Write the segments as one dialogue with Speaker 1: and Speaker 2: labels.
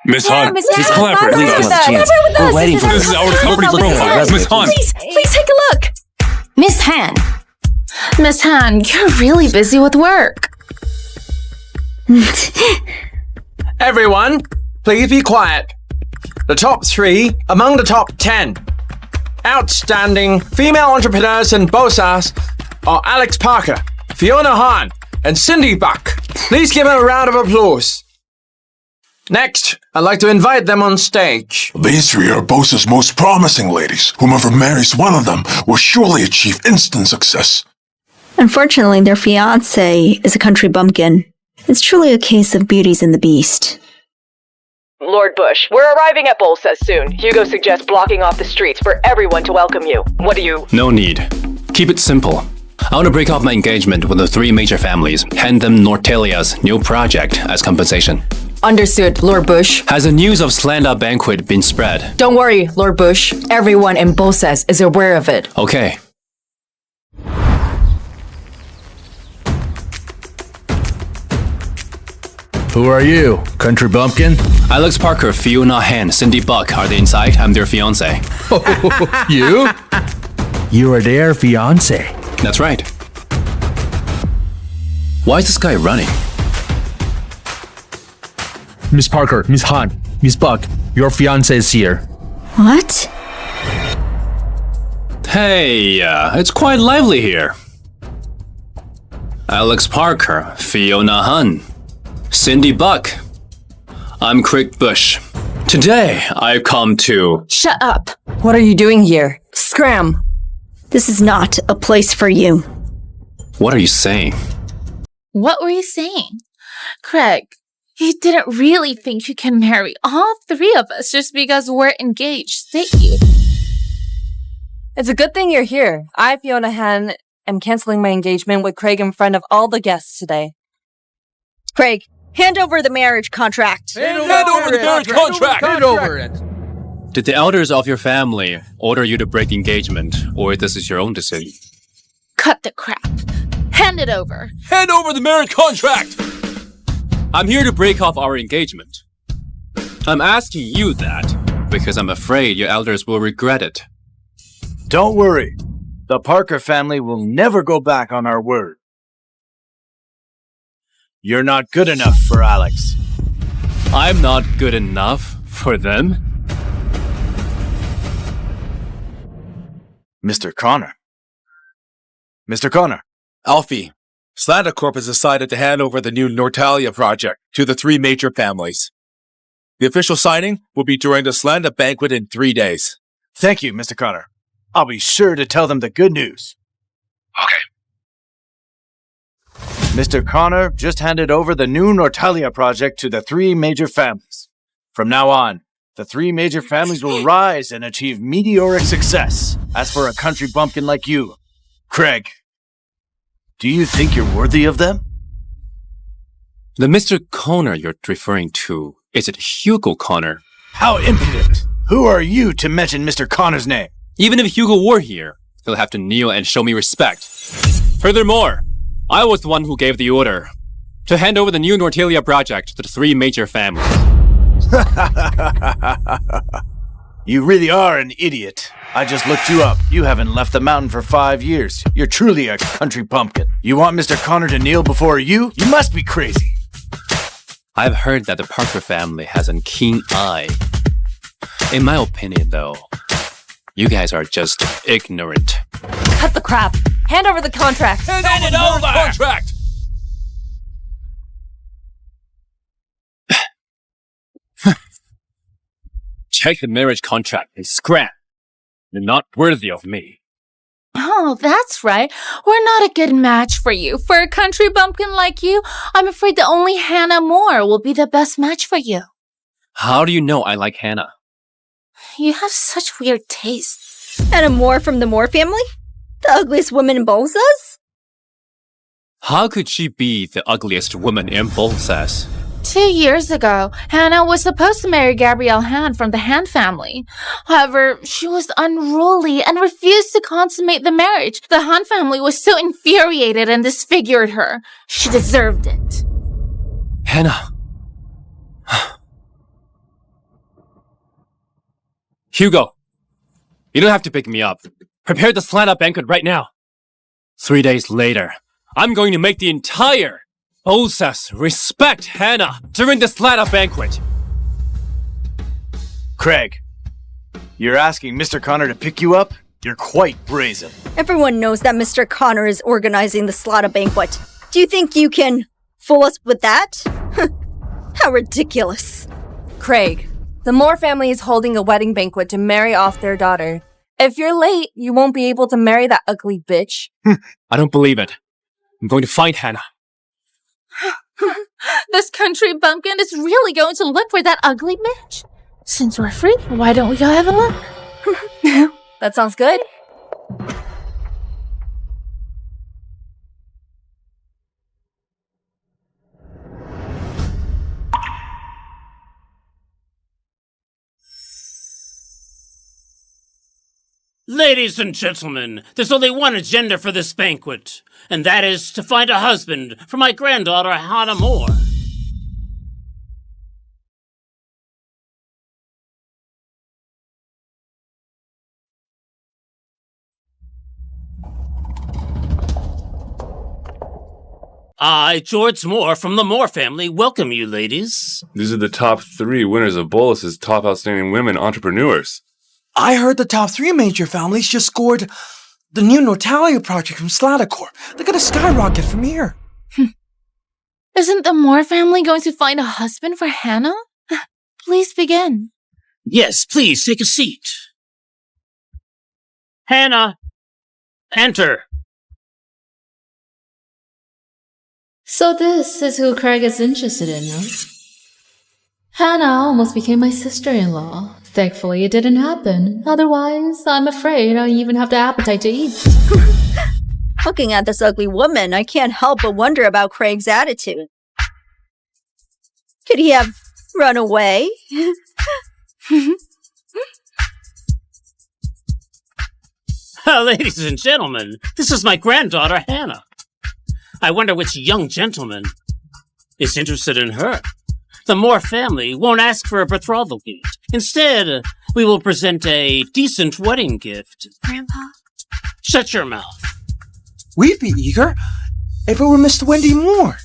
Speaker 1: Miss Han,
Speaker 2: Miss
Speaker 1: please
Speaker 2: Han,
Speaker 1: collaborate with
Speaker 2: collaborate
Speaker 1: us.
Speaker 2: with us.
Speaker 3: We're waiting for
Speaker 1: This is our company profile. Miss Han.
Speaker 2: Please take a look.
Speaker 4: Miss Han.
Speaker 2: Miss Han, you're really busy with work.
Speaker 5: Everyone, please be quiet. The top 3 among the top 10 outstanding female entrepreneurs in Bosas are Alex Parker, Fiona Han, and Cindy Buck. Please give them a round of applause. Next, I'd like to invite them on stage.
Speaker 6: These 3 are Bosa's most promising ladies. Whomever marries one of them will surely achieve instant success.
Speaker 7: Unfortunately, their fiancé is a country bumpkin. It's truly a case of beauties and the beast.
Speaker 8: Lord Bush, we're arriving at Bolsas soon. Hugo suggests blocking off the streets for everyone to welcome you. What do you...
Speaker 1: No need. Keep it simple. I want to break off my engagement with the 3 major families, hand them Nortalia's new project as compensation.
Speaker 8: Understood, Lord Bush.
Speaker 1: Has the news of Slanda banquet been spread?
Speaker 8: Don't worry, Lord Bush. Everyone in Bolsas is aware of it.
Speaker 1: Okay.
Speaker 3: Who are you, country bumpkin?
Speaker 1: Alex Parker, Fiona Han, Cindy Buck. Are they inside? I'm their fiancé.
Speaker 3: You? You are their fiancé.
Speaker 1: That's right. Why is this guy running?
Speaker 3: Miss Parker, Miss Han, Miss Buck, your fiancé is here.
Speaker 7: What?
Speaker 1: Hey, it's quite lively here. Alex Parker, Fiona Han, Cindy Buck. I'm Craig Bush. Today, I've come to...
Speaker 8: Shut up. What are you doing here? Scram.
Speaker 7: This is not a place for you.
Speaker 1: What are you saying?
Speaker 2: What were you saying? Craig, you didn't really think you can marry all 3 of us just because we're engaged, did you?
Speaker 8: It's a good thing you're here. I, Fiona Han, am canceling my engagement with Craig in front of all the guests today.
Speaker 7: Craig, hand over the marriage contract.
Speaker 1: Hand over the marriage contract!
Speaker 3: Hand over it.
Speaker 1: Did the elders of your family order you to break engagement, or this is your own decision?
Speaker 2: Cut the crap. Hand it over.
Speaker 1: Hand over the marriage contract! I'm here to break off our engagement. I'm asking you that because I'm afraid your elders will regret it.
Speaker 9: Don't worry. The Parker family will never go back on our word. You're not good enough for Alex.
Speaker 1: I'm not good enough for them?
Speaker 9: Mr. Connor. Mr. Connor.
Speaker 10: Alfie, Slanda Corp has decided to hand over the new Nortalia project to the 3 major families. The official signing will be during the Slanda banquet in 3 days.
Speaker 9: Thank you, Mr. Connor. I'll be sure to tell them the good news.
Speaker 10: Okay.
Speaker 9: Mr. Connor just handed over the new Nortalia project to the 3 major families. From now on, the 3 major families will rise and achieve meteoric success. As for a country bumpkin like you, Craig, do you think you're worthy of them?
Speaker 1: The Mr. Connor you're referring to, is it Hugo Connor?
Speaker 9: How impudent! Who are you to mention Mr. Connor's name?
Speaker 1: Even if Hugo were here, he'll have to kneel and show me respect. Furthermore, I was the one who gave the order to hand over the new Nortalia project to the 3 major families.
Speaker 9: You really are an idiot. I just looked you up. You haven't left the mountain for 5 years. You're truly a country pumpkin. You want Mr. Connor to kneel before you? You must be crazy.
Speaker 1: I've heard that the Parker family has a keen eye. In my opinion, though, you guys are just ignorant.
Speaker 8: Cut the crap. Hand over the contract.
Speaker 1: Hand it over the contract! Check the marriage contract and scrap. You're not worthy of me.
Speaker 2: Oh, that's right. We're not a good match for you. For a country bumpkin like you, I'm afraid that only Hannah Moore will be the best match for you.
Speaker 1: How do you know I like Hannah?
Speaker 2: You have such weird taste.
Speaker 7: And a Moore from the Moore family? The ugliest woman in Bolsas?
Speaker 1: How could she be the ugliest woman in Bolsas?
Speaker 2: 2 years ago, Hannah was supposed to marry Gabrielle Han from the Han family. However, she was unruly and refused to consummate the marriage. The Han family was so infuriated and disfigured her. She deserved it.
Speaker 1: Hannah. Hugo, you don't have to pick me up. Prepare the slant-up banquet right now. 3 days later, I'm going to make the entire Osas respect Hannah during the slant-up banquet.
Speaker 9: Craig, you're asking Mr. Connor to pick you up? You're quite brazen.
Speaker 7: Everyone knows that Mr. Connor is organizing the Slaughter banquet. Do you think you can fool us with that? How ridiculous.
Speaker 8: Craig, the Moore family is holding a wedding banquet to marry off their daughter. If you're late, you won't be able to marry that ugly bitch.
Speaker 1: I don't believe it. I'm going to find Hannah.
Speaker 2: This country bumpkin is really going to look for that ugly bitch. Since we're free, why don't we go have a look?
Speaker 8: That sounds good.
Speaker 4: Ladies and gentlemen, there's only one agenda for this banquet, and that is to find a husband for my granddaughter, Hannah Moore. I, George Moore from the Moore family, welcome you, ladies.
Speaker 11: These are the top 3 winners of Bolus's Top Outstanding Women Entrepreneurs.
Speaker 5: I heard the top 3 major families just scored the new Nortalia project from Slatacorp. They're gonna skyrocket from here.
Speaker 2: Isn't the Moore family going to find a husband for Hannah? Please begin.
Speaker 4: Yes, please take a seat. Hannah, enter.
Speaker 12: So this is who Craig is interested in, huh? Hannah almost became my sister-in-law. Thankfully, it didn't happen. Otherwise, I'm afraid I even have the appetite to eat.
Speaker 7: Looking at this ugly woman, I can't help but wonder about Craig's attitude. Could he have run away?
Speaker 4: Ladies and gentlemen, this is my granddaughter, Hannah. I wonder which young gentleman is interested in her. The Moore family won't ask for a betrothal gift. Instead, we will present a decent wedding gift.
Speaker 2: Grandpa?
Speaker 4: Shut your mouth.
Speaker 5: We'd be eager if it were Mr. Wendy Moore.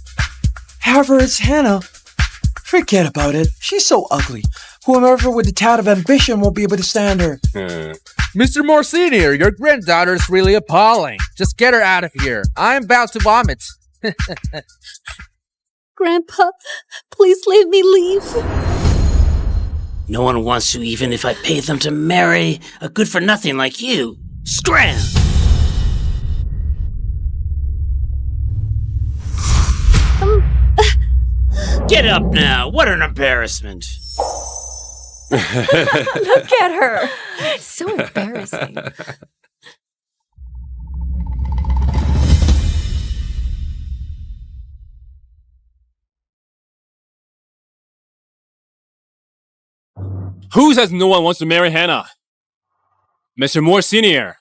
Speaker 5: However, it's Hannah. Forget about it. She's so ugly. Whoever with a tad of ambition won't be able to stand her.
Speaker 10: Mr. Moore Sr., your granddaughter is really appalling. Just get her out of here. I'm about to vomit.
Speaker 12: Grandpa, please let me leave.
Speaker 4: No one wants you even if I pay them to marry a good-for-nothing like you. Scram! Get up now. What an embarrassment.
Speaker 8: Look at her.
Speaker 12: So embarrassing.
Speaker 1: Who says no one wants to marry Hannah? Mr. Moore Sr.,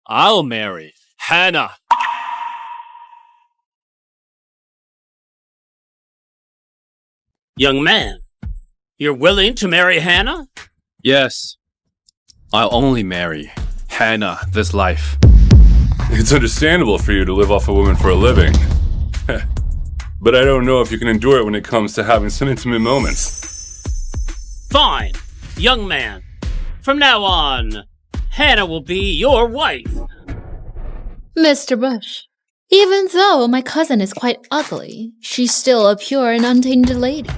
Speaker 1: I'll marry Hannah.
Speaker 4: Young man, you're willing to marry Hannah?
Speaker 1: Yes, I'll only marry Hannah this life.
Speaker 11: It's understandable for you to live off a woman for a living. But I don't know if you can endure it when it comes to having some intimate moments.
Speaker 4: Fine, young man. From now on, Hannah will be your wife.
Speaker 12: Mr. Rush, even though my cousin is quite ugly, she's still a pure and untainted lady.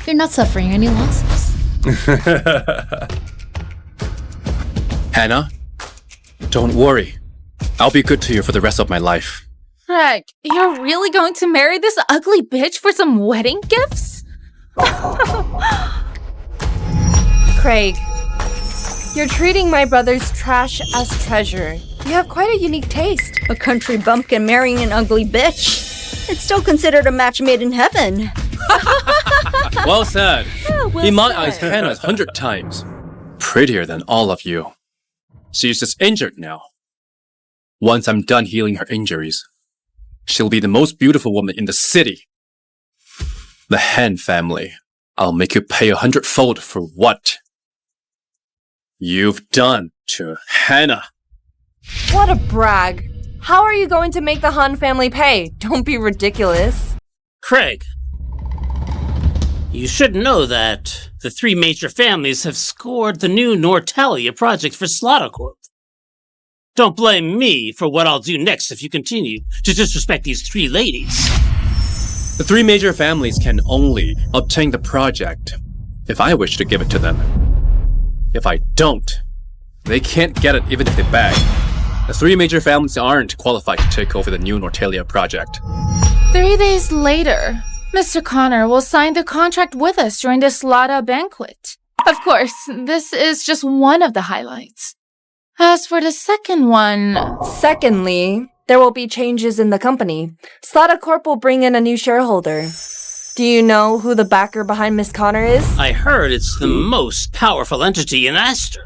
Speaker 12: You're not suffering any losses.
Speaker 1: Hannah, don't worry. I'll be good to you for the rest of my life.
Speaker 2: Craig, you're really going to marry this ugly bitch for some wedding gifts?
Speaker 8: Craig, you're treating my brother's trash as treasure. You have quite a unique taste.
Speaker 7: A country bumpkin marrying an ugly bitch. It's still considered a match made in heaven.
Speaker 1: Well said.
Speaker 8: Yeah, well
Speaker 1: In my
Speaker 8: said.
Speaker 1: eyes, Hannah is 100 times prettier than all of you. She's just injured now. Once I'm done healing her injuries, she'll be the most beautiful woman in the city. The Han family, I'll make you pay 100-fold for what you've done to Hannah.
Speaker 8: What a brag. How are you going to make the Han family pay? Don't be ridiculous.
Speaker 4: Craig, you should know that the three major families have scored the new Nortalia project for Slaughter Corp. Don't blame me for what I'll do next if you continue to disrespect these three ladies.
Speaker 1: The three major families can only obtain the project if I wish to give it to them. If I don't, they can't get it even if they beg. The three major families aren't qualified to take over the new Nortalia project.
Speaker 2: 3 days later, Mr. Connor will sign the contract with us during the Slaughter banquet. Of course, this is just one of the highlights. As for the second one...
Speaker 8: Secondly, there will be changes in the company. Slaughter Corp will bring in a new shareholder. Do you know who the backer behind Miss Connor is?
Speaker 4: I heard it's the most powerful entity in Aster,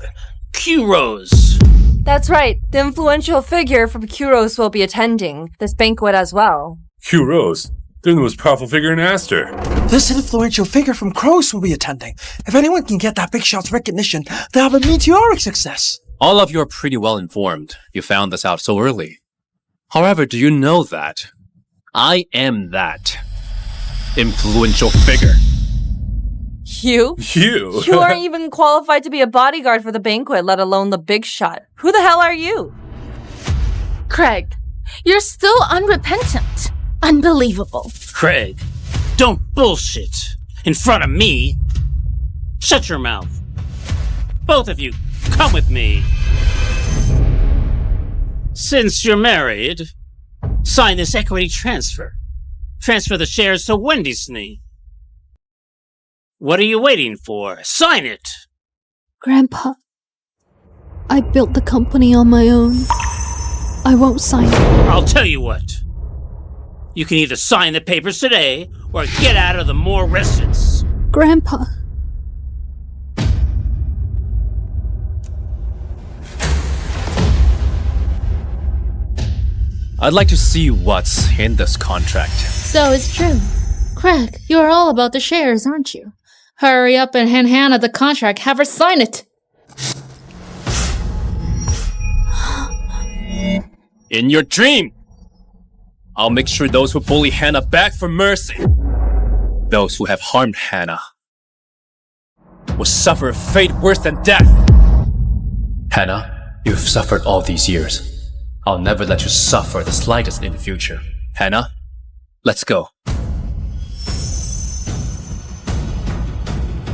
Speaker 4: Q-Rose.
Speaker 8: That's right. The influential figure from Q-Rose will be attending this banquet as well.
Speaker 11: Q-Rose? They're the most powerful figure in Aster.
Speaker 5: This influential figure from Crows will be attending. If anyone can get that big shot's recognition, they'll have a meteoric success.
Speaker 1: All of you are pretty well informed. You found this out so early. However, do you know that I am that influential figure?
Speaker 8: You?
Speaker 11: You?
Speaker 8: You aren't even qualified to be a bodyguard for the banquet, let alone the big shot. Who the hell are you?
Speaker 2: Craig, you're still unrepentant. Unbelievable.
Speaker 4: Craig, don't bullshit in front of me. Shut your mouth. Both of you, come with me. Since you're married, sign this equity transfer. Transfer the shares to Wendy Snee. What are you waiting for? Sign it!
Speaker 13: Grandpa, I built the company on my own. I won't sign it.
Speaker 4: I'll tell you what. You can either sign the papers today or get out of the Moore residence.
Speaker 13: Grandpa.
Speaker 1: I'd like to see what's in this contract.
Speaker 12: So it's true. Craig, you're all about the shares, aren't you? Hurry up and hand Hannah the contract. Have her sign it.
Speaker 1: In your dream! I'll make sure those who bully Hannah beg for mercy. Those who have harmed Hannah will suffer a fate worse than death. Hannah, you've suffered all these years. I'll never let you suffer the slightest in the future. Hannah, let's go.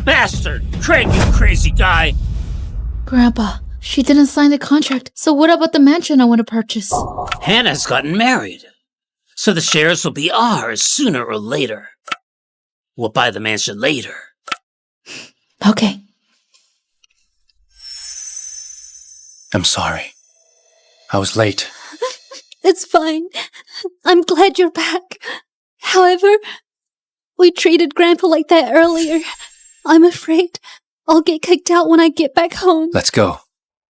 Speaker 4: Bastard! Craig, you crazy guy!
Speaker 12: Grandpa, she didn't sign the contract, so what about the mansion I want to purchase?
Speaker 4: Hannah's gotten married, so the shares will be ours sooner or later. We'll buy the mansion later.
Speaker 12: Okay.
Speaker 1: I'm sorry. I was late.
Speaker 13: It's fine. I'm glad you're back. However, we treated Grandpa like that earlier. I'm afraid I'll get kicked out when I get back home.
Speaker 1: Let's go.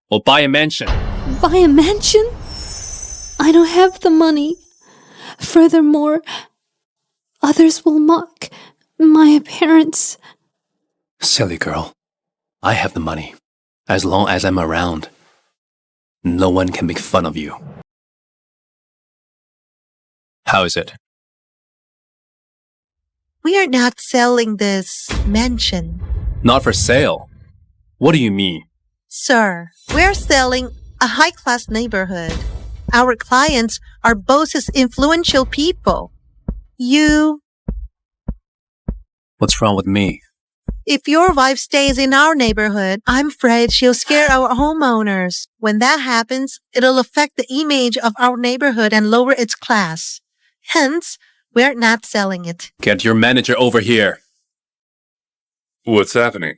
Speaker 1: We'll buy a mansion.
Speaker 13: Buy a mansion? I don't have the money. Furthermore, others will mock my appearance.
Speaker 1: Silly girl. I have the money. As long as I'm around, no one can make fun of you. How is it?
Speaker 14: We are not selling this mansion.
Speaker 1: Not for sale. What do you mean?
Speaker 14: Sir, we're selling a high-class neighborhood. Our clients are boss's influential people.
Speaker 1: What's wrong with me?
Speaker 14: If your wife stays in our neighborhood, I'm afraid she'll scare our homeowners. When that happens, it'll affect the image of our neighborhood and lower its class. Hence, we're not selling it.
Speaker 1: Get your manager over here.
Speaker 11: What's happening?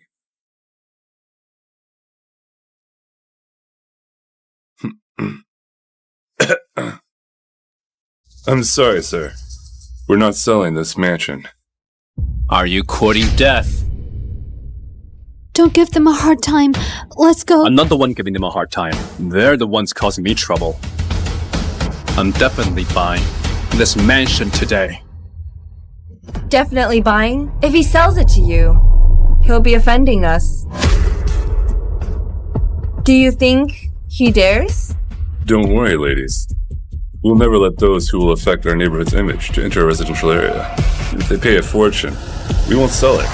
Speaker 11: I'm sorry, sir. We're not selling this mansion.
Speaker 1: Are you courting death?
Speaker 13: Don't give them a hard time. Let's go.
Speaker 1: I'm not the one giving them a hard time. They're the ones causing me trouble. I'm definitely buying this mansion today.
Speaker 8: Definitely buying? If he sells it to you, he'll be offending us. Do you think he dares?
Speaker 11: Don't worry, ladies. We'll never let those who will affect our neighborhood's image to enter a residential area. If they pay a fortune, we won't sell it.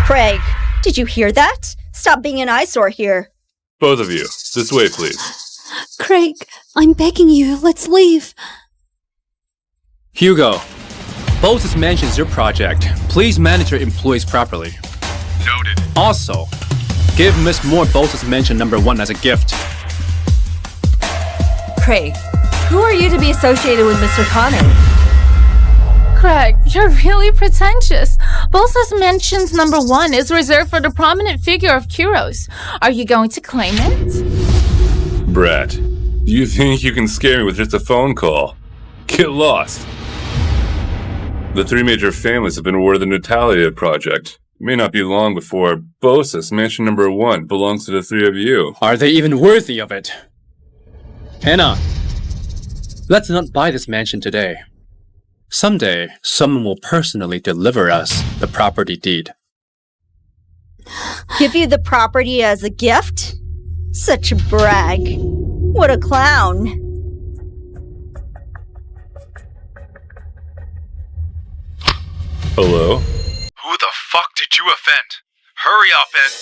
Speaker 7: Craig, did you hear that? Stop being an eyesore here.
Speaker 11: Both of you, this way, please.
Speaker 13: Craig, I'm begging you, let's leave.
Speaker 1: Hugo, Bosa's Mansion is your project. Please manage your employees properly.
Speaker 10: Noted.
Speaker 1: Also, give Miss Moore Bosa's Mansion #1 as a gift.
Speaker 8: Craig, who are you to be associated with Mr. Connor?
Speaker 2: Craig, you're really pretentious. Bosa's Mansion's #1 is reserved for the prominent figure of Kuros. Are you going to claim it?
Speaker 11: Brat, do you think you can scare me with just a phone call? Get lost. The 3 major families have been awarded the Natalia project. It may not be long before Bosa's Mansion #1 belongs to the 3 of you.
Speaker 1: Are they even worthy of it? Hannah, let's not buy this mansion today. Someday, someone will personally deliver us the property deed.
Speaker 7: Give you the property as a gift? Such a brag. What a clown.
Speaker 11: Hello?
Speaker 10: Who the fuck did you offend? Hurry up and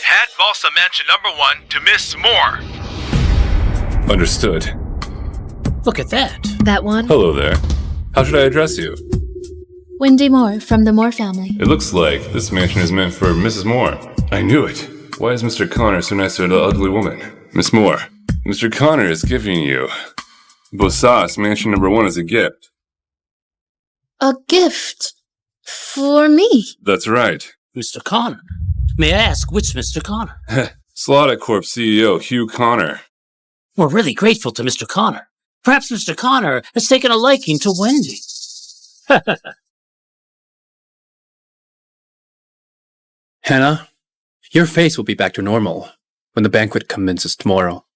Speaker 10: hand Bosa Mansion #1 to Miss Moore.
Speaker 11: Understood.
Speaker 4: Look at that.
Speaker 12: That one?
Speaker 11: Hello there. How should I address you?
Speaker 12: Wendy Moore from the Moore family.
Speaker 11: It looks like this mansion is meant for Mrs. Moore. I knew it. Why is Mr. Connor so nice to the ugly woman? Miss Moore, Mr. Connor is giving you Bosa's Mansion #1 as a gift.
Speaker 12: A gift? For me?
Speaker 11: That's right.
Speaker 4: Mr. Connor. May I ask which Mr. Connor?
Speaker 11: Slaughter Corp CEO Hugh Connor.
Speaker 4: We're really grateful to Mr. Connor. Perhaps Mr. Connor has taken a liking to Wendy.
Speaker 1: Hannah, your face will be back to normal when the banquet commences tomorrow.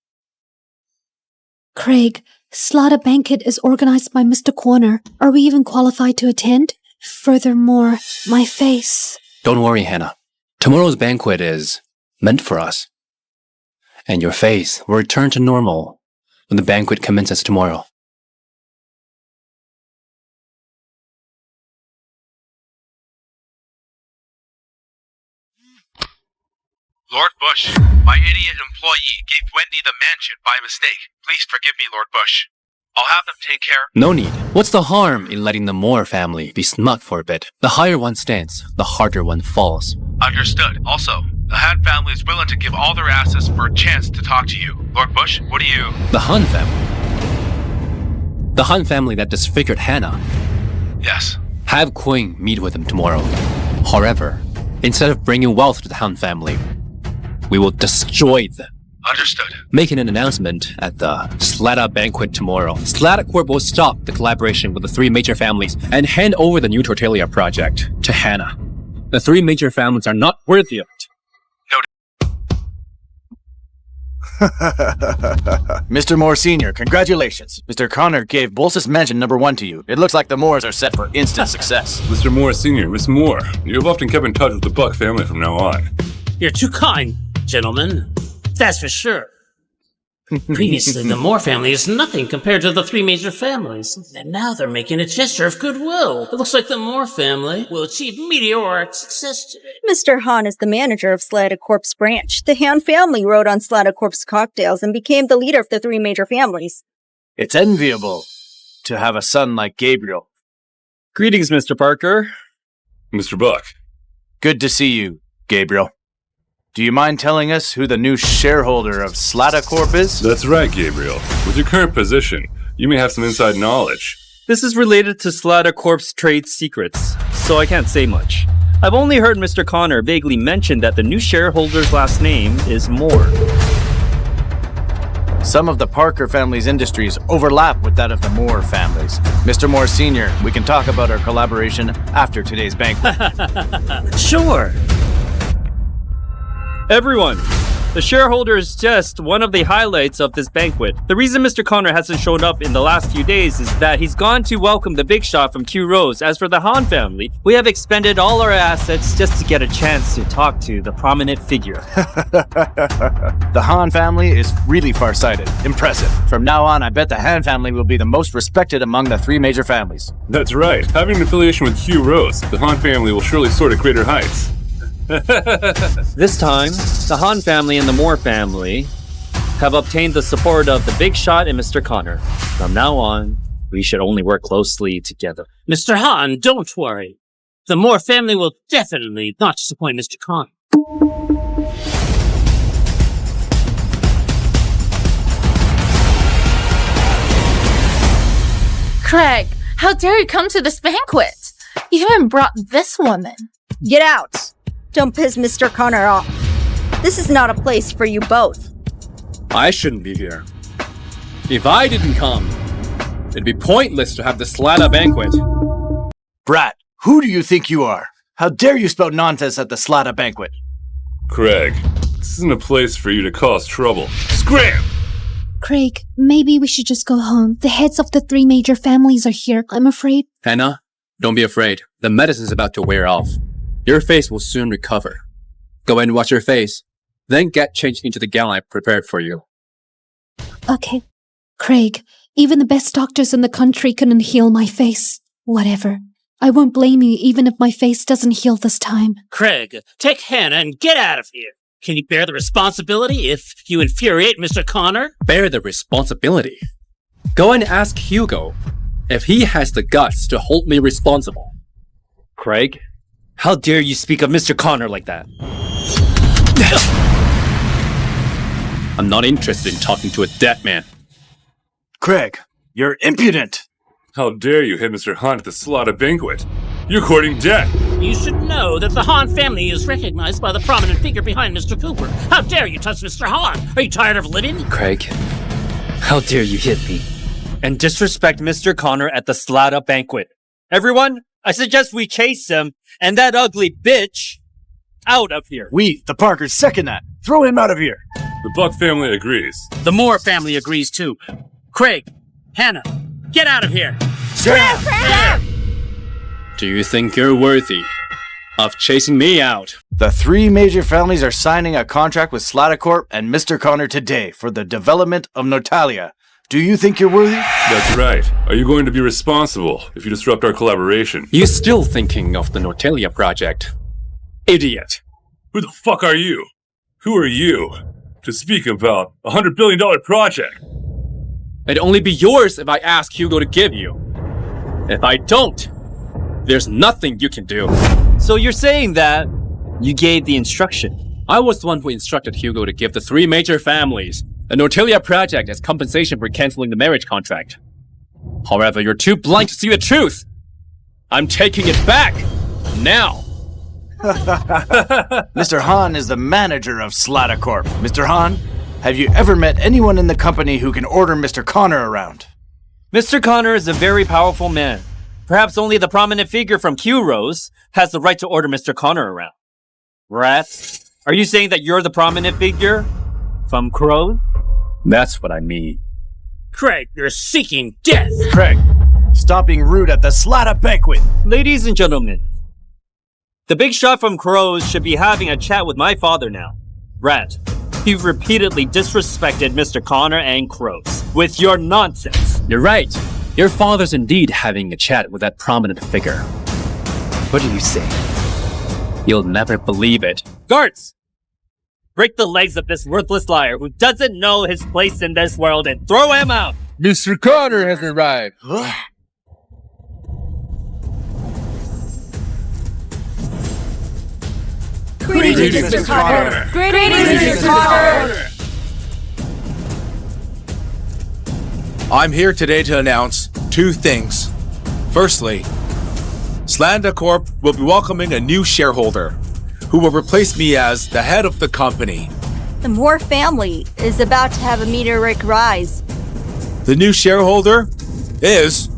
Speaker 13: Craig, Slaughter Banquet is organized by Mr. Corner. Are we even qualified to attend? Furthermore, my face.
Speaker 1: Don't worry, Hannah. Tomorrow's banquet is meant for us. And your face will return to normal when the banquet commences tomorrow.
Speaker 10: Lord Bush, my idiot employee gave Wendy the mansion by mistake. Please forgive me, Lord Bush. I'll have them take care.
Speaker 1: No need. What's the harm in letting the Moore family be smug for a bit? The higher one stands, the harder one falls.
Speaker 10: Understood. Also, the Han family is willing to give all their assets for a chance to talk to you. Lord Bush, what do you...
Speaker 1: The Han family? The Han family that disfigured Hannah.
Speaker 10: Yes.
Speaker 1: Have Queen meet with them tomorrow. However, instead of bringing wealth to the Han family, we will destroy them.
Speaker 10: Understood.
Speaker 1: Making an announcement at the Slaughter banquet tomorrow. Slaughter Corp will stop the collaboration with the 3 major families and hand over the new Tortilla project to Hannah. The 3 major families are not worthy of it.
Speaker 9: Mr. Moore Sr., congratulations. Mr. Connor gave Bosa's Mansion #1 to you. It looks like the Moores are set for instant success.
Speaker 11: Mr. Moore Sr., Miss Moore, you have often kept in touch with the Buck family from now on.
Speaker 4: You're too kind, gentlemen. That's for sure. Previously, the Moore family is nothing compared to the 3 major families. And now they're making a gesture of goodwill. It looks like the Moore family will achieve meteoric success today.
Speaker 7: Mr. Han is the manager of Slaughter Corp's branch. The Han family rode on Slaughter Corp's cocktails and became the leader of the 3 major families.
Speaker 9: It's enviable to have a son like Gabriel.
Speaker 15: Greetings, Mr. Parker.
Speaker 11: Mr. Buck.
Speaker 9: Good to see you, Gabriel. Do you mind telling us who the new shareholder of Slaughter Corp is?
Speaker 11: That's right, Gabriel. With your current position, you may have some inside knowledge.
Speaker 15: This is related to Slaughter Corp's trade secrets, so I can't say much. I've only heard Mr. Connor vaguely mention that the new shareholder's last name is Moore.
Speaker 9: Some of the Parker family's industries overlap with that of the Moore families. Mr. Moore Sr., we can talk about our collaboration after today's banquet.
Speaker 4: Sure.
Speaker 15: Everyone, The shareholder is just one of the highlights of this banquet. The reason Mr. Connor hasn't shown up in the last few days is that he's gone to welcome the big shot from Q Rose. As for the Han family, we have expended all our assets just to get a chance to talk to the prominent figure.
Speaker 9: The Han family is really farsighted. Impressive. From now on, I bet the Han family will be the most respected among the three major families.
Speaker 11: That's right. Having an affiliation with Q Rose, the Han family will surely soar to greater heights.
Speaker 15: This time, the Han family and the Moore family have obtained the support of the big shot and Mr. Connor. From now on, we should only work closely together.
Speaker 4: Mr. Han, don't worry. The Moore family will definitely not disappoint Mr. Connor.
Speaker 2: Craig, how dare you come to this banquet? You even brought this woman.
Speaker 7: Get out! Don't piss Mr. Connor off. This is not a place for you both.
Speaker 1: I shouldn't be here. If I didn't come, it'd be pointless to have the Slada banquet.
Speaker 9: Brat, who do you think you are? How dare you spout nonsense at the Slada banquet?
Speaker 11: Craig, this isn't a place for you to cause trouble. Scram!
Speaker 13: Craig, maybe we should just go home. The heads of the three major families are here, I'm afraid.
Speaker 1: Hannah, don't be afraid. The medicine's about to wear off. Your face will soon recover. Go and wash your face, then get changed into the gown I prepared for you.
Speaker 13: Okay. Craig, even the best doctors in the country couldn't heal my face. Whatever. I won't blame you even if my face doesn't heal this time.
Speaker 4: Craig, take Hannah and get out of here. Can you bear the responsibility if you infuriate Mr. Connor?
Speaker 1: Bear the responsibility? Go and ask Hugo if he has the guts to hold me responsible.
Speaker 15: Craig, how dare you speak of Mr. Connor like that?
Speaker 1: I'm not interested in talking to a dead man.
Speaker 9: Craig, you're impudent.
Speaker 11: How dare you hit Mr. Han at the Slada banquet? You're courting death.
Speaker 4: You should know that the Han family is recognized by the prominent figure behind Mr. Cooper. How dare you touch Mr. Han? Are you tired of living?
Speaker 15: Craig, how dare you hit me and disrespect Mr. Connor at the Slada banquet? Everyone, I suggest we chase him and that ugly bitch out of here.
Speaker 9: We, the Parkers, second that. Throw him out of here.
Speaker 11: The Buck family agrees.
Speaker 4: The Moore family agrees too. Craig, Hannah, get out of here.
Speaker 1: Do you think you're worthy of chasing me out?
Speaker 9: The three major families are signing a contract with Slada Corp and Mr. Connor today for the development of Nortalia. Do you think you're worthy?
Speaker 11: That's right. Are you going to be responsible if you disrupt our collaboration?
Speaker 1: You're still thinking of the Nortalia project. Idiot.
Speaker 11: Who the fuck are you? Who are you to speak about a $100 billion project?
Speaker 1: It'd only be yours if I ask Hugo to give you. If I don't, there's nothing you can do.
Speaker 15: So you're saying that you gave the instruction?
Speaker 1: I was the one who instructed Hugo to give the three major families the Nortalia project as compensation for canceling the marriage contract. However, you're too blind to see the truth. I'm taking it back. Now.
Speaker 9: Mr. Han is the manager of Slada Corp. Mr. Han, have you ever met anyone in the company who can order Mr. Connor around?
Speaker 15: Mr. Connor is a very powerful man. Perhaps only the prominent figure from Q Rose has the right to order Mr. Connor around. Rat, are you saying that you're the prominent figure from Crow?
Speaker 1: That's what I mean.
Speaker 4: Craig, you're seeking death.
Speaker 9: Craig, stop being rude at the Slada banquet.
Speaker 15: Ladies and gentlemen, the big shot from Crows should be having a chat with my father now. Rat, you've repeatedly disrespected Mr. Connor and Crows with your nonsense.
Speaker 1: You're right. Your father's indeed having a chat with that prominent figure. What do you say? You'll never believe it.
Speaker 15: Guards! Break the legs of this worthless liar who doesn't know his place in this world and throw him out!
Speaker 10: Mr. Connor has arrived.
Speaker 7: Greetings, Mr. Connor. Greetings, Mr. Connor.
Speaker 10: I'm here today to announce two things. Firstly, Slada Corp will be welcoming a new shareholder who will replace me as the head of the company.
Speaker 7: The Moore family is about to have a meteoric rise.
Speaker 10: The new shareholder is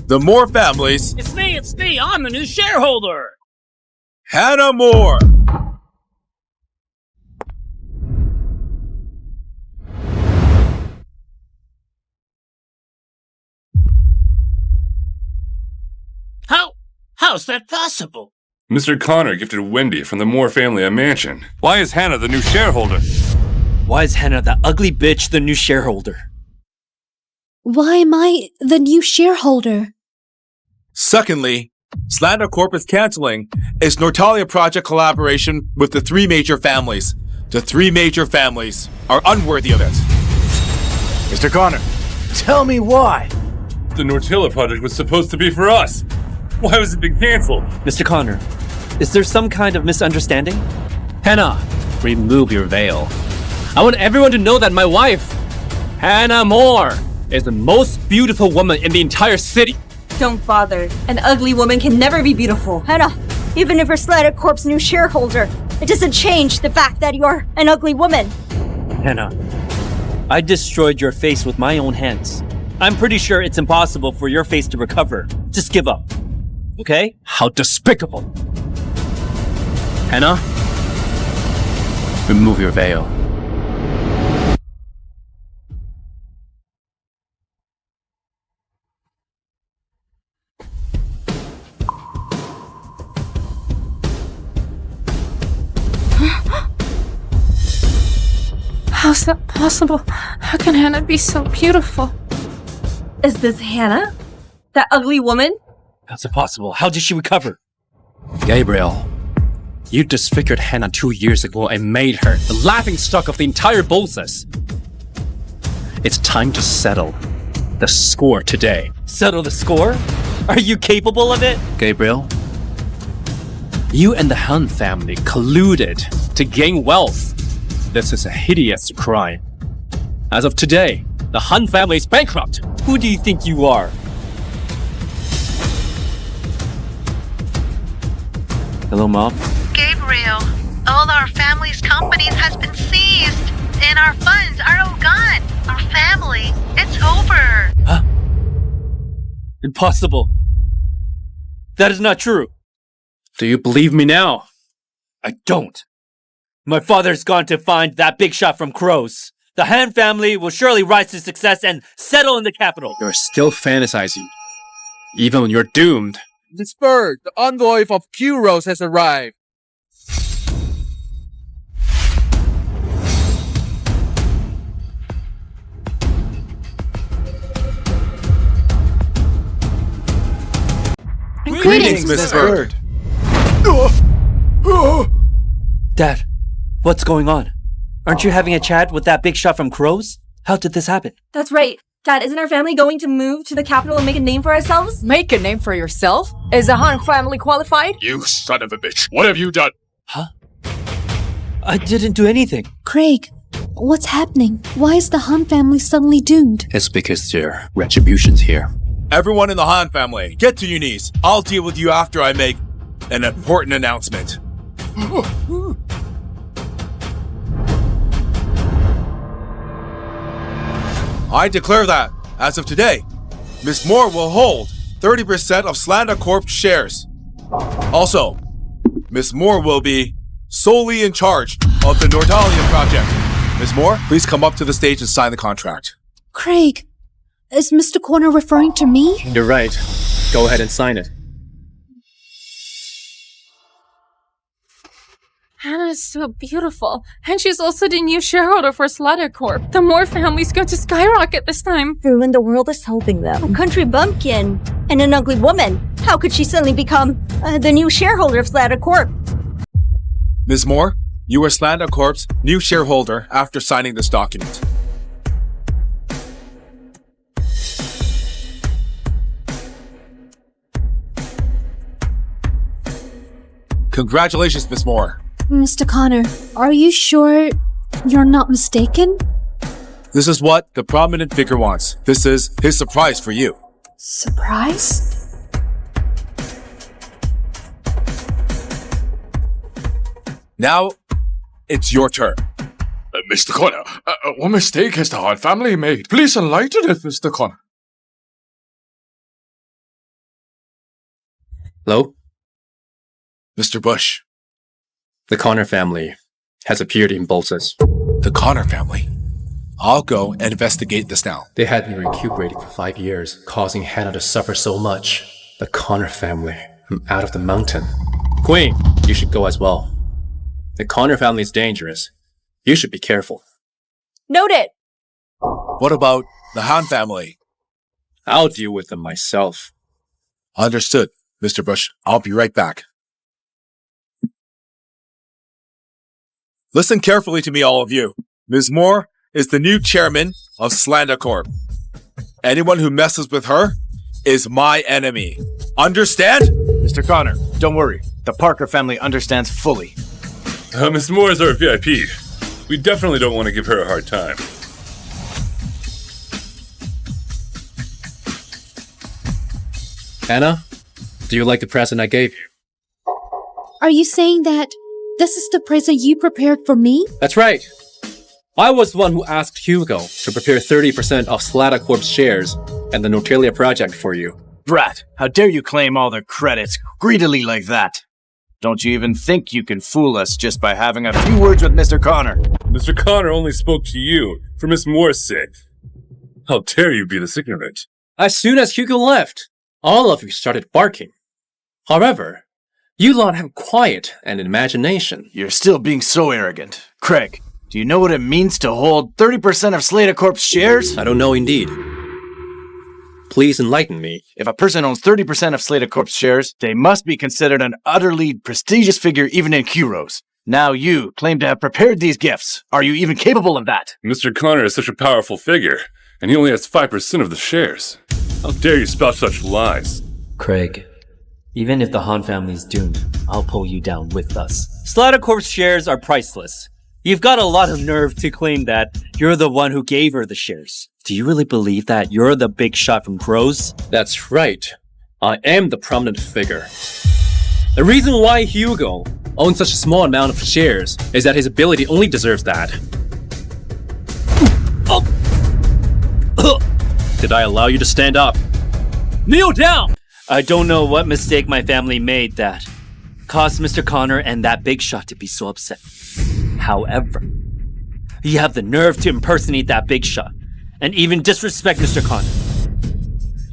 Speaker 10: the Moore families.
Speaker 4: It's me, I'm the new shareholder.
Speaker 10: Hannah Moore.
Speaker 4: How's that possible?
Speaker 11: Mr. Connor gifted Wendy from the Moore family a mansion. Why is Hannah the new shareholder?
Speaker 15: Why is Hannah, that ugly bitch, the new shareholder?
Speaker 13: Why am I the new shareholder?
Speaker 10: Secondly, Slander Corp is canceling its Nortalia project collaboration with the three major families. The three major families are unworthy of it.
Speaker 9: Mr. Connor, tell me why.
Speaker 11: The Nortalia project was supposed to be for us. Why was it being canceled?
Speaker 15: Mr. Connor, is there some kind of misunderstanding? Hannah, remove your veil. I want everyone to know that my wife, Hannah Moore, is the most beautiful woman in the entire city.
Speaker 16: Don't bother. An ugly woman can never be beautiful.
Speaker 7: Hannah, even if you're Slander Corp's new shareholder, it doesn't change the fact that you're an ugly woman.
Speaker 15: Hannah, I destroyed your face with my own hands. I'm pretty sure it's impossible for your face to recover. Just give up. Okay?
Speaker 1: How despicable! Hannah, remove your veil.
Speaker 2: How's that possible? How can Hannah be so beautiful?
Speaker 16: Is this Hannah? That ugly woman?
Speaker 15: How's it possible? How did she recover?
Speaker 1: Gabriel, you disfigured Hannah 2 years ago and made her the laughingstock of the entire Bolsas. It's time to settle the score today.
Speaker 15: Settle the score? Are you capable of it?
Speaker 1: Gabriel, you and the Han family colluded to gain wealth. This is a hideous crime. As of today, the Han family is bankrupt.
Speaker 15: Who do you think you are? Hello, Mom?
Speaker 14: Gabriel, all our family's companies has been seized, and our funds are all gone. Our family, it's over.
Speaker 15: Huh? Impossible. That is not true.
Speaker 1: Do you believe me now?
Speaker 15: I don't. My father's gone to find that big shot from Crows. The Han family will surely rise to success and settle in the capital.
Speaker 1: You're still fantasizing. Even when you're doomed.
Speaker 3: Miss Bird, the envoy of Q Rose has arrived.
Speaker 2: Greetings,
Speaker 10: Miss Bird.
Speaker 15: Dad, what's going on? Aren't you having a chat with that big shot from Crows? How did this happen?
Speaker 16: That's right. Dad, isn't our family going to move to the capital and make a name for ourselves?
Speaker 17: Make a name for yourself? Is the Han family qualified?
Speaker 6: You son of a bitch. What have you done?
Speaker 15: Huh? I didn't do anything.
Speaker 13: Craig, what's happening? Why is the Han family suddenly doomed?
Speaker 1: It's because their retribution's here.
Speaker 10: Everyone in the Han family, get to your knees. I'll deal with you after I make an important announcement. I declare that, as of today, Miss Moore will hold 30% of Slander Corp shares. Also, Miss Moore will be solely in charge of the Nortalia project. Miss Moore, please come up to the stage and sign the contract.
Speaker 13: Craig, is Mr. Connor referring to me?
Speaker 1: You're right. Go ahead and sign it.
Speaker 2: Hannah is so beautiful, and she's also the new shareholder for Slander Corp. The Moore family's going to skyrocket this time.
Speaker 7: Who in the world is helping them? A country bumpkin and an ugly woman. How could she suddenly become the new shareholder of Slander Corp?
Speaker 10: Ms. Moore, you are Slander Corp's new shareholder after signing this document. Congratulations, Ms. Moore.
Speaker 13: Mr. Connor, are you sure you're not mistaken?
Speaker 10: This is what the prominent figure wants. This is his surprise for you.
Speaker 13: Surprise?
Speaker 10: Now, it's your turn.
Speaker 6: Mr. Connor, what mistake has the Hart family made? Please enlighten us, Mr. Connor.
Speaker 1: Hello?
Speaker 10: Mr. Bush.
Speaker 1: The Connor family has appeared in Bolsas.
Speaker 10: The Connor family? I'll go and investigate this now.
Speaker 1: They had me recuperating for 5 years, causing Hannah to suffer so much. The Connor family I'm out of the mountain. Queen, you should go as well. The Connor family is dangerous. You should be careful.
Speaker 17: Noted!
Speaker 10: What about the Han family?
Speaker 1: I'll deal with them myself.
Speaker 10: Understood, Mr. Bush. I'll be right back. Listen carefully to me, all of you. Ms. Moore is the new chairman of Slander Corp. Anyone who messes with her is my enemy. Understand?
Speaker 9: Mr. Connor, don't worry. The Parker family understands fully.
Speaker 11: Miss Moore is our VIP. We definitely don't want to give her a hard time.
Speaker 1: Anna, do you like the present I gave you?
Speaker 13: Are you saying that this is the present you prepared for me?
Speaker 1: That's right. I was the one who asked Hugo to prepare 30% of Slata Corp's shares and the Nortalia project for you.
Speaker 9: Brat, how dare you claim all the credits greedily like that? Don't you even think you can fool us just by having a few words with Mr. Connor?
Speaker 11: Mr. Connor only spoke to you for Miss Moore's sake. How dare you be this ignorant?
Speaker 1: As soon as Hugo left, all of you started barking. However, you lot have quiet and imagination.
Speaker 9: You're still being so arrogant. Craig, do you know what it means to hold 30% of Slata Corp's shares?
Speaker 1: I don't know indeed. Please enlighten me.
Speaker 9: If a person owns 30% of Slata Corp's shares, they must be considered an utterly prestigious figure even in Kuros. Now you claim to have prepared these gifts. Are you even capable of that?
Speaker 11: Mr. Connor is such a powerful figure, and he only has 5% of the shares. How dare you spout such lies?
Speaker 15: Craig, even if the Han family's doomed, I'll pull you down with us. Slata Corp's shares are priceless. You've got a lot of nerve to claim that you're the one who gave her the shares. Do you really believe that you're the big shot from Gross?
Speaker 1: That's right. I am the prominent figure. The reason why Hugo owns such a small amount of shares is that his ability only deserves that. Did I allow you to stand up? Kneel down!
Speaker 15: I don't know what mistake my family made that caused Mr. Connor and that big shot to be so upset. However, you have the nerve to impersonate that big shot and even disrespect Mr. Connor.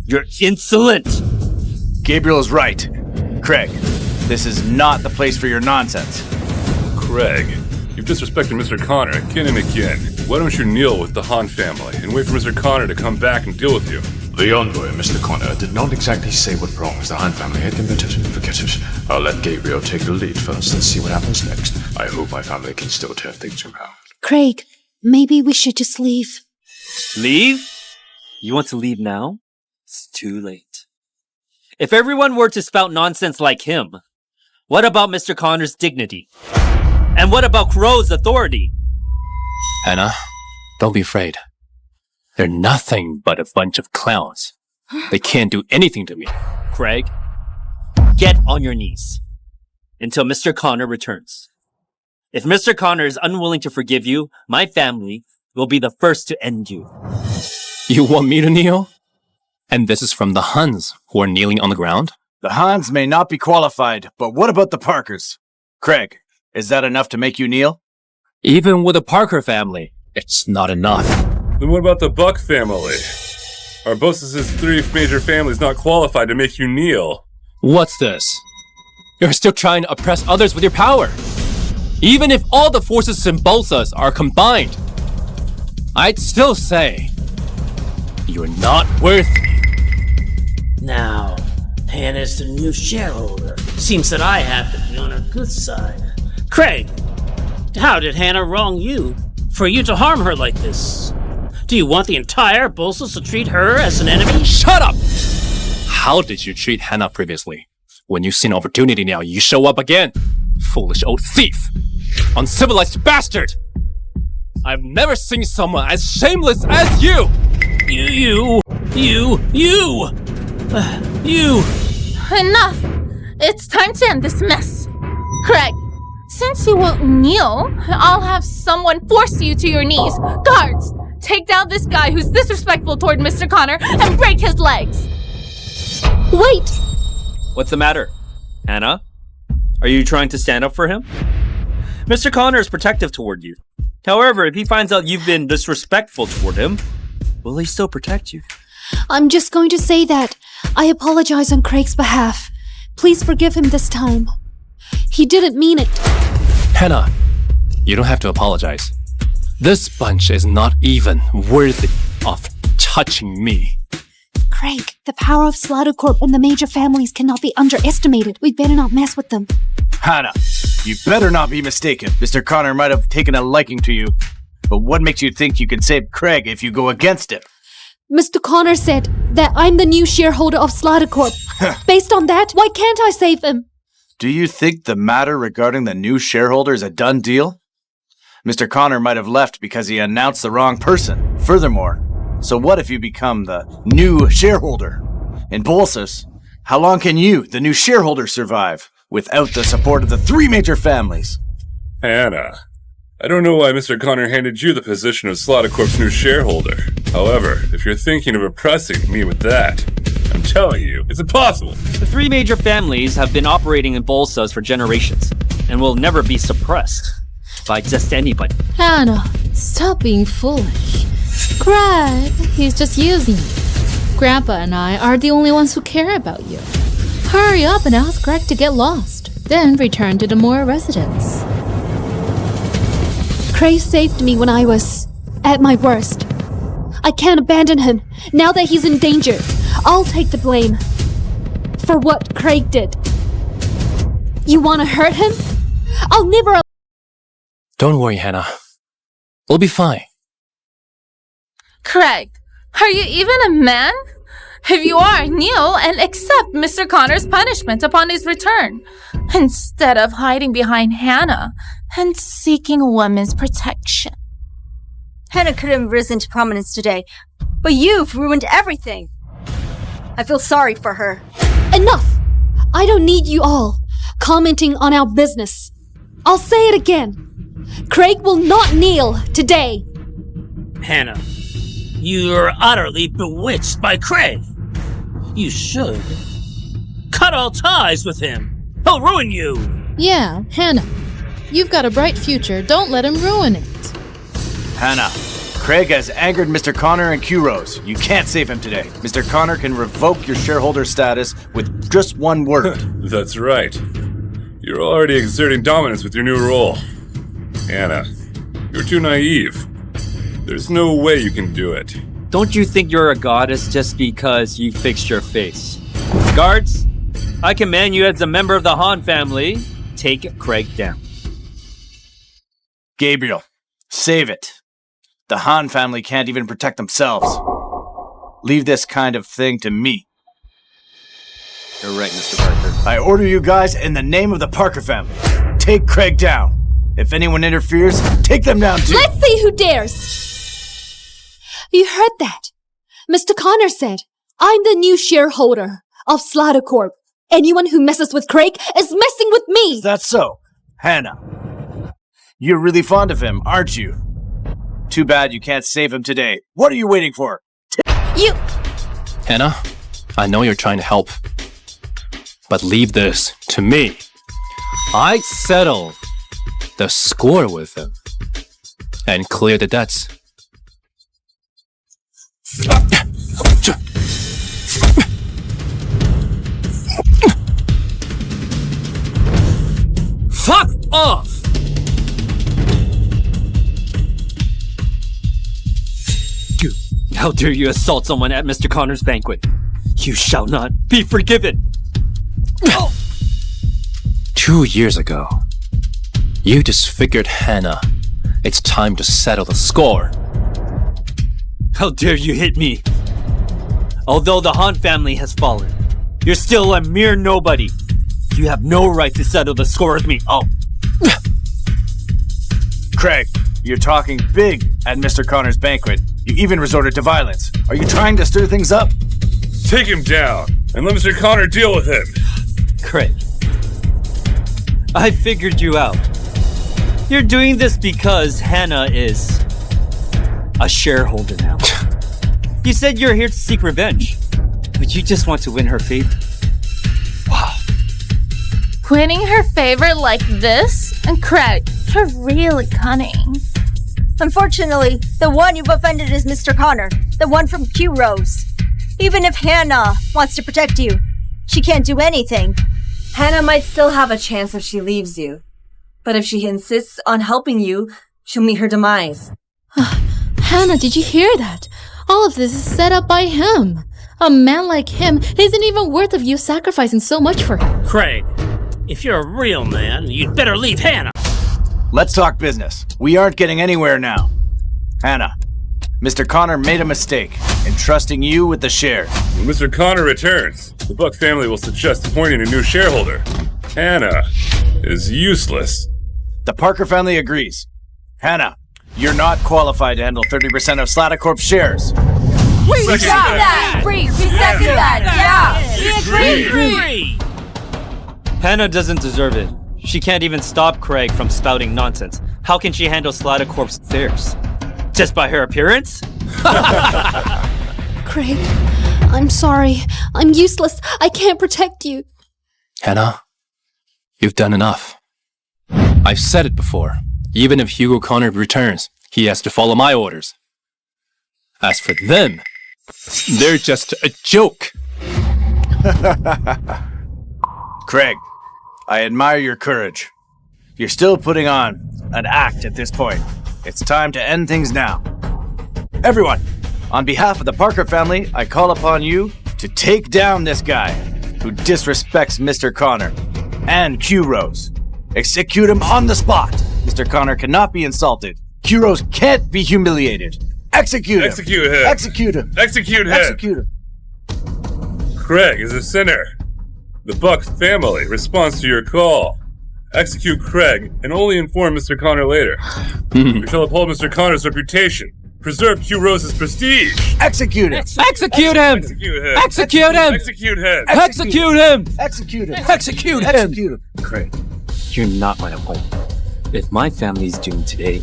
Speaker 15: You're insolent!
Speaker 9: Gabriel is right. Craig, this is not the place for your nonsense.
Speaker 11: Craig, you've disrespected Mr. Connor again and again. Why don't you kneel with the Han family and wait for Mr. Connor to come back and deal with you?
Speaker 6: The envoy, Mr. Connor, did not exactly say what wrongs the Han family had committed. Forget it. I'll let Gabriel take the lead first and see what happens next. I hope my family can still turn things around.
Speaker 13: Craig, maybe we should just leave.
Speaker 15: Leave? You want to leave now? It's too late. If everyone were to spout nonsense like him, what about Mr. Connor's dignity? And what about Crow's authority?
Speaker 1: Anna, don't be afraid. They're nothing but a bunch of clowns. They can't do anything to me.
Speaker 15: Craig, get on your knees until Mr. Connor returns. If Mr. Connor is unwilling to forgive you, my family will be the first to end you.
Speaker 1: You want me to kneel? And this is from the Huns who are kneeling on the ground?
Speaker 9: The Hans may not be qualified, but what about the Parkers? Craig, is that enough to make you kneel?
Speaker 1: Even with the Parker family, it's not enough.
Speaker 11: Then what about the Buck family? Our boss's 3 major families not qualified to make you kneel.
Speaker 1: What's this? You're still trying to oppress others with your power. Even if all the forces in Bolsas are combined, I'd still say you're not worth it.
Speaker 4: Now, Hannah's the new shareholder. Seems that I have to be on her good side. Craig, how did Hannah wrong you for you to harm her like this? Do you want the entire Bolsos to treat her as an enemy?
Speaker 1: Shut up! How did you treat Hannah previously? When you see an opportunity now, you show up again. Foolish old thief! Uncivilized bastard! I've never seen someone as shameless as you!
Speaker 4: You!
Speaker 2: Enough! It's time to end this mess. Craig, since you won't kneel, I'll have someone force you to your knees. Guards, take down this guy who's disrespectful toward Mr. Connor and break his legs.
Speaker 13: Wait!
Speaker 15: What's the matter? Hannah? Are you trying to stand up for him? Mr. Connor is protective toward you. However, if he finds out you've been disrespectful toward him, will he still protect you?
Speaker 13: I'm just going to say that I apologize on Craig's behalf. Please forgive him this time. He didn't mean it.
Speaker 1: Hannah, you don't have to apologize. This bunch is not even worthy of touching me.
Speaker 13: Craig, the power of Slaughter Corp and the major families cannot be underestimated. We better not mess with them.
Speaker 9: Hannah, you better not be mistaken. Mr. Connor might have taken a liking to you, but what makes you think you can save Craig if you go against him?
Speaker 13: Mr. Connor said that I'm the new shareholder of Slaughter Corp. Based on that, why can't I save him?
Speaker 9: Do you think the matter regarding the new shareholder is a done deal? Mr. Connor might have left because he announced the wrong person. Furthermore, so what if you become the new shareholder? In Bolsas, how long can you, the new shareholder, survive without the support of the three major families?
Speaker 11: Hannah, I don't know why Mr. Connor handed you the position of Slaughter Corp's new shareholder. However, if you're thinking of impressing me with that, I'm telling you, it's impossible.
Speaker 15: The three major families have been operating in Bolsas for generations and will never be suppressed by just anybody.
Speaker 12: Hannah, stop being foolish. Craig, he's just using you. Grandpa and I are the only ones who care about you. Hurry up and ask Craig to get lost, then return to the Moore residence.
Speaker 13: Craig saved me when I was at my worst. I can't abandon him. Now that he's in danger, I'll take the blame for what Craig did. You want to hurt him? I'll never...
Speaker 1: Don't worry, Hannah. We'll be fine.
Speaker 2: Craig, are you even a man? If you are, kneel and accept Mr. Connor's punishment upon his return, instead of hiding behind Hannah and seeking a woman's protection.
Speaker 7: Hannah could have risen to prominence today, but you've ruined everything. I feel sorry for her.
Speaker 13: Enough! I don't need you all commenting on our business. I'll say it again. Craig will not kneel today.
Speaker 4: Hannah, you're utterly bewitched by Craig. You should cut all ties with him. He'll ruin you.
Speaker 12: Yeah, Hannah. You've got a bright future. Don't let him ruin it.
Speaker 9: Hannah, Craig has angered Mr. Connor and Q-Rose. You can't save him today. Mr. Connor can revoke your shareholder status with just one word.
Speaker 11: That's right. You're already exerting dominance with your new role. Hannah, you're too naive. There's no way you can do it.
Speaker 15: Don't you think you're a goddess just because you fixed your face? Guards, I command you as a member of the Han family, take Craig down.
Speaker 9: Gabriel, save it. The Han family can't even protect themselves. Leave this kind of thing to me. You're right, Mr. Parker. I order you guys in the name of the Parker family. Take Craig down. If anyone interferes, take them down too.
Speaker 13: Let's see who dares. You heard that? Mr. Connor said, I'm the new shareholder of Slaughter Corp. Anyone who messes with Craig is messing with me.
Speaker 9: Is that so? Hannah, you're really fond of him, aren't you? Too bad you can't save him today. What are you waiting for?
Speaker 13: You...
Speaker 1: Hannah, I know you're trying to help, but leave this to me. I settle the score with him and clear the debts.
Speaker 15: Fuck off! How dare you assault someone at Mr. Connor's banquet? You shall not be forgiven!
Speaker 1: 2 years ago, you disfigured Hannah. It's time to settle the score.
Speaker 15: How dare you hit me? Although the Han family has fallen, you're still a mere nobody. You have no right to settle the score with me. Oh.
Speaker 9: Craig, you're talking big at Mr. Connor's banquet. You even resorted to violence. Are you trying to stir things up?
Speaker 11: Take him down and let Mr. Connor deal with him.
Speaker 15: Craig, I figured you out. You're doing this because Hannah is a shareholder now. You said you're here to seek revenge, but you just want to win her favor. Wow.
Speaker 2: Winning her favor like this? And Craig, you're really cunning.
Speaker 7: Unfortunately, the one you've offended is Mr. Connor, the one from Q-Rose. Even if Hannah wants to protect you, she can't do anything.
Speaker 16: Hannah might still have a chance if she leaves you. But if she insists on helping you, she'll meet her demise.
Speaker 12: Hannah, did you hear that? All of this is set up by him. A man like him isn't even worth of you sacrificing so much for him.
Speaker 4: Craig, if you're a real man, you'd better leave Hannah.
Speaker 9: Let's talk business. We aren't getting anywhere now. Hannah, Mr. Connor made a mistake in trusting you with the shares.
Speaker 11: When Mr. Connor returns, the Buck family will suggest appointing a new shareholder. Hannah is useless.
Speaker 9: The Parker family agrees. Hannah, you're not qualified to handle 30% of Slatacorp's shares.
Speaker 17: We second that! We second that! Yeah! We agree!
Speaker 15: Hannah doesn't deserve it. She can't even stop Craig from spouting nonsense. How can she handle Slatacorp's affairs? Just by her appearance?
Speaker 13: Craig, I'm sorry. I'm useless. I can't protect you.
Speaker 1: Hannah, you've done enough. I've said it before. Even if Hugo Connor returns, he has to follow my orders. As for them, they're just a joke.
Speaker 9: Craig, I admire your courage. You're still putting on an act at this point. It's time to end things now. Everyone, on behalf of the Parker family, I call upon you to take down this guy who disrespects Mr. Connor and Q Rose. Execute him on the spot. Mr. Connor cannot be insulted. Q Rose can't be humiliated. Execute him.
Speaker 11: Execute him.
Speaker 9: Execute him.
Speaker 11: Execute him.
Speaker 9: Execute him.
Speaker 11: Craig is a sinner. The Buck family responds to your call. Execute Craig and only inform Mr. Connor later. We shall uphold Mr. Connor's reputation. Preserve Q Rose's prestige.
Speaker 9: Execute him.
Speaker 15: Execute him!
Speaker 11: Execute him.
Speaker 15: Execute him!
Speaker 11: Execute him.
Speaker 15: Execute him!
Speaker 9: Execute him.
Speaker 15: Execute him!
Speaker 9: Execute him.
Speaker 15: Craig, you're not my opponent. If my family's doomed today,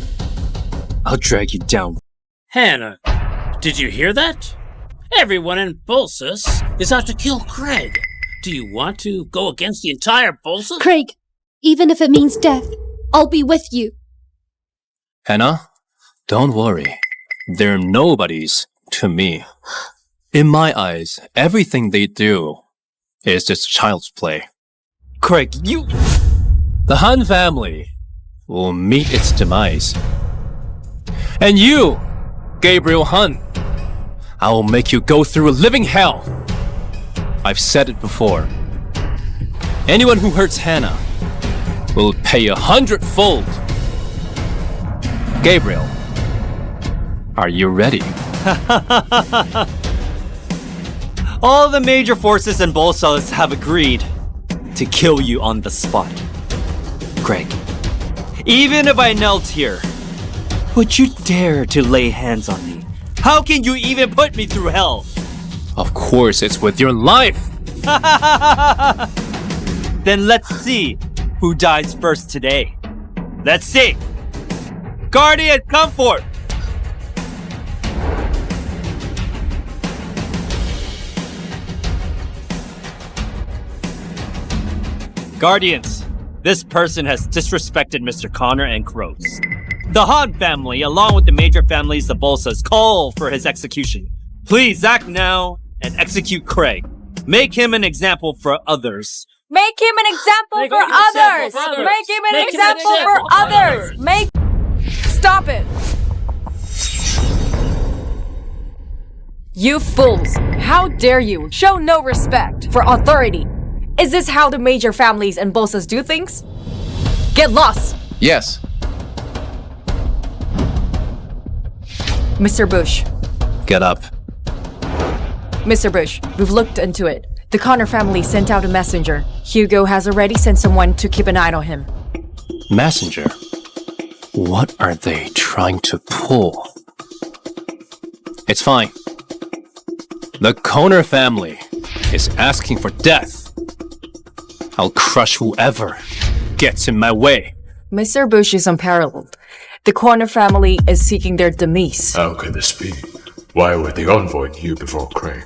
Speaker 15: I'll drag you down.
Speaker 4: Hannah, did you hear that? Everyone in Bolsus is out to kill Craig. Do you want to go against the entire Bolsus?
Speaker 13: Craig, even if it means death, I'll be with you.
Speaker 1: Hannah, don't worry. They're nobodies to me. In my eyes, everything they do is just child's play.
Speaker 15: Craig, you...
Speaker 1: The Han family will meet its demise. And you, Gabriel Han, I will make you go through a living hell. I've said it before. Anyone who hurts Hannah will pay 100-fold. Gabriel, are you ready?
Speaker 15: All the major forces in Bolsus have agreed to kill you on the spot. Greg, even if I knelt here, would you dare to lay hands on me? How can you even put me through hell?
Speaker 1: Of course, it's with your life.
Speaker 15: Then let's see who dies first today. Let's see. Guardian, come forth. Guardians, this person has disrespected Mr. Connor and Crows. The Han family, along with the major families of Bolsus, call for his execution. Please act now and execute Craig. Make him an example for others.
Speaker 17: Make him an example for others! Make him an example for others! Stop it! You fools! How dare you show no respect for authority? Is this how the major families and Bolsus do things? Get lost!
Speaker 10: Yes.
Speaker 17: Mr. Bush.
Speaker 1: Get up.
Speaker 17: Mr. Bush, we've looked into it. The Connor family sent out a messenger. Hugo has already sent someone to keep an eye on him.
Speaker 1: Messenger? What are they trying to pull? It's fine. The Connor family is asking for death. I'll crush whoever gets in my way.
Speaker 17: Mr. Bush is unparalleled. The Connor family is seeking their demise.
Speaker 6: How could this be? Why were they envoying you before Craig?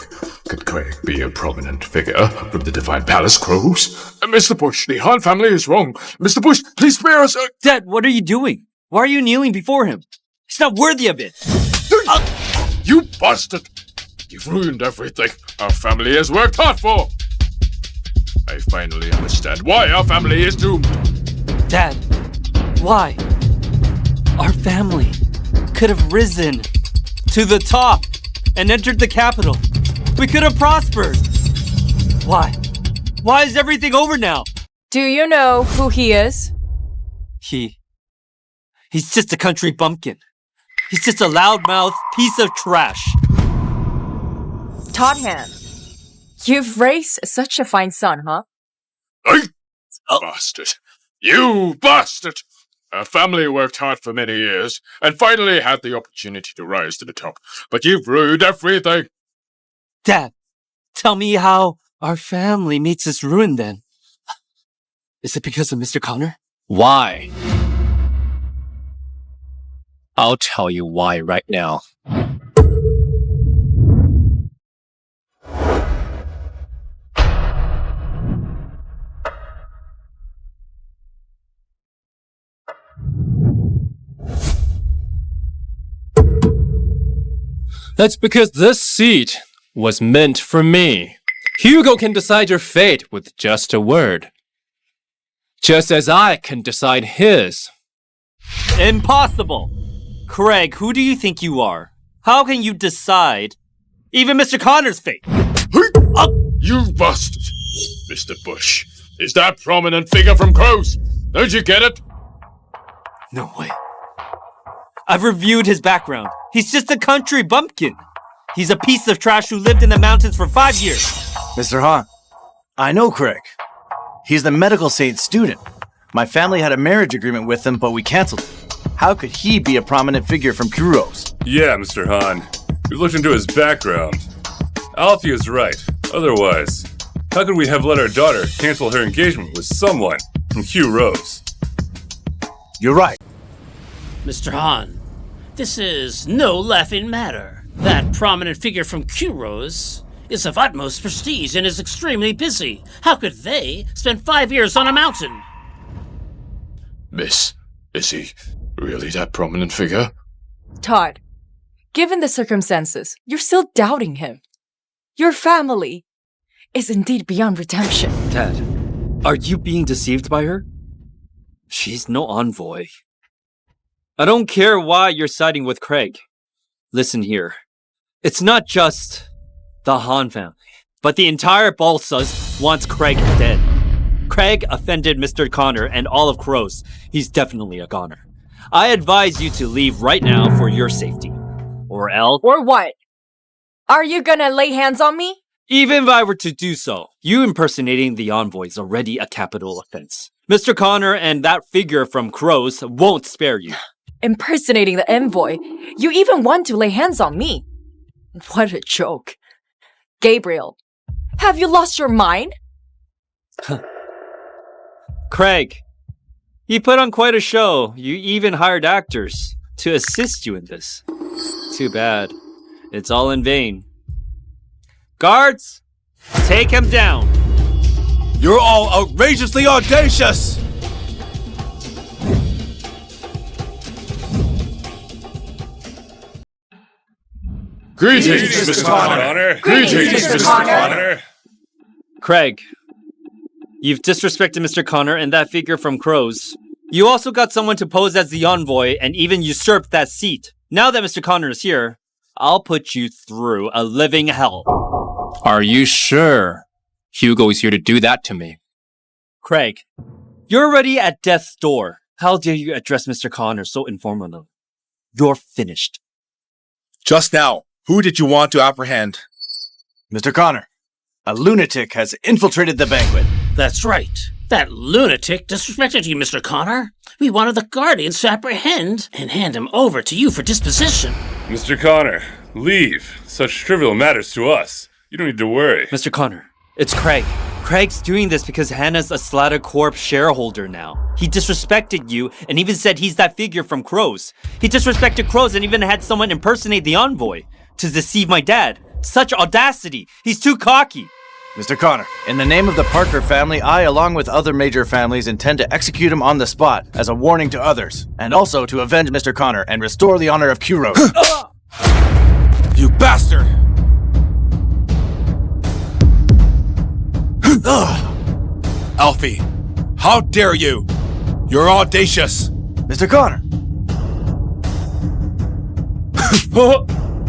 Speaker 6: Could Craig be a prominent figure from the Divine Palace Crows?
Speaker 10: Mr. Bush, the Han family is wrong. Mr. Bush, please spare us.
Speaker 15: Dad, what are you doing? Why are you kneeling before him? He's not worthy of it.
Speaker 10: You bastard! You've ruined everything our family has worked hard for.
Speaker 6: I finally understand why our family is doomed.
Speaker 15: Dad, why? Our family could have risen to the top and entered the capital. We could have prospered. Why? Why is everything over now?
Speaker 17: Do you know who he is?
Speaker 15: He's just a country bumpkin. He's just a loudmouth piece of trash.
Speaker 17: Todd Hand, you've raised such a fine son, huh?
Speaker 6: Bastard. You bastard! Our family worked hard for many years and finally had the opportunity to rise to the top. But you've ruined everything.
Speaker 15: Dad, tell me how our family meets its ruin then. Is it because of Mr. Connor?
Speaker 1: Why? I'll tell you why right now. That's because this seat was meant for me. Hugo can decide your fate with just a word. Just as I can decide his.
Speaker 15: Impossible! Craig, who do you think you are? How can you decide even Mr. Connor's fate?
Speaker 6: You bastard! Mr. Bush, is that prominent figure from Crows? Don't you get it?
Speaker 15: No way. I've reviewed his background. He's just a country bumpkin. He's a piece of trash who lived in the mountains for 5 years.
Speaker 9: Mr. Han, I know Craig. He's the medical saint student. My family had a marriage agreement with him, but we canceled it. How could he be a prominent figure from Kuros?
Speaker 11: Yeah, Mr. Han. We've looked into his background. Alfie is right. Otherwise, how could we have let our daughter cancel her engagement with someone from Kuros?
Speaker 9: You're right.
Speaker 4: Mr. Han, this is no laughing matter. That prominent figure from Kuros is of utmost prestige and is extremely busy. How could they spend 5 years on a mountain?
Speaker 6: Miss, is he really that prominent figure?
Speaker 17: Todd, given the circumstances, you're still doubting him. Your family is indeed beyond redemption.
Speaker 15: Dad, are you being deceived by her? She's no envoy. I don't care why you're siding with Craig. Listen here. It's not just the Han family, but the entire Balsas wants Craig dead. Craig offended Mr. Connor and all of Crows. He's definitely a goner. I advise you to leave right now for your safety. Or else...
Speaker 17: Or what? Are you gonna lay hands on me?
Speaker 15: Even if I were to do so, you impersonating the envoy is already a capital offense. Mr. Connor and that figure from Crows won't spare you.
Speaker 17: Impersonating the envoy? You even want to lay hands on me? What a joke. Gabriel, have you lost your mind?
Speaker 15: Craig, you put on quite a show. You even hired actors to assist you in this. Too bad. It's all in vain. Guards, take him down.
Speaker 10: You're all outrageously audacious!
Speaker 6: Greetings, Mr. Connor. Greetings, Mr. Connor.
Speaker 15: Craig, you've disrespected Mr. Connor and that figure from Crows. You also got someone to pose as the envoy and even usurped that seat. Now that Mr. Connor is here, I'll put you through a living hell.
Speaker 1: Are you sure Hugo is here to do that to me?
Speaker 15: Craig, you're already at death's door. How dare you address Mr. Connor so informally? You're finished.
Speaker 10: Just now, who did you want to apprehend?
Speaker 9: Mr. Connor, a lunatic has infiltrated the banquet.
Speaker 4: That's right. That lunatic disrespected you, Mr. Connor. We wanted the Guardians to apprehend and hand him over to you for disposition.
Speaker 11: Mr. Connor, leave. Such trivial matters to us. You don't need to worry.
Speaker 15: Mr. Connor, it's Craig. Craig's doing this because Hannah's a Slaughter Corp shareholder now. He disrespected you and even said he's that figure from Crows. He disrespected Crows and even had someone impersonate the envoy to deceive my dad. Such audacity. He's too cocky.
Speaker 9: Mr. Connor, in the name of the Parker family, I, along with other major families, intend to execute him on the spot as a warning to others, and also to avenge Mr. Connor and restore the honor of Kuros.
Speaker 10: You bastard! coffee. How dare you? You're audacious.
Speaker 9: Mr. Connor!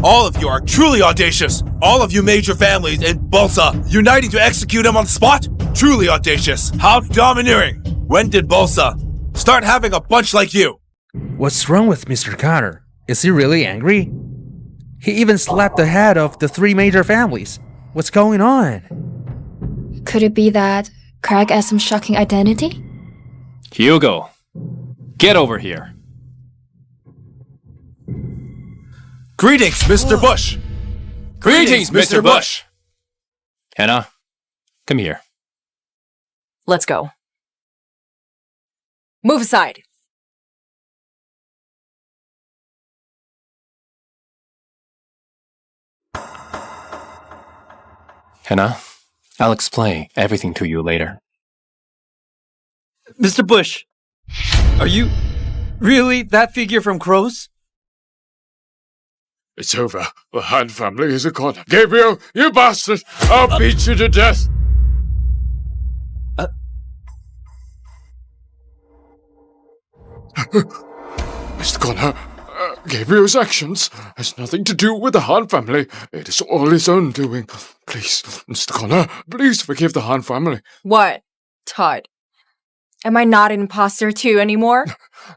Speaker 10: All of you are truly audacious. All of you major families in Bolsa uniting to execute him on the spot? Truly audacious. How domineering. When did Bolsa start having a bunch like you?
Speaker 18: What's wrong with Mr. Connor? Is he really angry? He even slapped the head of the three major families. What's going on?
Speaker 19: Could it be that Craig has some shocking identity?
Speaker 1: Hugo, get over here.
Speaker 10: Greetings, Mr. Bush.
Speaker 1: Greetings, Mr. Bush. Hannah, come here.
Speaker 17: Let's go. Move aside.
Speaker 1: Hannah, I'll explain everything to you later.
Speaker 15: Mr. Bush, are you really that figure from Crows?
Speaker 6: It's over. The Han family is a corner. Gabriel, you bastard! I'll beat you to death! Mr. Connor, Gabriel's actions has nothing to do with the Han family. It is all his own doing. Please, Mr. Connor, please forgive the Han family.
Speaker 8: What? Todd? Am I not an imposter too anymore?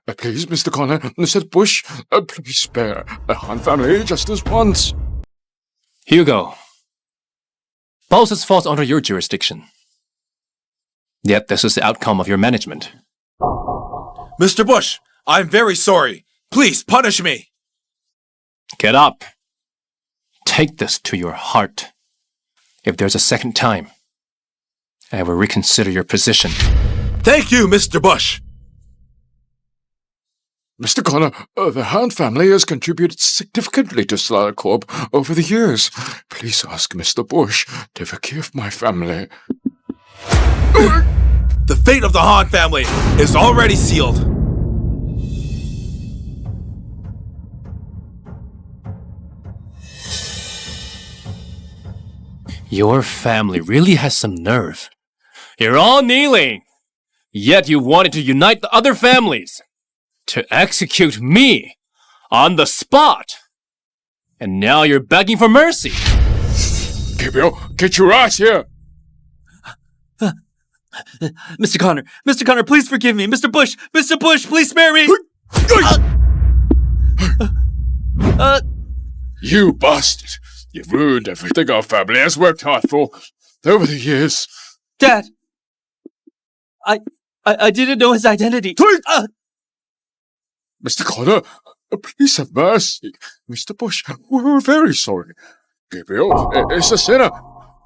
Speaker 6: Please, Mr. Connor, Mr. Bush, please spare the Han family just this once.
Speaker 1: Hugo, Bolsa's falls under your jurisdiction. Yet this is the outcome of your management.
Speaker 10: Mr. Bush, I'm very sorry. Please punish me.
Speaker 1: Get up. Take this to your heart. If there's a second time, I will reconsider your position.
Speaker 10: Thank you, Mr. Bush.
Speaker 6: Mr. Connor, the Han family has contributed significantly to Slaughter Corp over the years. Please ask Mr. Bush to forgive my family.
Speaker 10: The fate of the Han family is already sealed.
Speaker 1: Your family really has some nerve. You're all kneeling, yet you wanted to unite the other families to execute me on the spot. And now you're begging for mercy.
Speaker 6: Gabriel, get your ass here!
Speaker 15: Mr. Connor, please forgive me. Mr. Bush, please spare me.
Speaker 6: You bastard! You've ruined everything our family has worked hard for over the years.
Speaker 15: Dad, I didn't know his identity.
Speaker 6: Mr. Connor, please have mercy. Mr. Bush, we're very sorry. Gabriel is a sinner.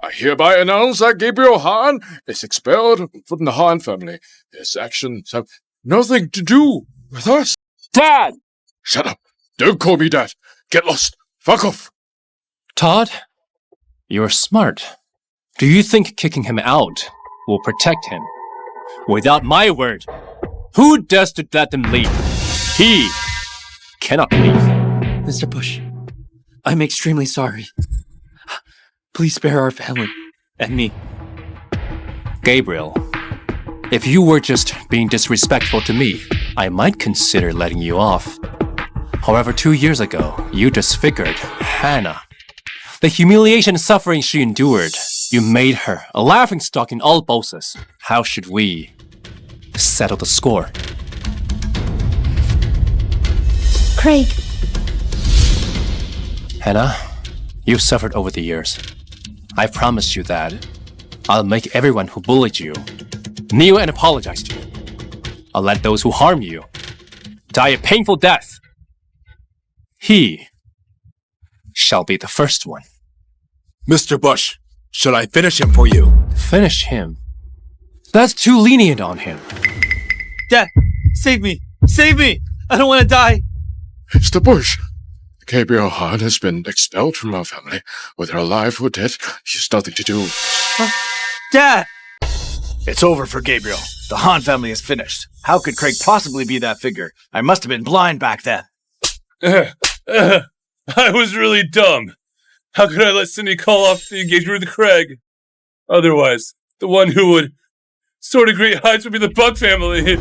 Speaker 6: I hereby announce that Gabriel Han is expelled from the Han family. His actions have nothing to do with us.
Speaker 15: Dad!
Speaker 6: Shut up. Don't call me Dad. Get lost. Fuck off.
Speaker 1: Todd, you're smart. Do you think kicking him out will protect him? Without my word, who dares to let him leave? He cannot leave.
Speaker 15: Mr. Bush, I'm extremely sorry. Please spare our family and me.
Speaker 1: Gabriel, if you were just being disrespectful to me, I might consider letting you off. However, 2 years ago, you disfigured Hannah. The humiliation and suffering she endured, you made her a laughingstock in all Bolsas. How should we settle the score?
Speaker 19: Craig.
Speaker 1: Hannah, you've suffered over the years. I promise you that I'll make everyone who bullied you kneel and apologize to you. I'll let those who harm you die a painful death. He shall be the first one.
Speaker 10: Mr. Bush, should I finish him for you?
Speaker 1: Finish him? That's too lenient on him.
Speaker 15: Dad, save me! Save me! I don't want to die!
Speaker 6: Mr. Bush, Gabriel Han has been expelled from our family. Whether alive or dead, he has nothing to do.
Speaker 15: Dad!
Speaker 9: It's over for Gabriel. The Han family is finished. How could Craig possibly be that figure? I must have been blind back then.
Speaker 11: I was really dumb. How could I let Cindy call off the engagement with Craig? Otherwise, the one who would Sword of Great Heights would be the Buck family.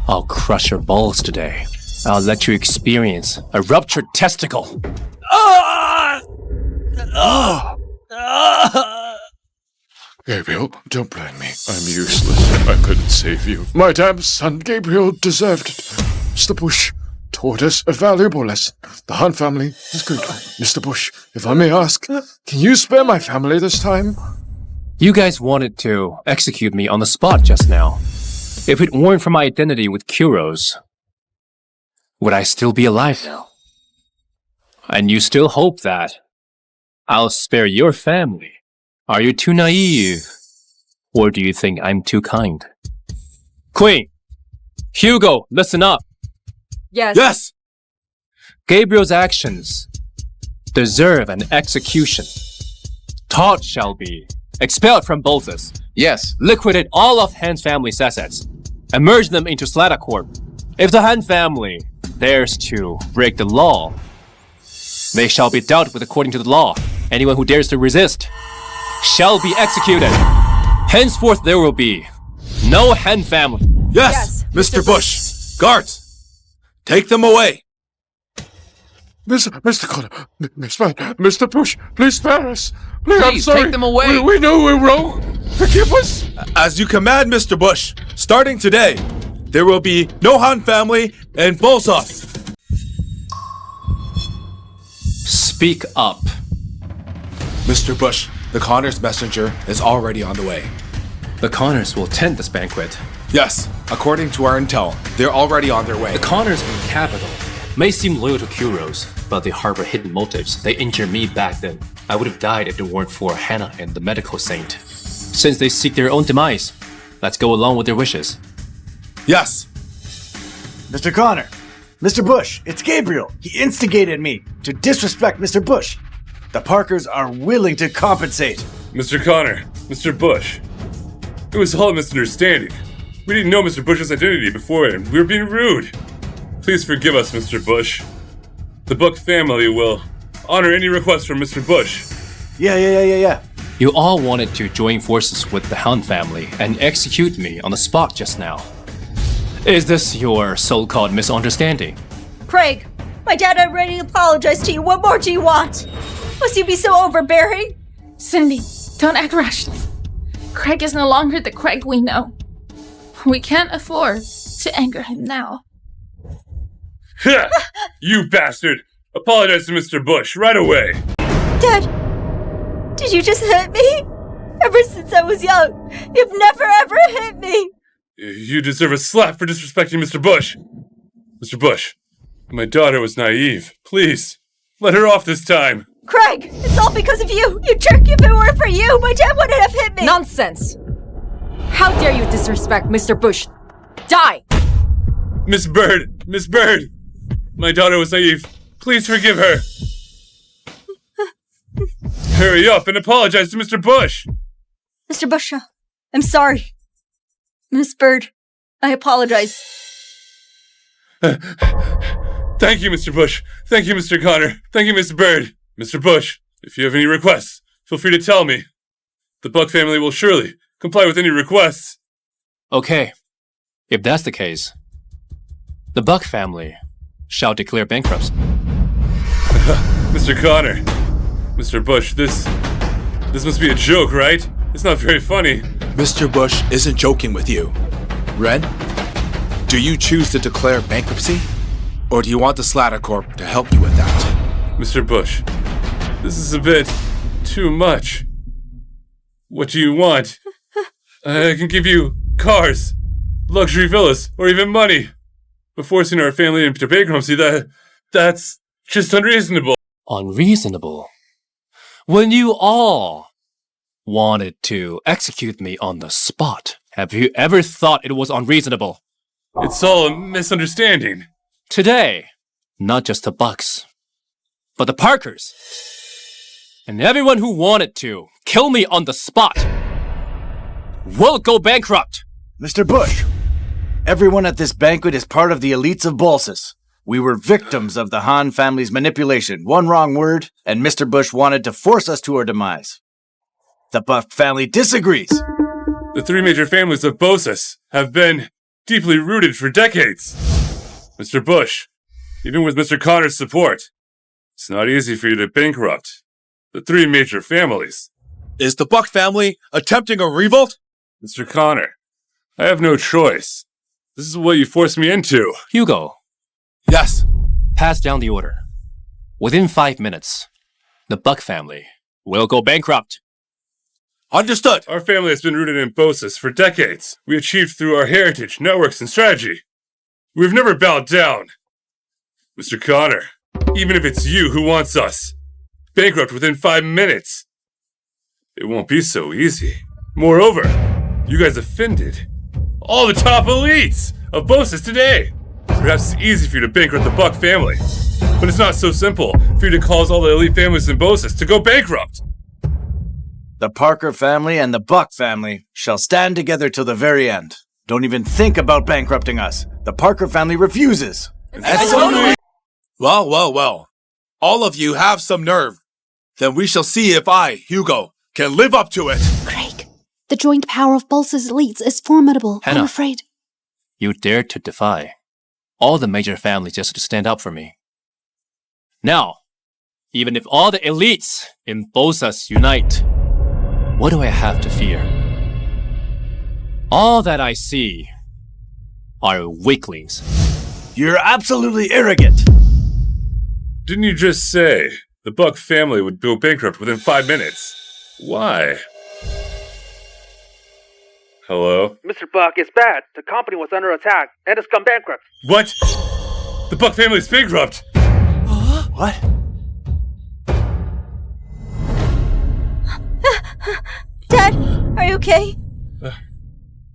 Speaker 1: I'll crush your balls today. I'll let you experience a ruptured testicle.
Speaker 6: Gabriel, don't blame me. I'm useless. I couldn't save you. My damn son Gabriel deserved it. Mr. Bush taught us a valuable lesson. The Hunt family is good. Mr. Bush, if I may ask, can you spare my family this time?
Speaker 1: You guys wanted to execute me on the spot just now. If it weren't for my identity with Kuros, would I still be alive now? And you still hope that I'll spare your family? Are you too naive? Or do you think I'm too kind? Queen! Hugo, listen up!
Speaker 17: Yes.
Speaker 10: Yes!
Speaker 1: Gabriel's actions deserve an execution. Todd shall be expelled from Bolsus.
Speaker 20: Yes.
Speaker 1: Liquidate all of Han's family's assets and merge them into Slata Corp. If the Han family dares to break the law, they shall be dealt with according to the law. Anyone who dares to resist shall be executed. Henceforth there will be no Han family.
Speaker 10: Yes, Mr. Bush. Guards, take them away.
Speaker 6: Mr. Connor, Mr. Bush, please spare us. Please, I'm
Speaker 20: Please,
Speaker 6: sorry.
Speaker 20: take them away.
Speaker 6: We know we're wrong. Forgive us.
Speaker 10: As you command, Mr. Bush, starting today, there will be no Han family in Bolsos.
Speaker 1: Speak up.
Speaker 10: Mr. Bush, the Connors messenger is already on the way.
Speaker 1: The Connors will attend this banquet.
Speaker 10: Yes, according to our intel, they're already on their way.
Speaker 1: The Connors from the capital may seem loyal to Kuros, but they harbor hidden motives. They injured me back then. I would have died if it weren't for Hannah and the medical saint. Since they seek their own demise, let's go along with their wishes.
Speaker 10: Yes.
Speaker 9: Mr. Connor, Mr. Bush, it's Gabriel. He instigated me to disrespect Mr. Bush. The Parkers are willing to compensate.
Speaker 11: Mr. Connor, Mr. Bush. It was all a misunderstanding. We didn't know Mr. Bush's identity before and we were being rude. Please forgive us, Mr. Bush. The Buck family will honor any request from Mr. Bush.
Speaker 9: Yeah.
Speaker 1: You all wanted to join forces with the Hound family and execute me on the spot just now. Is this your so-called misunderstanding?
Speaker 7: Craig, my dad already apologized to you. What more do you want? Must you be so overbearing?
Speaker 2: Cindy, don't act rashly. Craig is no longer the Craig we know. We can't afford to anger him now.
Speaker 11: You bastard! Apologize to Mr. Bush right away.
Speaker 7: Dad, did you just hit me? Ever since I was young, you've never ever hit me.
Speaker 11: You deserve a slap for disrespecting Mr. Bush. Mr. Bush, my daughter was naive. Please, let her off this time.
Speaker 7: Craig, it's all because of you. You jerk, if it weren't for you, my dad wouldn't have hit me.
Speaker 17: Nonsense! How dare you disrespect Mr. Bush? Die!
Speaker 11: Miss Bird! My daughter was naive. Please forgive her. Hurry up and apologize to Mr. Bush.
Speaker 7: Mr. Bush, I'm sorry. Miss Bird, I apologize.
Speaker 11: Thank you, Mr. Bush. Thank you, Mr. Connor. Thank you, Miss Bird. Mr. Bush, if you have any requests, feel free to tell me. The Buck family will surely comply with any requests.
Speaker 1: Okay, if that's the case, the Buck family shall declare bankruptcy.
Speaker 11: Mr. Connor, Mr. Bush, this must be a joke, right? It's not very funny.
Speaker 10: Mr. Bush isn't joking with you. Ren, do you choose to declare bankruptcy? Or do you want the Slata Corp to help you with that?
Speaker 11: Mr. Bush, this is a bit too much. What do you want? I can give you cars, luxury villas, or even money. But forcing our family into bankruptcy, that's just unreasonable.
Speaker 1: Unreasonable? When you all wanted to execute me on the spot, have you ever thought it was unreasonable?
Speaker 11: It's all a misunderstanding.
Speaker 1: Today, not just the Bucks, but the Parkers, and everyone who wanted to kill me on the spot will go bankrupt.
Speaker 9: Mr. Bush, everyone at this banquet is part of the elites of Bolsus. We were victims of the Han family's manipulation. One wrong word, and Mr. Bush wanted to force us to our demise. The Buck family disagrees.
Speaker 11: The three major families of Bosas have been deeply rooted for decades. Mr. Bush, even with Mr. Connor's support, it's not easy for you to bankrupt the three major families.
Speaker 10: Is the Buck family attempting a revolt?
Speaker 11: Mr. Connor, I have no choice. This is what you forced me into.
Speaker 1: Hugo.
Speaker 10: Yes.
Speaker 1: Pass down the order. Within 5 minutes, the Buck family will go bankrupt.
Speaker 10: Understood.
Speaker 11: Our family has been rooted in Bosas for decades. We achieved through our heritage, networks, and strategy. We've never bowed down. Mr. Connor, even if it's you who wants us bankrupt within 5 minutes, it won't be so easy. Moreover, you guys offended all the top elites of Bosas today. Perhaps it's easy for you to bankrupt the Buck family, but it's not so simple for you to cause all the elite families in Bosas to go bankrupt.
Speaker 9: The Parker family and the Buck family shall stand together till the very end. Don't even think about bankrupting us. The Parker family refuses.
Speaker 10: Well. All of you have some nerve. Then we shall see if I, Hugo, can live up to it.
Speaker 13: Craig, the joint power of Bosas elites is formidable.
Speaker 1: Hannah.
Speaker 13: I'm afraid.
Speaker 1: You dared to defy all the major families just to stand up for me. Now, even if all the elites in Bosas unite, what do I have to fear? All that I see are weaklings.
Speaker 9: You're absolutely arrogant.
Speaker 11: Didn't you just say the Buck family would go bankrupt within 5 minutes? Why? Hello?
Speaker 20: Mr. Buck, it's bad. The company was under attack and it's gone bankrupt.
Speaker 11: What? The Buck family's bankrupt!
Speaker 9: What?
Speaker 7: Dad, are you okay?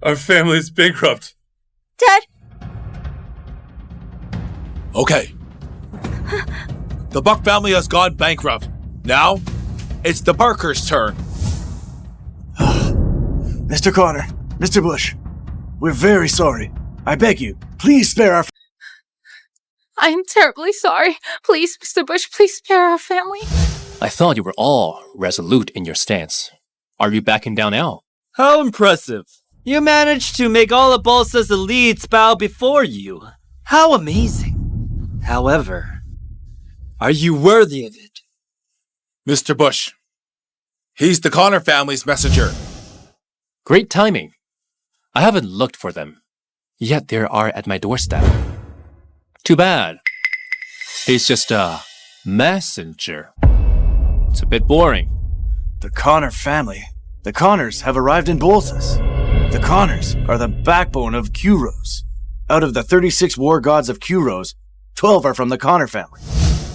Speaker 11: Our family's bankrupt.
Speaker 7: Dad?
Speaker 10: Okay. The Buck family has gone bankrupt. Now, it's the Parkers' turn.
Speaker 9: Mr. Connor, Mr. Bush, we're very sorry. I beg you, please spare our...
Speaker 2: I'm terribly sorry. Please, Mr. Bush, please spare our family.
Speaker 1: I thought you were all resolute in your stance. Are you backing down now?
Speaker 15: How impressive. You managed to make all of Bosas elites bow before you. How amazing. However, are you worthy of it?
Speaker 10: Mr. Bush, he's the Connor family's messenger.
Speaker 1: Great timing. I haven't looked for them, yet they are at my doorstep. Too bad. He's just a messenger. It's a bit boring.
Speaker 9: The Connor family. The Connors have arrived in Bosas. The Connors are the backbone of Kuros. Out of the 36 war gods of Kuros, 12 are from the Connor family.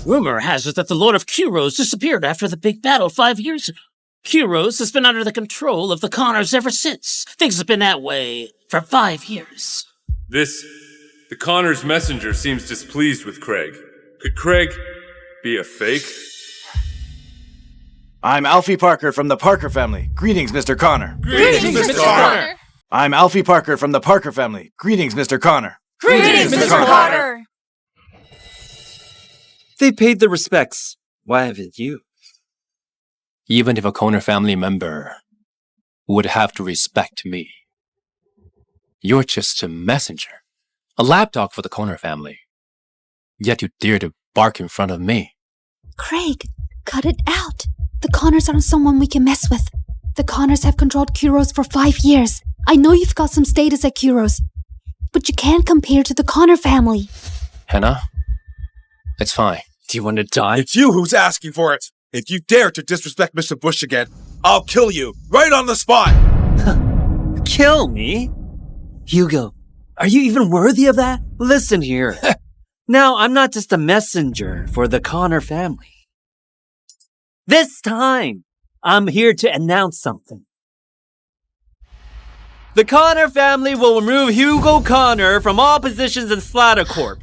Speaker 4: Rumor has it that the Lord of Kuros disappeared after the big battle 5 years ago. Kuros has been under the control of the Connors ever since. Things have been that way for 5 years.
Speaker 11: The Connor's messenger seems displeased with Craig. Could Craig be a fake?
Speaker 9: I'm Alfie Parker from the Parker family. Greetings, Mr. Connor.
Speaker 11: Greetings, Mr. Connor.
Speaker 9: I'm Alfie Parker from the Parker family. Greetings, Mr. Connor.
Speaker 7: Greetings, Mr. Connor.
Speaker 15: They paid their respects. Why haven't you?
Speaker 1: Even if a Connor family member would have to respect me, you're just a messenger, a lapdog for the Connor family. Yet you dare to bark in front of me.
Speaker 13: Craig, cut it out. The Connors aren't someone we can mess with. The Connors have controlled Kuros for 5 years. I know you've got some status at Kuros, but you can't compare to the Connor family.
Speaker 1: Hannah, it's fine.
Speaker 15: Do you want to die?
Speaker 10: It's you who's asking for it. If you dare to disrespect Mr. Bush again, I'll kill you right on the spot.
Speaker 15: Kill me? Hugo, are you even worthy of that? Listen here. Now, I'm not just a messenger for the Connor family. This time, I'm here to announce something. The Connor family will remove Hugo Connor from all positions in Slatacorp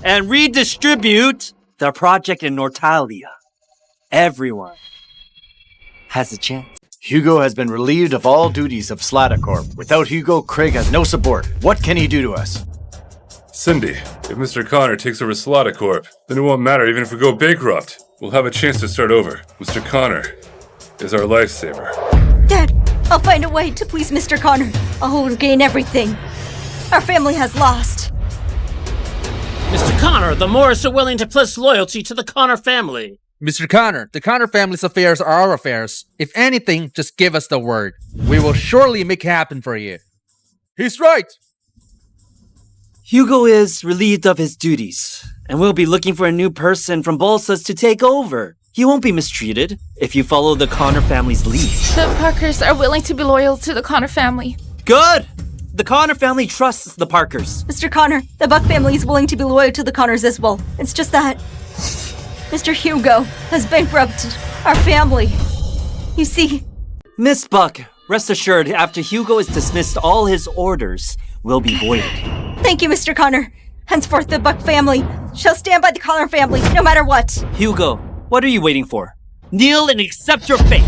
Speaker 15: and redistribute the project in Nortalia. Everyone has a chance.
Speaker 9: Hugo has been relieved of all duties of Slatacorp. Without Hugo, Craig has no support. What can he do to us?
Speaker 11: Cindy, if Mr. Connor takes over Slatacorp, then it won't matter even if we go bankrupt. We'll have a chance to start over. Mr. Connor is our lifesaver.
Speaker 7: Dad, I'll find a way to please Mr. Connor. I'll gain everything our family has lost.
Speaker 4: Mr. Connor, the Moores are willing to pledge loyalty to the Connor family.
Speaker 18: Mr. Connor, the Connor family's affairs are our affairs. If anything, just give us the word. We will surely make it happen for you. He's right!
Speaker 15: Hugo is relieved of his duties, and we'll be looking for a new person from Bolsas to take over. He won't be mistreated if you follow the Connor family's lead.
Speaker 2: The Parkers are willing to be loyal to the Connor family.
Speaker 15: Good! The Connor family trusts the Parkers.
Speaker 7: Mr. Connor, the Buck family is willing to be loyal to the Connors as well. It's just that Mr. Hugo has bankrupted our family. You see...
Speaker 15: Miss Buck, rest assured, after Hugo is dismissed, all his orders will be voided.
Speaker 7: Thank you, Mr. Connor. Henceforth, the Buck family shall stand by the Connor family, no matter what.
Speaker 15: Hugo, what are you waiting for? Kneel and accept your fate!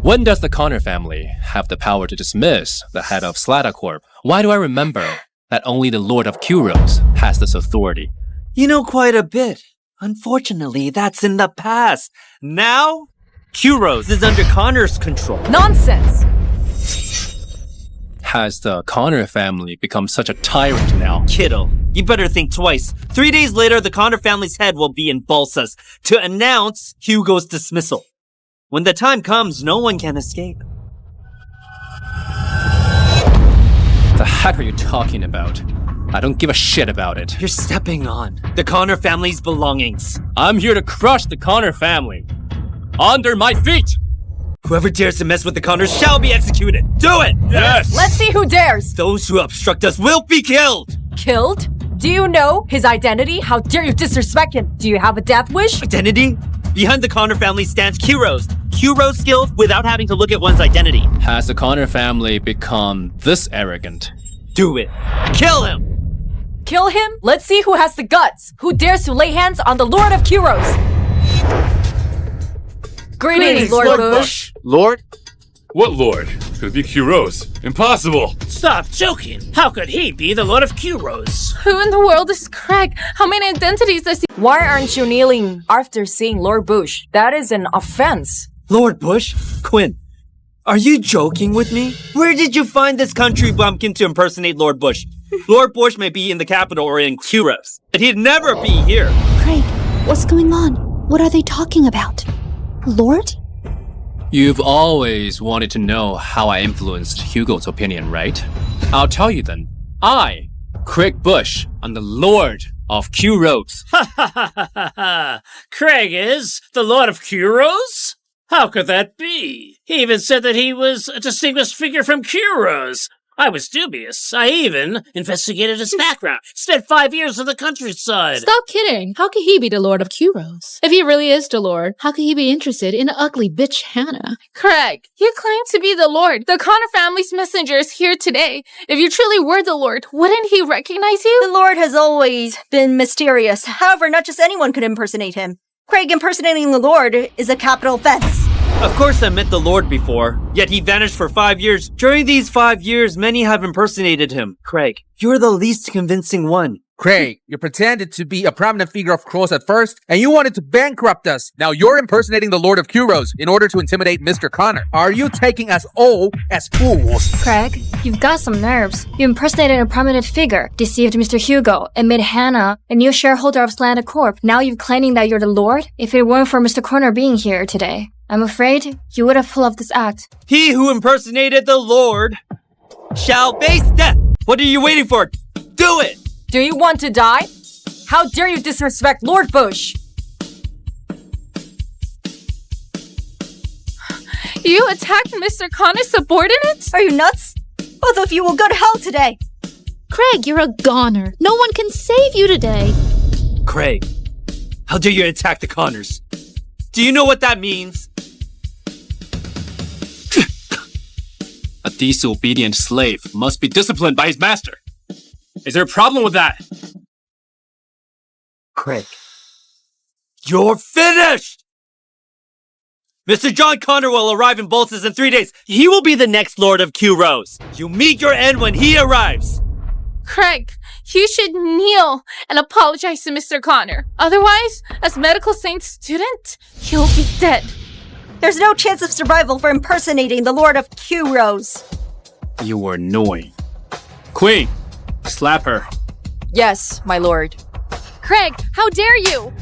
Speaker 1: When does the Connor family have the power to dismiss the head of Slata Corp? Why do I remember that only the Lord of Kuros has this authority?
Speaker 15: You know quite a bit. Unfortunately, that's in the past. Now, Kuros is under Connor's control.
Speaker 17: Nonsense!
Speaker 1: Has the Connor family become such a tyrant now?
Speaker 15: Kiddo, you better think twice. 3 days later, the Connor family's head will be in Bolsas to announce Hugo's dismissal. When the time comes, no one can escape.
Speaker 1: The heck are you talking about? I don't give a shit about it.
Speaker 15: You're stepping on the Connor family's belongings.
Speaker 1: I'm here to crush the Connor family. Under my feet!
Speaker 15: Whoever dares to mess with the Connors shall be executed. Do it!
Speaker 1: Yes!
Speaker 17: Let's see who dares!
Speaker 15: Those who obstruct us will be killed!
Speaker 17: Killed? Do you know his identity? How dare you disrespect him? Do you have a death wish?
Speaker 15: Identity? Behind the Connor family stands Kuros. Kuros skills without having to look at one's identity.
Speaker 1: Has the Connor family become this arrogant?
Speaker 15: Do it. Kill him!
Speaker 17: Kill him? Let's see who has the guts. Who dares to lay hands on the Lord of Kuros? Greetings, Lord Bush.
Speaker 11: Lord? What Lord? Could it be Kuros? Impossible!
Speaker 4: Stop joking. How could he be the Lord of Kuros?
Speaker 2: Who in the world is Craig? How many identities does he...
Speaker 17: Why aren't you kneeling after seeing Lord Bush? That is an offense.
Speaker 15: Lord Bush? Quinn, are you joking with me? Where did you find this country bumpkin to impersonate Lord Bush? Lord Bush may be in the capital or in Kuros, but he'd never be here.
Speaker 13: Craig, what's going on? What are they talking about? Lord?
Speaker 1: You've always wanted to know how I influenced Hugo's opinion, right? I'll tell you then. I, Craig Bush, am the Lord of Kuros.
Speaker 4: Ha ha ha ha ha! Craig is the Lord of Kuros? How could that be? He even said that he was a distinguished figure from Kuros. I was dubious. I even investigated his background. Spent 5 years in the countryside.
Speaker 12: Stop kidding. How could he be the Lord of Kuros? If he really is the Lord, how could he be interested in the ugly bitch Hannah?
Speaker 2: Craig, you claim to be the Lord. The Connor family's messenger is here today. If you truly were the Lord, wouldn't he recognize you?
Speaker 7: The Lord has always been mysterious. However, not just anyone could impersonate him. Craig impersonating the Lord is a capital offense.
Speaker 15: Of course I met the Lord before, yet he vanished for 5 years. During these 5 years, many have impersonated him. Craig, you're the least convincing one.
Speaker 18: Craig, you pretended to be a prominent figure of Kroos at first, and you wanted to bankrupt us. Now you're impersonating the Lord of Kuros in order to intimidate Mr. Connor. Are you taking us all as fools?
Speaker 19: Craig, you've got some nerves. You impersonated a prominent figure, deceived Mr. Hugo, and made Hannah a new shareholder of Slanta Corp. Now you're claiming that you're the Lord? If it weren't for Mr. Connor being here today, I'm afraid you would have pulled off this act.
Speaker 15: He who impersonated the Lord shall face death. What are you waiting for? Do it!
Speaker 17: Do you want to die? How dare you disrespect Lord Bush?
Speaker 2: You attacked Mr. Connor's subordinates?
Speaker 7: Are you nuts? Both of you will go to hell today.
Speaker 12: Craig, you're a goner. No one can save you today.
Speaker 15: Craig, how dare you attack the Connors? Do you know what that means?
Speaker 1: A disobedient slave must be disciplined by his master. Is there a problem with that?
Speaker 15: Craig, you're finished! Mr. John Connor will arrive in Bolsas in 3 days. He will be the next Lord of Kuros. You meet your end when he arrives.
Speaker 2: Craig, you should kneel and apologize to Mr. Connor. Otherwise, as Medical Saint student, you'll be dead.
Speaker 7: There's no chance of survival for impersonating the Lord of Q Rose.
Speaker 1: You were annoying. Queen, slap her.
Speaker 17: Yes, my lord.
Speaker 19: Craig, how dare you?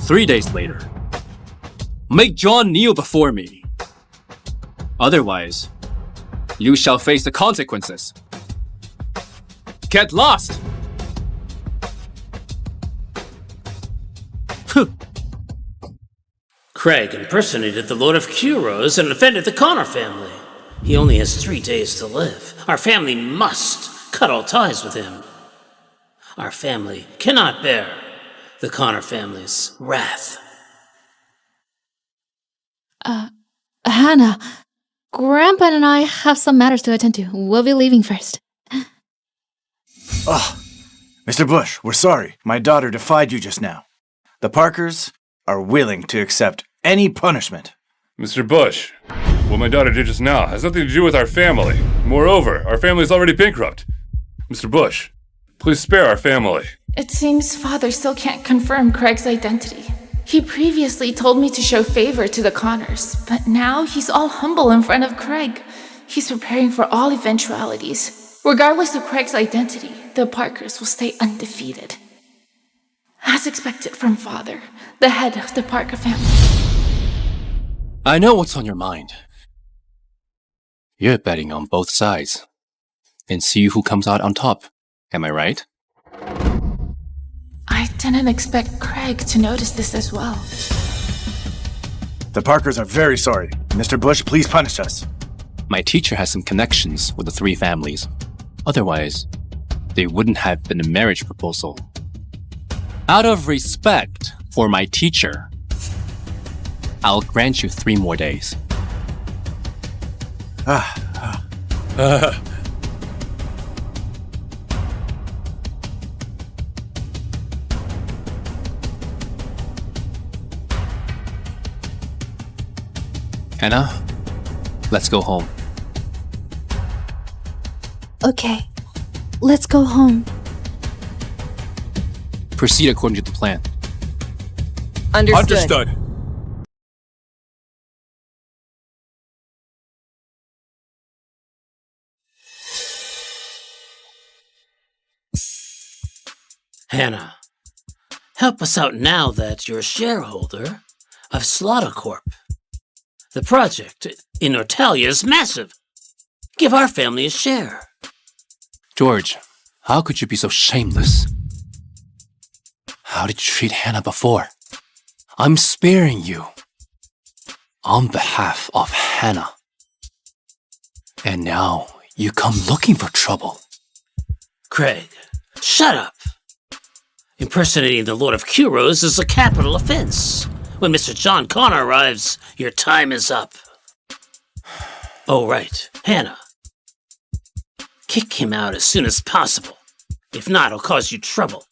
Speaker 1: 3 days later. Make John kneel before me. Otherwise, you shall face the consequences. Get lost!
Speaker 4: Craig impersonated the Lord of Kuros and offended the Connor family. He only has 3 days to live. Our family must cut all ties with him. Our family cannot bear the Connor family's wrath.
Speaker 12: Hannah, Grandpa and I have some matters to attend to. We'll be leaving first.
Speaker 9: Oh, Mr. Bush, we're sorry. My daughter defied you just now. The Parkers are willing to accept any punishment.
Speaker 11: Mr. Bush, what my daughter did just now has nothing to do with our family. Moreover, our family is already bankrupt. Mr. Bush, please spare our family.
Speaker 2: It seems Father still can't confirm Craig's identity. He previously told me to show favor to the Connors, but now he's all humble in front of Craig. He's preparing for all eventualities. Regardless of Craig's identity, the Parkers will stay undefeated. As expected from Father, the head of the Parker family.
Speaker 1: I know what's on your mind. You're betting on both sides. And see who comes out on top. Am I right?
Speaker 2: I didn't expect Craig to notice this as well.
Speaker 9: The Parkers are very sorry. Mr. Bush, please punish us.
Speaker 1: My teacher has some connections with the 3 families. Otherwise, they wouldn't have been a marriage proposal. Out of respect for my teacher, I'll grant you 3 more days. Hannah, let's go home.
Speaker 13: Okay, let's go home.
Speaker 1: Proceed according to the plan.
Speaker 17: Understood.
Speaker 4: Hannah, help us out now that you're a shareholder of Slaughter Corp. The project in Nortalia is massive. Give our family a share.
Speaker 1: George, how could you be so shameless? How did you treat Hannah before? I'm sparing you. On behalf of Hannah. And now you come looking for trouble.
Speaker 4: Craig, shut up. Impersonating the Lord of Kuros is a capital offense. When Mr. John Connor arrives, your time is up. Oh, right, Hannah. Kick him out as soon as possible. If not, it'll cause you trouble.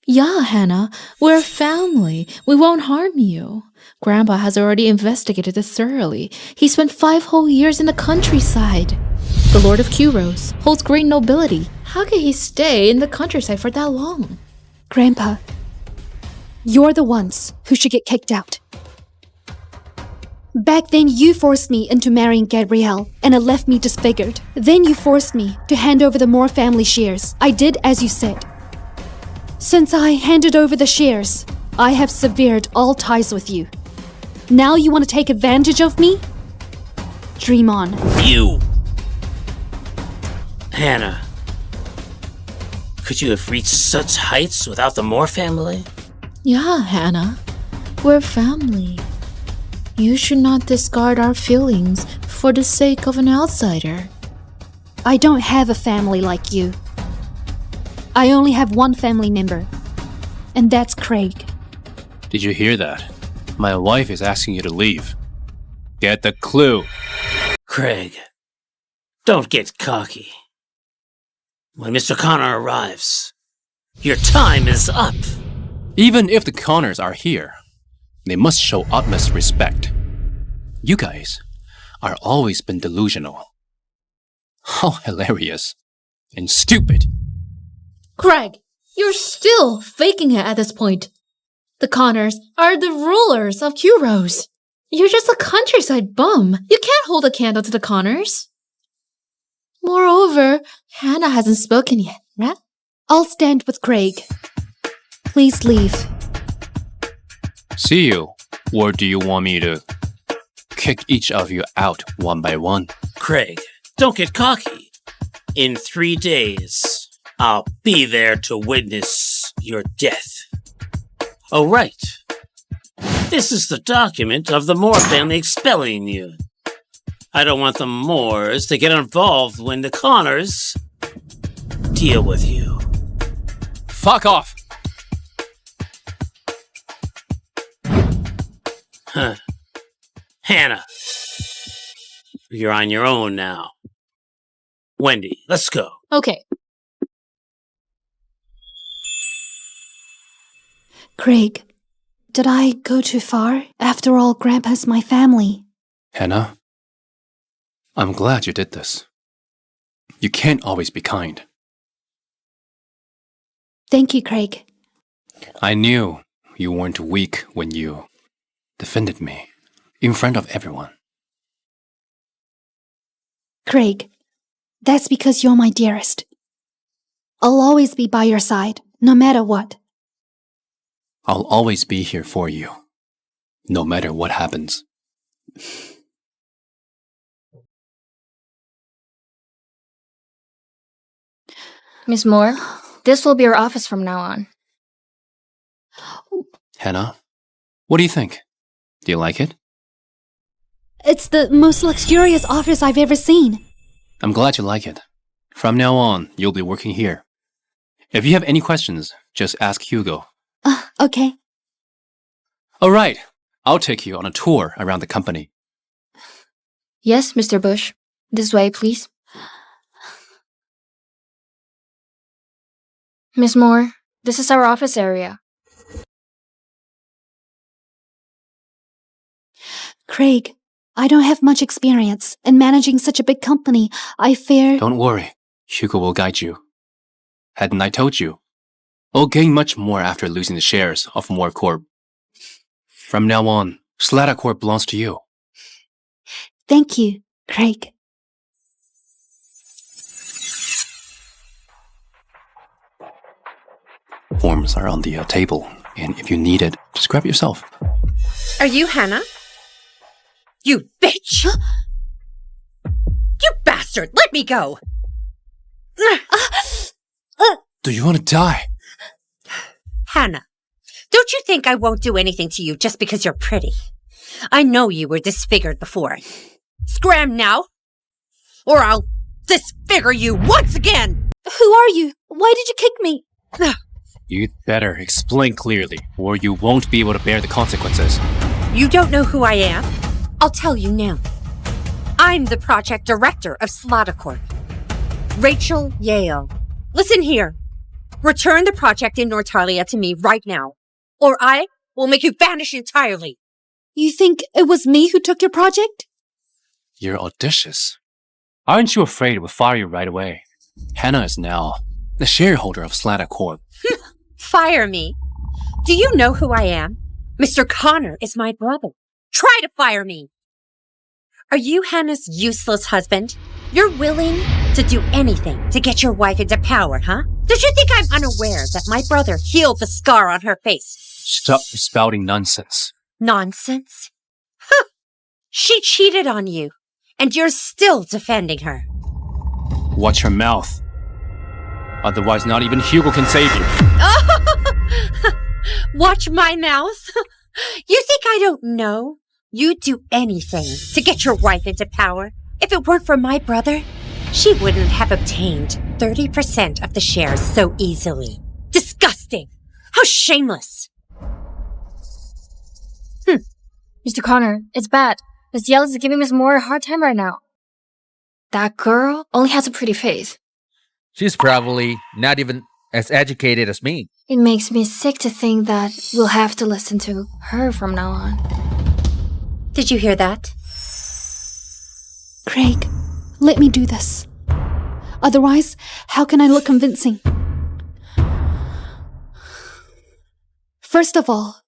Speaker 12: Yeah, Hannah, we're a family. We won't harm you. Grandpa has already investigated this thoroughly. He spent 5 whole years in the countryside. The Lord of Kuros holds great nobility. How could he stay in the countryside for that long?
Speaker 13: Grandpa, you're the ones who should get kicked out. Back then, you forced me into marrying Gabrielle, and it left me disfigured. Then you forced me to hand over the Moore family shares. I did as you said. Since I handed over the shares, I have severed all ties with you. Now you want to take advantage of me? Dream on.
Speaker 4: You! Hannah, could you have reached such heights without the Moore family?
Speaker 12: Yeah, Hannah, we're family. You should not discard our feelings for the sake of an outsider.
Speaker 13: I don't have a family like you. I only have one family member, and that's Craig.
Speaker 1: Did you hear that? My wife is asking you to leave. Get the clue.
Speaker 4: Craig, don't get cocky. When Mr. Connor arrives, your time is up.
Speaker 1: Even if the Connors are here, they must show utmost respect. You guys are always been delusional. How hilarious and stupid.
Speaker 12: Craig, you're still faking it at this point. The Connors are the rulers of Kuros. You're just a countryside bum. You can't hold a candle to the Connors. Moreover, Hannah hasn't spoken yet, right?
Speaker 13: I'll stand with Craig. Please leave.
Speaker 1: See you. Or do you want me to kick each of you out one by one?
Speaker 4: Craig, don't get cocky. In 3 days, I'll be there to witness your death. Oh, right. This is the document of the Moore family expelling you. I don't want the Moores to get involved when the Connors deal with you.
Speaker 1: Fuck off!
Speaker 4: Huh. Hannah, you're on your own now. Wendy, let's go.
Speaker 12: Okay.
Speaker 13: Craig, did I go too far? After all, Grandpa's my family.
Speaker 1: Hannah, I'm glad you did this. You can't always be kind.
Speaker 13: Thank you, Craig.
Speaker 1: I knew you weren't weak when you defended me in front of everyone.
Speaker 13: Craig, that's because you're my dearest. I'll always be by your side, no matter what.
Speaker 1: I'll always be here for you, no matter what happens.
Speaker 19: Miss Moore, this will be your office from now on.
Speaker 1: Hannah, what do you think? Do you like it?
Speaker 13: It's the most luxurious office I've ever seen.
Speaker 1: I'm glad you like it. From now on, you'll be working here. If you have any questions, just ask Hugo.
Speaker 13: Okay.
Speaker 1: All right, I'll take you on a tour around the company.
Speaker 19: Yes, Mr. Bush. This way, please. Miss Moore, this is our office area.
Speaker 13: Craig, I don't have much experience in managing such a big company. I fear...
Speaker 1: Don't worry, Hugo will guide you. Hadn't I told you? I'll gain much more after losing the shares of Moore Corp. From now on, Slata Corp belongs to you.
Speaker 13: Thank you, Craig.
Speaker 1: Forms are on the table, and if you need it, just grab it yourself.
Speaker 21: Are you Hannah? You bitch! You bastard! Let me go!
Speaker 1: Do you want to die?
Speaker 21: Hannah, don't you think I won't do anything to you just because you're pretty? I know you were disfigured before. Scram now, or I'll disfigure you once again!
Speaker 13: Who are you? Why did you kick me?
Speaker 1: You'd better explain clearly, or you won't be able to bear the consequences.
Speaker 21: You don't know who I am? I'll tell you now. I'm the project director of Slata Corp. Rachel Yale. Listen here. Return the project in Nortalia to me right now, or I will make you vanish entirely.
Speaker 13: You think it was me who took your project?
Speaker 1: You're audacious. Aren't you afraid we'll fire you right away? Hannah is now the shareholder of Slata Corp.
Speaker 21: Fire me? Do you know who I am? Mr. Connor is my brother. Try to fire me. Are you Hannah's useless husband? You're willing to do anything to get your wife into power, huh? Don't you think I'm unaware that my brother healed the scar on her face?
Speaker 1: Stop spouting nonsense.
Speaker 21: Nonsense? Huh. She cheated on you, and you're still defending her.
Speaker 1: Watch your mouth. Otherwise, not even Hugo can save you.
Speaker 21: Watch my mouth? You think I don't know? You'd do anything to get your wife into power. If it weren't for my brother, she wouldn't have obtained 30% of the shares so easily. Disgusting! How shameless!
Speaker 19: Mr. Connor, it's bad. Miss Yell is giving Miss Moore a hard time right now. That girl only has a pretty face.
Speaker 18: She's probably not even as educated as me.
Speaker 19: It makes me sick to think that we'll have to listen to her from now on.
Speaker 21: Did you hear that?
Speaker 13: Craig, let me do this. Otherwise, how can I look convincing? First of all,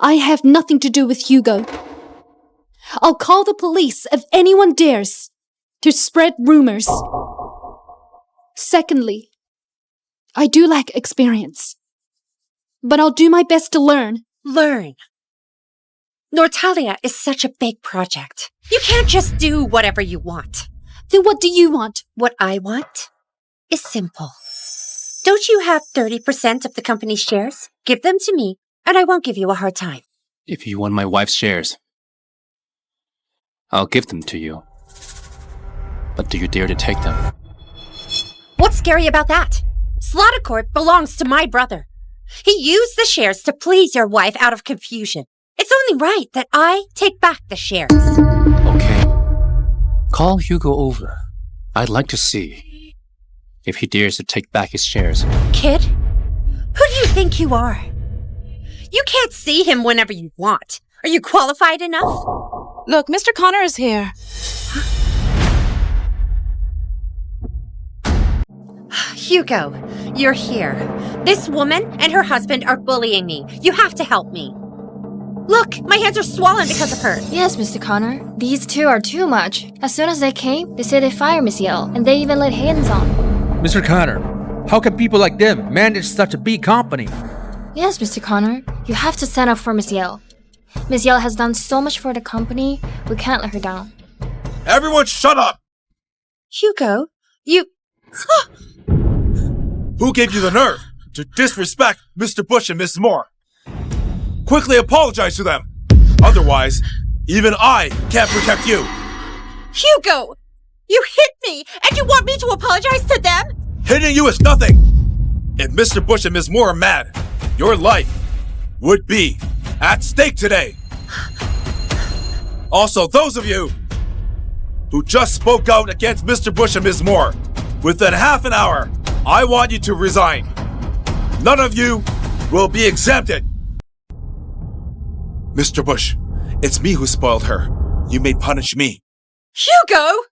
Speaker 13: I have nothing to do with Hugo. I'll call the police if anyone dares to spread rumors. Secondly, I do lack experience, but I'll do my best to learn.
Speaker 21: Learn. Nortalia is such a big project. You can't just do whatever you want.
Speaker 13: Then what do you want?
Speaker 21: What I want is simple. Don't you have 30% of the company's shares? Give them to me, and I won't give you a hard time.
Speaker 1: If you want my wife's shares, I'll give them to you. But do you dare to take them?
Speaker 21: What's scary about that? Slaughtercorp belongs to my brother. He used the shares to please your wife out of confusion. It's only right that I take back the shares.
Speaker 1: Okay. Call Hugo over. I'd like to see if he dares to take back his shares.
Speaker 21: Kid, who do you think you are? You can't see him whenever you want. Are you qualified enough?
Speaker 5: Look, Mr. Connor is here.
Speaker 21: Hugo, you're here. This woman and her husband are bullying me. You have to help me. Look, my hands are swollen because of her.
Speaker 19: Yes, Mr. Connor. These two are too much. As soon as they came, they said they fired Miss Yale, and they even laid hands on.
Speaker 18: Mr. Connor, how can people like them manage such a big company?
Speaker 19: Yes, Mr. Connor. You have to stand up for Miss Yale. Miss Yale has done so much for the company, we can't let her down.
Speaker 10: Everyone shut up!
Speaker 21: Hugo, you...
Speaker 10: Who gave you the nerve to disrespect Mr. Bush and Miss Moore? Quickly apologize to them. Otherwise, even I can't protect you.
Speaker 21: Hugo! You hit me, and you want me to apologize to them?
Speaker 10: Hitting you is nothing. If Mr. Bush and Miss Moore are mad, your life would be at stake today. Also, those of you who just spoke out against Mr. Bush and Ms. Moore, within half an hour, I want you to resign. None of you will be exempted. Mr. Bush, it's me who spoiled her. You may punish me.
Speaker 21: Hugo!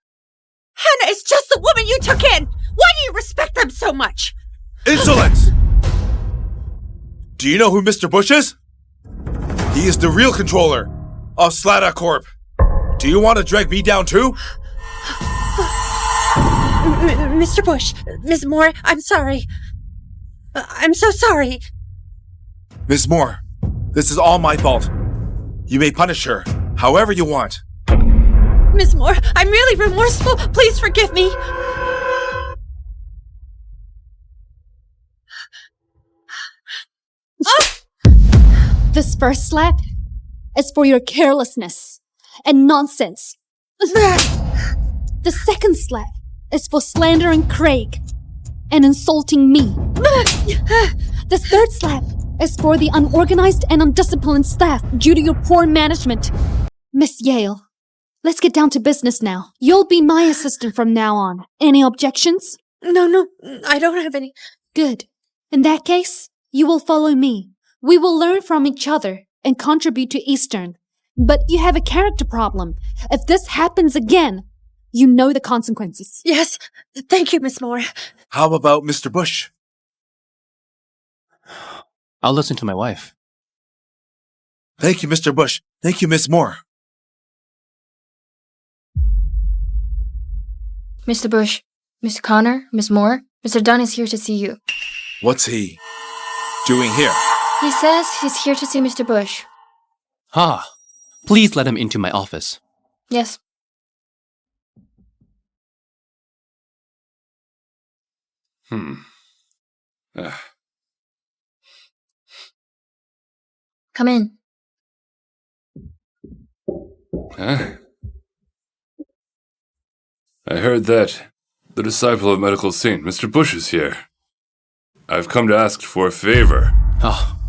Speaker 21: Hannah is just the woman you took in! Why do you respect them so much?
Speaker 10: Insolence! Do you know who Mr. Bush is? He is the real controller of Slada Corp. Do you want to drag me down too?
Speaker 21: Mr. Bush, Ms. Moore, I'm sorry. I'm so sorry.
Speaker 10: Ms. Moore, this is all my fault. You may punish her however you want.
Speaker 21: Ms. Moore, I'm really remorseful. Please forgive me.
Speaker 13: This first slap is for your carelessness and nonsense. The second slap is for slandering Craig and insulting me. The third slap is for the unorganized and undisciplined staff due to your poor management. Miss Yale, let's get down to business now. You'll be my assistant from now on. Any objections?
Speaker 21: No, I don't have any.
Speaker 13: Good. In that case, you will follow me. We will learn from each other and contribute to Eastern. But you have a character problem. If this happens again, you know the consequences.
Speaker 21: Yes, thank you, Miss Moore.
Speaker 10: How about Mr. Bush?
Speaker 1: I'll listen to my wife.
Speaker 10: Thank you, Mr. Bush. Thank you, Miss Moore.
Speaker 19: Mr. Bush, Mr. Connor, Miss Moore, Mr. Dunn is here to see you.
Speaker 10: What's he doing here?
Speaker 19: He says he's here to see Mr. Bush.
Speaker 1: Please let him into my office.
Speaker 19: Yes. Come in.
Speaker 11: Huh? I heard that the disciple of medical saint, Mr. Bush, is here. I've come to ask for a favor.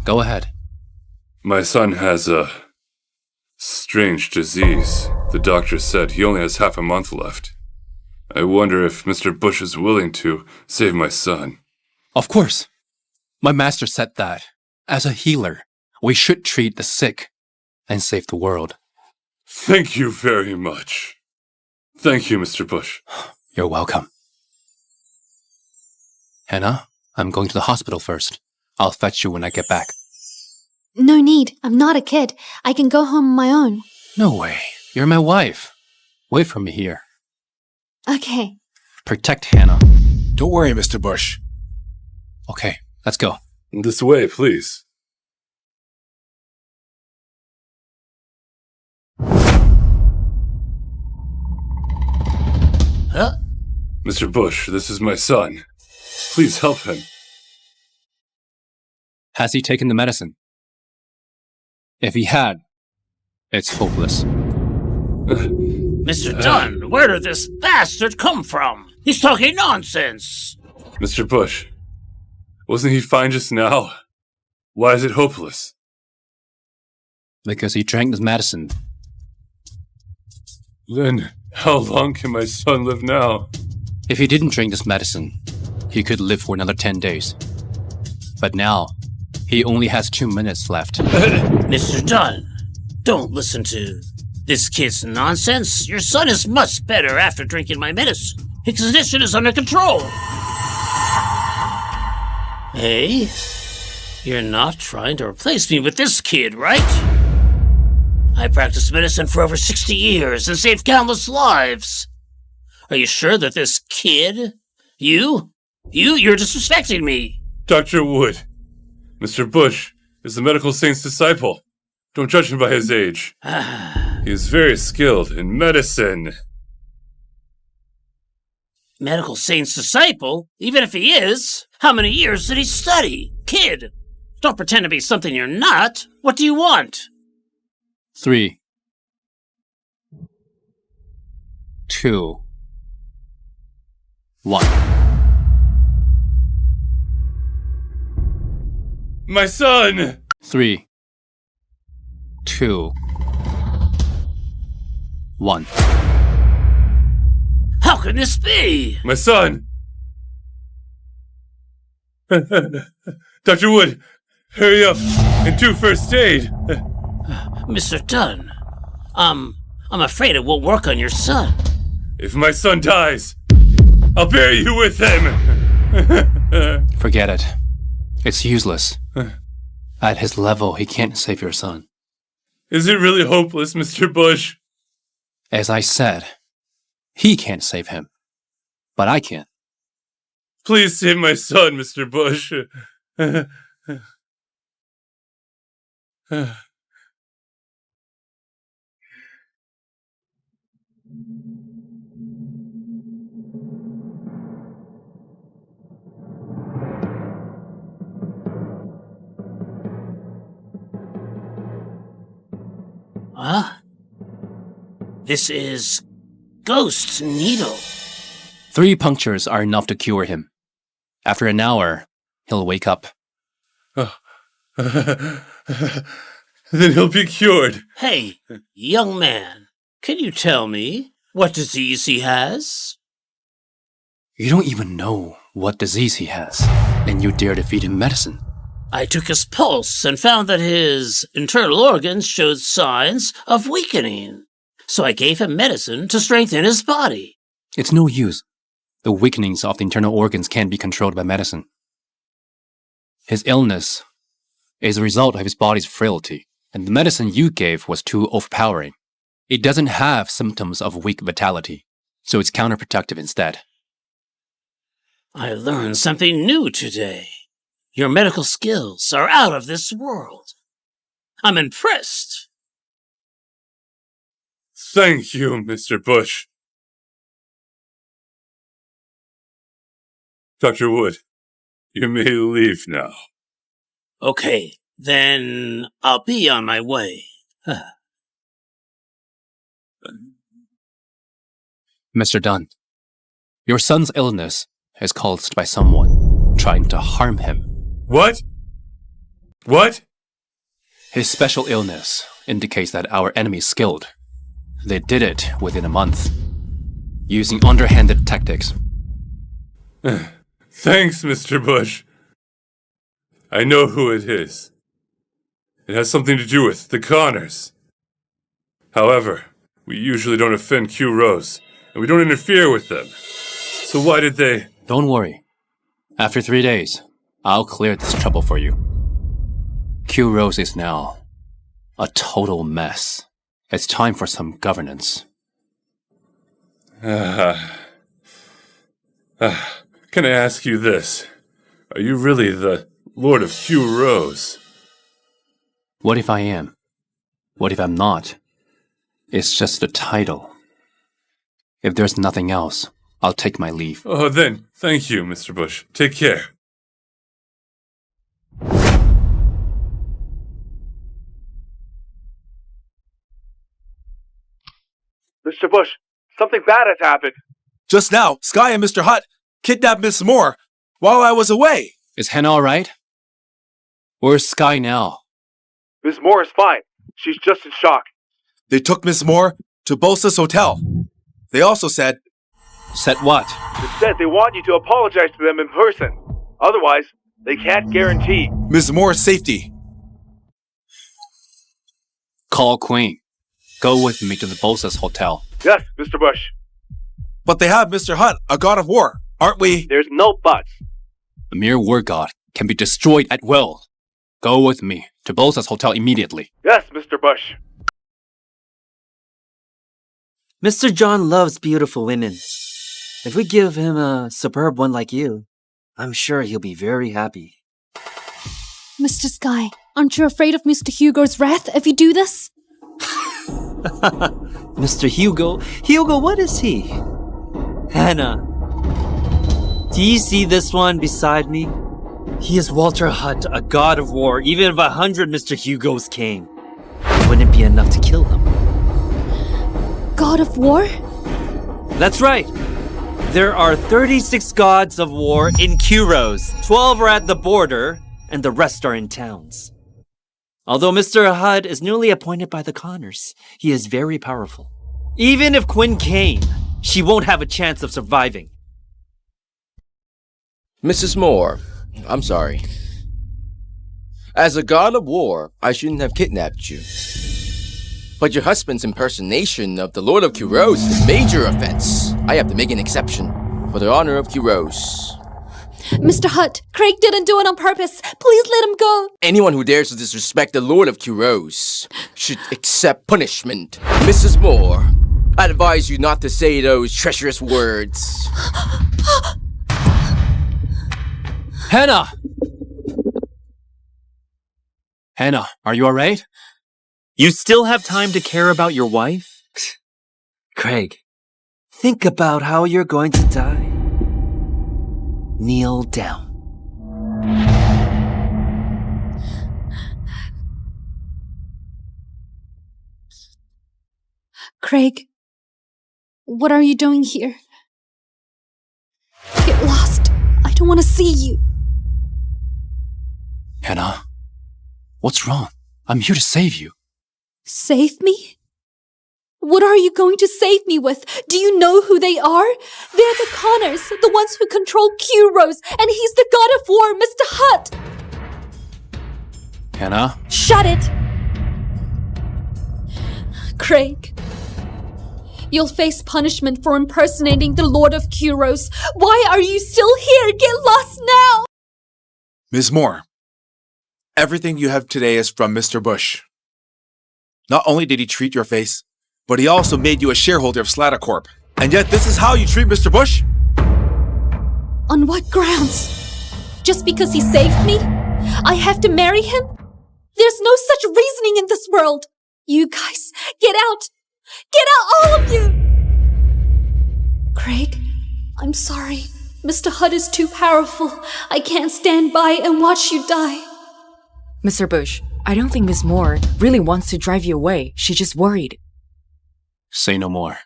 Speaker 1: Go ahead.
Speaker 11: My son has a strange disease. The doctor said he only has half a month left. I wonder if Mr. Bush is willing to save my son.
Speaker 1: Of course. My master said that, as a healer, we should treat the sick and save the world.
Speaker 11: Thank you very much. Thank you, Mr. Bush.
Speaker 1: You're welcome. Hannah, I'm going to the hospital first. I'll fetch you when I get back.
Speaker 13: No need. I'm not a kid. I can go home on my own.
Speaker 1: No way. You're my wife. Wait for me here.
Speaker 13: Okay.
Speaker 1: Protect Hannah.
Speaker 10: Don't worry, Mr. Bush.
Speaker 1: Okay, let's go.
Speaker 11: This way, please.
Speaker 4: Huh?
Speaker 11: Mr. Bush, this is my son. Please help him.
Speaker 1: Has he taken the medicine? If he had, it's hopeless.
Speaker 4: Mr. Dunn, where did this bastard come from? He's talking nonsense.
Speaker 11: Mr. Bush, wasn't he fine just now? Why is it hopeless?
Speaker 1: Because he drank the medicine.
Speaker 11: Then, how long can my son live now?
Speaker 1: If he didn't drink this medicine, he could live for another 10 days. But now, he only has 2 minutes left.
Speaker 4: Mr. Dunn, don't listen to this kid's nonsense. Your son is much better after drinking my medicine. His condition is under control. Hey, you're not trying to replace me with this kid, right? I practiced medicine for over 60 years and saved countless lives. Are you sure that this kid, you're disrespecting me?
Speaker 11: Dr. Wood, Mr. Bush is the medical saint's disciple. Don't judge him by his age. He is very skilled in medicine.
Speaker 4: Medical saint's disciple? Even if he is, how many years did he study? Kid, don't pretend to be something you're not. What do you want?
Speaker 1: 3, 2, 1.
Speaker 11: My son!
Speaker 1: 3, 2, 1.
Speaker 4: How can this be?
Speaker 11: My son! Dr. Wood, hurry up and do first aid!
Speaker 4: Mr. Dunn, I'm afraid it won't work on your son.
Speaker 11: If my son dies, I'll bury you with him!
Speaker 1: Forget it. It's useless. At his level, he can't save your son.
Speaker 11: Is it really hopeless, Mr. Bush?
Speaker 1: As I said, he can't save him. But I can.
Speaker 11: Please save my son, Mr. Bush.
Speaker 4: Huh? This is Ghost Needle.
Speaker 1: 3 punctures are enough to cure him. After an hour, he'll wake up.
Speaker 11: Then he'll be cured.
Speaker 4: Hey, young man, can you tell me what disease he has?
Speaker 1: You don't even know what disease he has, and you dare to feed him medicine.
Speaker 4: I took his pulse and found that his internal organs showed signs of weakening. So I gave him medicine to strengthen his body.
Speaker 1: It's no use. The weakenings of the internal organs can't be controlled by medicine. His illness is a result of his body's frailty, and the medicine you gave was too overpowering. It doesn't have symptoms of weak vitality, so it's counterproductive instead.
Speaker 4: I learned something new today. Your medical skills are out of this world. I'm impressed.
Speaker 11: Thank you, Mr. Bush. Dr. Wood, you may leave now.
Speaker 4: Okay, then I'll be on my way.
Speaker 1: Mr. Dunn, your son's illness is caused by someone trying to harm him.
Speaker 11: What? What?
Speaker 1: His special illness indicates that our enemy is skilled. They did it within a month, using underhanded tactics.
Speaker 11: Thanks, Mr. Bush. I know who it is. It has something to do with the Connors. However, we usually don't offend Q Rose, and we don't interfere with them. So why did they...
Speaker 1: Don't worry. After 3 days, I'll clear this trouble for you. Q Rose is now a total mess. It's time for some governance.
Speaker 11: Can I ask you this? Are you really the Lord of Q Rose?
Speaker 1: What if I am? What if I'm not? It's just a title. If there's nothing else, I'll take my leave.
Speaker 11: Oh, then, thank you, Mr. Bush. Take care.
Speaker 20: Mr. Bush, something bad has happened.
Speaker 10: Just now, Sky and Mr. Hutt kidnapped Miss Moore while I was away.
Speaker 1: Is Hannah alright? Where's Sky now?
Speaker 20: Miss Moore is fine. She's just in shock.
Speaker 10: They took Miss Moore to Bosa's hotel. They also said...
Speaker 1: Said what?
Speaker 20: They said they want you to apologize to them in person. Otherwise, they can't guarantee
Speaker 10: Miss Moore's safety.
Speaker 1: Call Queen. Go with me to the Bosa's hotel.
Speaker 20: Yes, Mr. Bush.
Speaker 10: But they have Mr. Hutt, a god of war, aren't we?
Speaker 20: There's no buts.
Speaker 1: A mere war god can be destroyed at will. Go with me to Bosa's hotel immediately.
Speaker 20: Yes, Mr. Bush.
Speaker 15: Mr. John loves beautiful women. If we give him a superb one like you, I'm sure he'll be very happy.
Speaker 13: Mr. Sky, aren't you afraid of Mr. Hugo's wrath if you do this?
Speaker 15: Mr. Hugo? Hugo, what is he? Hannah, do you see this one beside me? He is Walter Hutt, a god of war. Even if 100 Mr. Hugos came, it wouldn't be enough to kill him.
Speaker 13: God of war?
Speaker 15: That's right. There are 36 gods of war in Kuros. 12 are at the border, and the rest are in towns. Although Mr. Hutt is newly appointed by the Connors, he is very powerful. Even if Quinn came, she won't have a chance of surviving.
Speaker 14: Mrs. Moore, I'm sorry. As a god of war, I shouldn't have kidnapped you. But your husband's impersonation of the Lord of Kuros is a major offense. I have to make an exception for the honor of Kuros.
Speaker 13: Mr. Hutt, Craig didn't do it on purpose. Please let him go.
Speaker 14: Anyone who dares to disrespect the Lord of Kuros should accept punishment. Mrs. Moore, I advise you not to say those treacherous words.
Speaker 1: Hannah! Hannah, are you alright?
Speaker 15: You still have time to care about your wife? Craig, think about how you're going to die. Kneel down.
Speaker 13: Craig, what are you doing here? Get lost. I don't want to see you.
Speaker 1: Hannah, what's wrong? I'm here to save you.
Speaker 13: Save me? What are you going to save me with? Do you know who they are? They're the Connors, the ones who control Q-Rose, and he's the god of war, Mr. Hutt!
Speaker 1: Hannah?
Speaker 13: Shut it! Craig, you'll face punishment for impersonating the Lord of Q-Rose. Why are you still here? Get lost now!
Speaker 10: Ms. Moore, everything you have today is from Mr. Bush. Not only did he treat your face, but he also made you a shareholder of Slata Corp. And yet this is how you treat Mr. Bush?
Speaker 13: On what grounds? Just because he saved me? I have to marry him? There's no such reasoning in this world! You guys, get out! Get out, all of you! Craig, I'm sorry. Mr. Hutt is too powerful. I can't stand by and watch you die.
Speaker 17: Mr. Bush, I don't think Miss Moore really wants to drive you away. She's just worried.
Speaker 1: Say no more.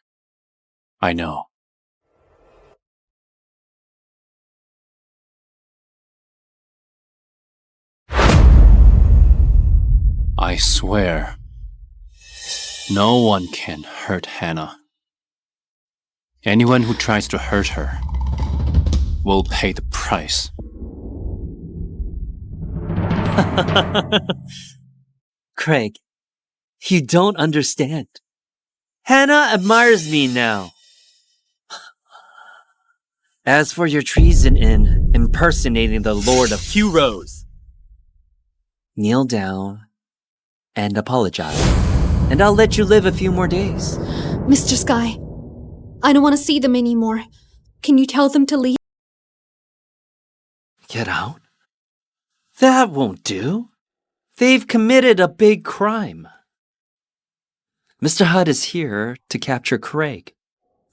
Speaker 1: I know. I swear, no one can hurt Hannah. Anyone who tries to hurt her will pay the price.
Speaker 15: Craig, you don't understand. Hannah admires me now. As for your treason in impersonating the Lord of Q-Rose,
Speaker 3: kneel down and apologize. And I'll let you live a few more days.
Speaker 13: Mr. Sky, I don't want to see them anymore. Can you tell them to leave?
Speaker 3: Get out? That won't do. They've committed a big crime. Mr. Hutt is here to capture Craig,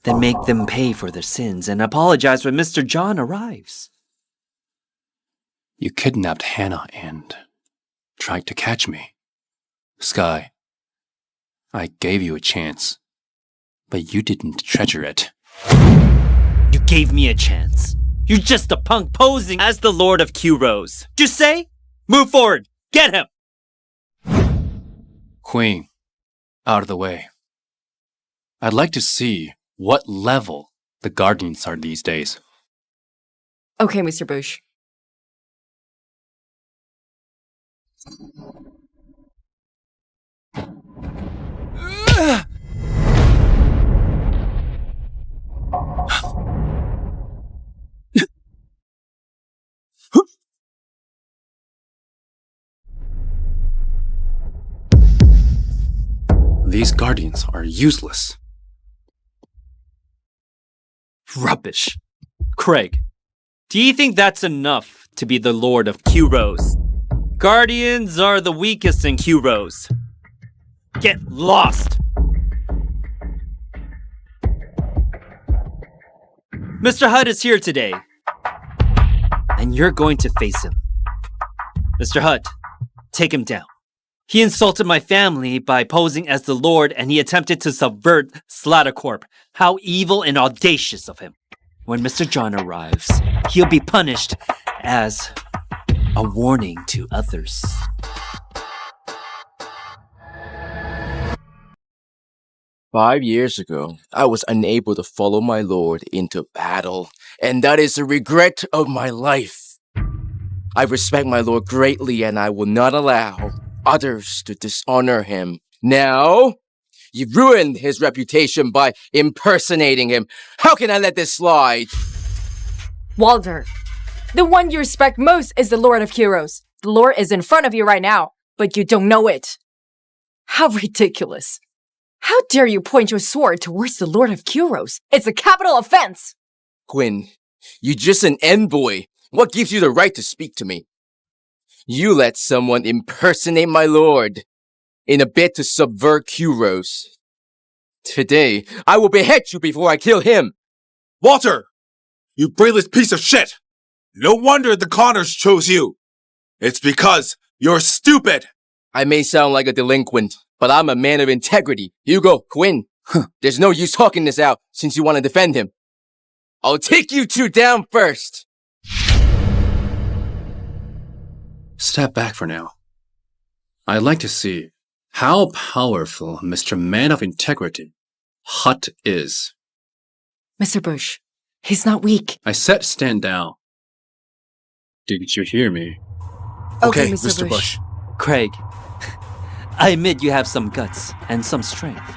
Speaker 3: then make them pay for their sins and apologize when Mr. John arrives.
Speaker 1: You kidnapped Hannah and tried to catch me. Sky, I gave you a chance, but you didn't treasure it.
Speaker 3: You gave me a chance. You're just a punk posing as the Lord of Q Rose. Just say, move forward, get him!
Speaker 1: Queen, out of the way. I'd like to see what level the Guardians are these days.
Speaker 17: Okay, Mr. Bush.
Speaker 1: These Guardians are useless.
Speaker 3: Rubbish. Craig, do you think that's enough to be the Lord of Q Rose? Guardians are the weakest in Q Rose. Get lost! Mr. Hutt is here today, and you're going to face him. Mr. Hutt, take him down. He insulted my family by posing as the Lord, and he attempted to subvert Slatacorp. How evil and audacious of him. When Mr. John arrives, he'll be punished as a warning to others.
Speaker 14: "5 years ago, I was unable to follow my lord into battle, and that is the regret of my life. I respect my lord greatly, and I will not allow others to dishonor him. Now, you've ruined his reputation by impersonating him. How can I let this slide?"
Speaker 17: Walter, the one you respect most is the Lord of Heroes. The Lord is in front of you right now, but you don't know it. How ridiculous. How dare you point your sword towards the Lord of Heroes? It's a capital offense!
Speaker 14: Quinn, you're just an envoy. What gives you the right to speak to me? You let someone impersonate my lord in a bid to subvert Kuros. Today, I will behead you before I kill him.
Speaker 10: Walter! You brainless piece of shit! No wonder the Connors chose you. It's because you're stupid.
Speaker 14: I may sound like a delinquent, but I'm a man of integrity. Hugo, Quinn, there's no use talking this out since you want to defend him. I'll take you two down first.
Speaker 1: Step back for now. I'd like to see how powerful Mr. Man of Integrity Hutt is.
Speaker 17: Mr. Bush, he's not weak.
Speaker 1: I said stand down. Didn't you hear me?
Speaker 17: Okay, Mr. Bush.
Speaker 3: Craig, I admit you have some guts and some strength.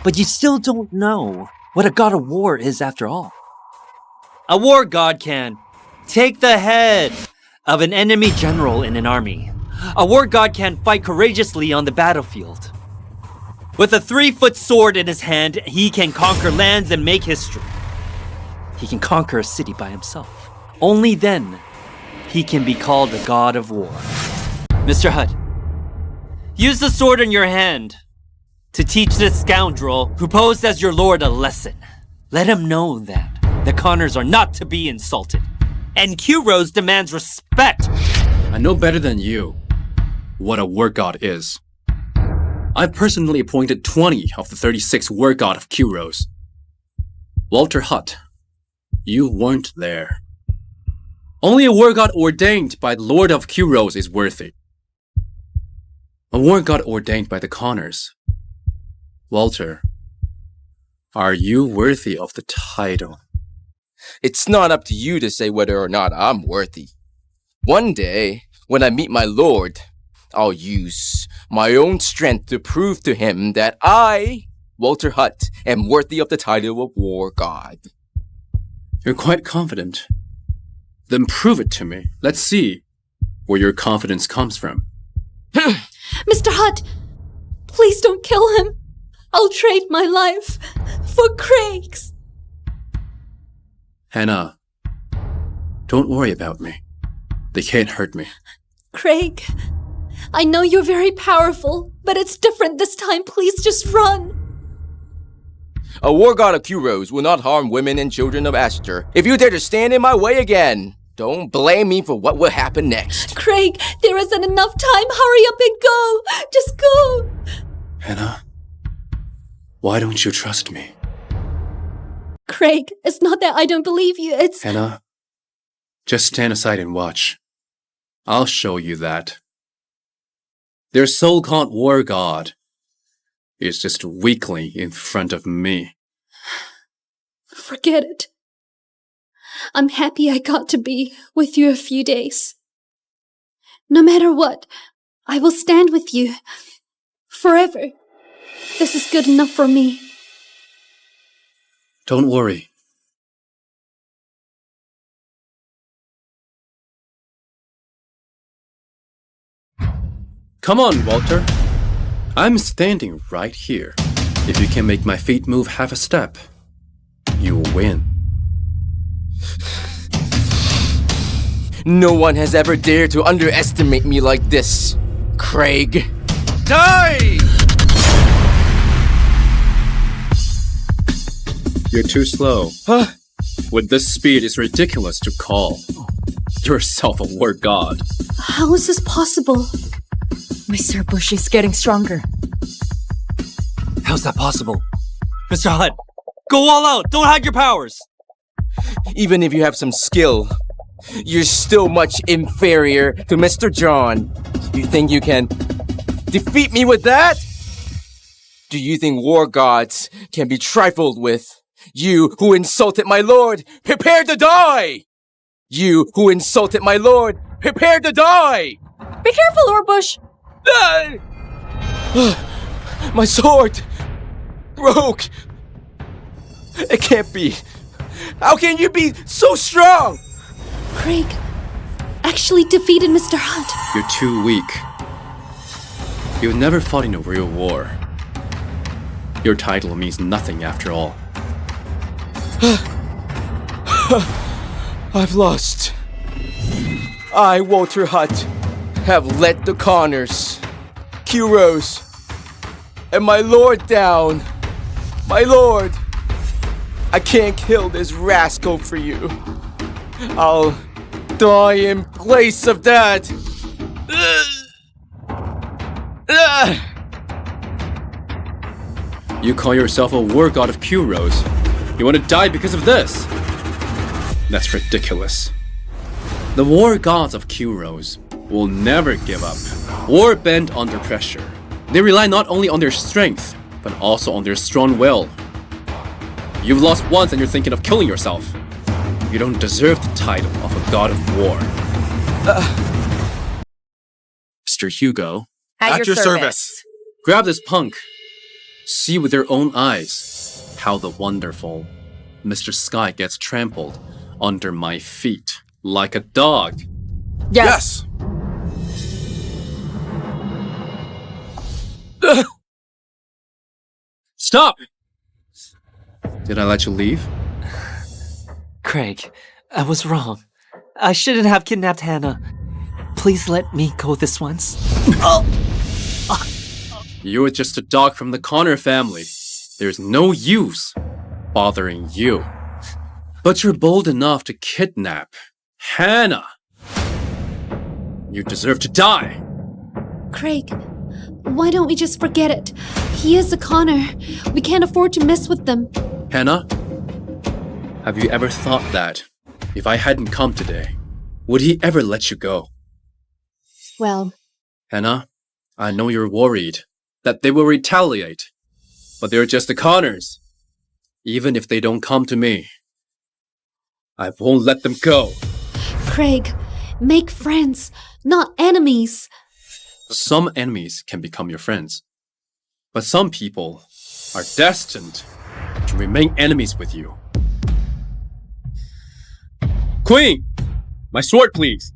Speaker 3: But you still don't know what a god of war is after all. A war god can take the head of an enemy general in an army. A war god can fight courageously on the battlefield. With a 3-foot sword in his hand, he can conquer lands and make history. He can conquer a city by himself. Only then, he can be called a god of war. Mr. Hutt, use the sword in your hand to teach this scoundrel who posed as your lord a lesson. Let him know that the Connors are not to be insulted. And Q-Rose demands respect.
Speaker 1: I know better than you what a war god is. I've personally appointed 20 of the 36 war god of Q-Rose. Walter Hutt, you weren't there. Only a war god ordained by the Lord of Q-Rose is worthy. A war god ordained by the Connors. Walter, are you worthy of the title?
Speaker 14: It's not up to you to say whether or not I'm worthy. One day, when I meet my lord, I'll use my own strength to prove to him that I, Walter Hutt, am worthy of the title of War God.
Speaker 1: You're quite confident. Then prove it to me. Let's see where your confidence comes from.
Speaker 13: Mr. Hutt, please don't kill him. I'll trade my life for Craig's.
Speaker 1: Hannah, don't worry about me. They can't hurt me.
Speaker 13: Craig, I know you're very powerful, but it's different this time. Please just run.
Speaker 14: A war god of Kuros will not harm women and children of Aster. If you dare to stand in my way again, don't blame me for what will happen next.
Speaker 13: Craig, there isn't enough time. Hurry up and go. Just go.
Speaker 1: Hannah, why don't you trust me?
Speaker 13: Craig, it's not that I don't believe you. It's...
Speaker 1: Hannah, just stand aside and watch. I'll show you that. Their so-called war god is just a weakling in front of me.
Speaker 13: Forget it. I'm happy I got to be with you a few days. No matter what, I will stand with you forever. This is good enough for me.
Speaker 1: Don't worry. Come on, Walter. I'm standing right here. If you can make my feet move half a step, you win.
Speaker 14: No one has ever dared to underestimate me like this, Craig. Die!
Speaker 1: You're too slow.
Speaker 14: Huh?
Speaker 1: With this speed, it's ridiculous to call yourself a war god.
Speaker 13: How is this possible?
Speaker 17: Mr. Bush is getting stronger.
Speaker 3: How's that possible? Mr. Hutt, go all out! Don't hide your powers!
Speaker 14: Even if you have some skill, you're still much inferior to Mr. John. You think you can defeat me with that? Do you think war gods can be trifled with? You who insulted my lord, prepare to die! You who insulted my lord, prepare to die!
Speaker 17: Be careful, Lord Bush!
Speaker 14: My sword! Broke! It can't be. How can you be so strong?
Speaker 13: Craig actually defeated Mr. Hutt.
Speaker 1: You're too weak. You've never fought in a real war. Your title means nothing after all.
Speaker 14: I've lost. I, Walter Hutt, have let the Connors, Kuros, and my lord down. My lord, I can't kill this rascal for you. I'll die in place of that.
Speaker 1: You call yourself a war god of Kuros. You want to die because of this? That's ridiculous. The war gods of Kuros will never give up or bend under pressure. They rely not only on their strength, but also on their strong will. You've lost once and you're thinking of killing yourself. You don't deserve the title of a god of war. Mr. Hugo.
Speaker 17: At your service.
Speaker 1: Grab this punk. See with your own eyes how the wonderful Mr. Sky gets trampled under my feet like a dog.
Speaker 17: Yes.
Speaker 1: Stop! Did I let you leave?
Speaker 3: Craig, I was wrong. I shouldn't have kidnapped Hannah. Please let me go this once.
Speaker 1: You were just a dog from the Connor family. There's no use bothering you. But you're bold enough to kidnap Hannah. You deserve to die.
Speaker 13: Craig, why don't we just forget it? He is a Connor. We can't afford to mess with them.
Speaker 1: Hannah, have you ever thought that if I hadn't come today, would he ever let you go?
Speaker 13: Well,
Speaker 1: Hannah, I know you're worried that they will retaliate, but they're just the Connors. Even if they don't come to me, I won't let them go.
Speaker 13: Craig, make friends, not enemies.
Speaker 1: Some enemies can become your friends, but some people are destined to remain enemies with you. Queen, my sword, please.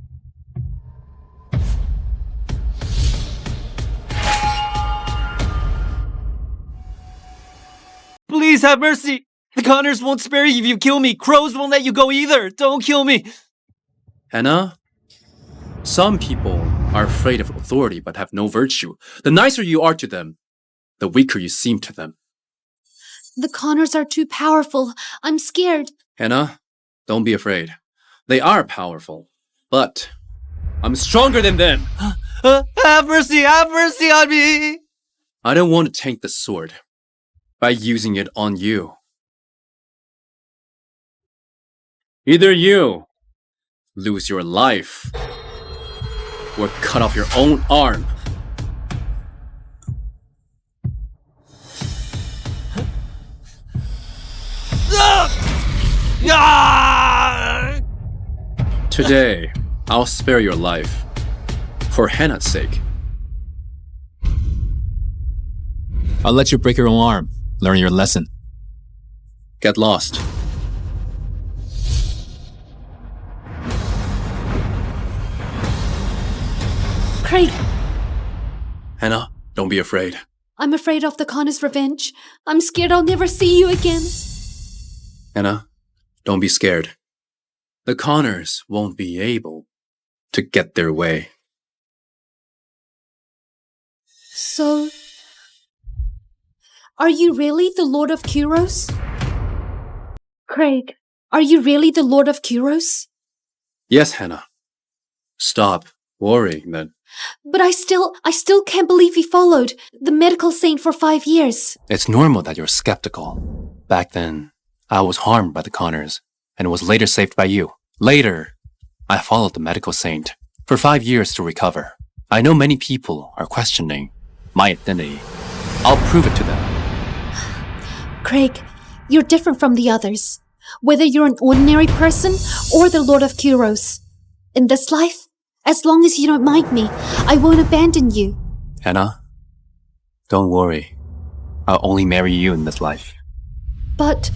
Speaker 15: Please have mercy! The Connors won't spare you if you kill me. Crows won't let you go either. Don't kill me.
Speaker 1: Hannah, some people are afraid of authority but have no virtue. The nicer you are to them, the weaker you seem to them.
Speaker 13: The Connors are too powerful. I'm scared.
Speaker 1: Hannah, don't be afraid. They are powerful, but I'm stronger than them.
Speaker 15: Have mercy on me.
Speaker 1: I don't want to taint the sword by using it on you. Either you lose your life or cut off your own arm. Today, I'll spare your life for Hannah's sake.
Speaker 16: I'll let you break your own arm. Learn your lesson.
Speaker 1: Get lost.
Speaker 13: Craig,
Speaker 1: Hannah, don't be afraid.
Speaker 13: I'm afraid of the Connors' revenge. I'm scared I'll never see you again.
Speaker 1: Hannah, don't be scared. The Connors won't be able to get their way.
Speaker 13: So, are you really the Lord of Kuros? Craig, are you really the Lord of Kuros?
Speaker 1: Yes, Hannah. Stop worrying then.
Speaker 13: But I still can't believe he followed the medical saint for 5 years.
Speaker 1: It's normal that you're skeptical. Back then, I was harmed by the Connors and was later saved by you. Later, I followed the medical saint for 5 years to recover. I know many people are questioning my identity. I'll prove it to them.
Speaker 13: Craig, you're different from the others. Whether you're an ordinary person or the Lord of Kuros. In this life, as long as you don't mind me, I won't abandon you.
Speaker 1: Hannah, don't worry. I'll only marry you in this life.
Speaker 13: But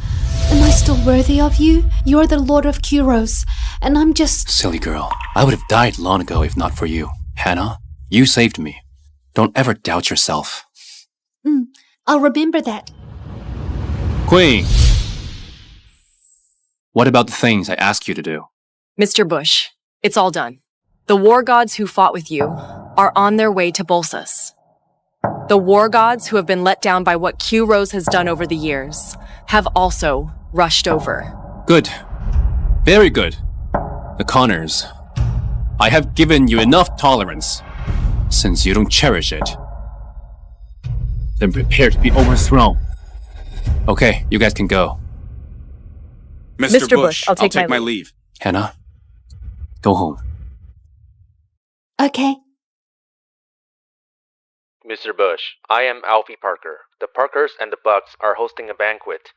Speaker 13: am I still worthy of you? You're the Lord of Kuros, and I'm just...
Speaker 1: Silly girl. I would have died long ago if not for you. Hannah, you saved me. Don't ever doubt yourself.
Speaker 13: I'll remember that.
Speaker 1: Queen! What about the things I asked you to do?
Speaker 17: Mr. Bush, it's all done. The war gods who fought with you are on their way to Bolsus. The war gods who have been let down by what Q-Rose has done over the years have also rushed over.
Speaker 1: Good. Very good. The Connors. I have given you enough tolerance. Since you don't cherish it, then prepare to be overthrown. Okay, you guys can go.
Speaker 17: Mr. Bush, I'll take my
Speaker 16: leave.
Speaker 1: Hannah, go home.
Speaker 13: Okay.
Speaker 22: Mr. Bush, I am Alfie Parker. The Parkers and the Bucks are hosting a banquet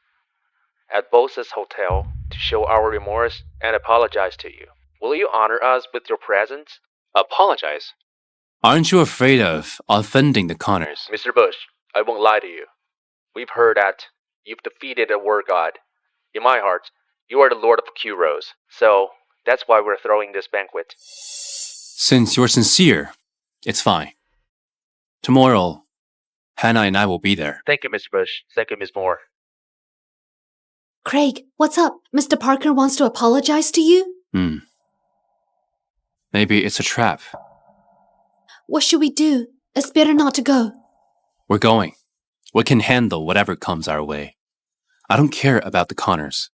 Speaker 22: at Bose's Hotel to show our remorse and apologize to you. Will you honor us with your presence?
Speaker 1: Apologize? Aren't you afraid of offending the Connors?
Speaker 22: Mr. Bush, I won't lie to you. We've heard that you've defeated a war god. In my heart, you are the Lord of Q-Rose. So, that's why we're throwing this banquet.
Speaker 1: Since you're sincere, it's fine. Tomorrow, Hannah and I will be there.
Speaker 22: Thank you, Mr. Bush. Thank you, Ms. Moore.
Speaker 13: Craig, what's up? Mr. Parker wants to apologize to you?
Speaker 1: Maybe it's a trap.
Speaker 13: What should we do? It's better not to go.
Speaker 1: We're going. We can handle whatever comes our way. I don't care about the Connors,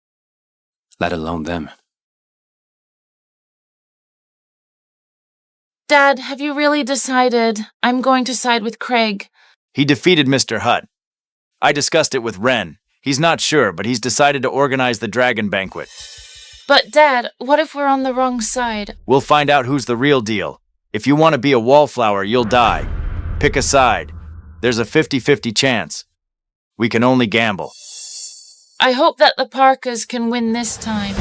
Speaker 1: let alone them.
Speaker 2: Dad, have you really decided? I'm going to side with Craig.
Speaker 9: He defeated Mr. Hutt. I discussed it with Ren. He's not sure, but he's decided to organize the dragon banquet.
Speaker 2: But Dad, what if we're on the wrong side?
Speaker 9: We'll find out who's the real deal. If you want to be a wallflower, you'll die. Pick a side. There's a 50-50 chance. We can only gamble.
Speaker 2: I hope that the Parkers can win this time.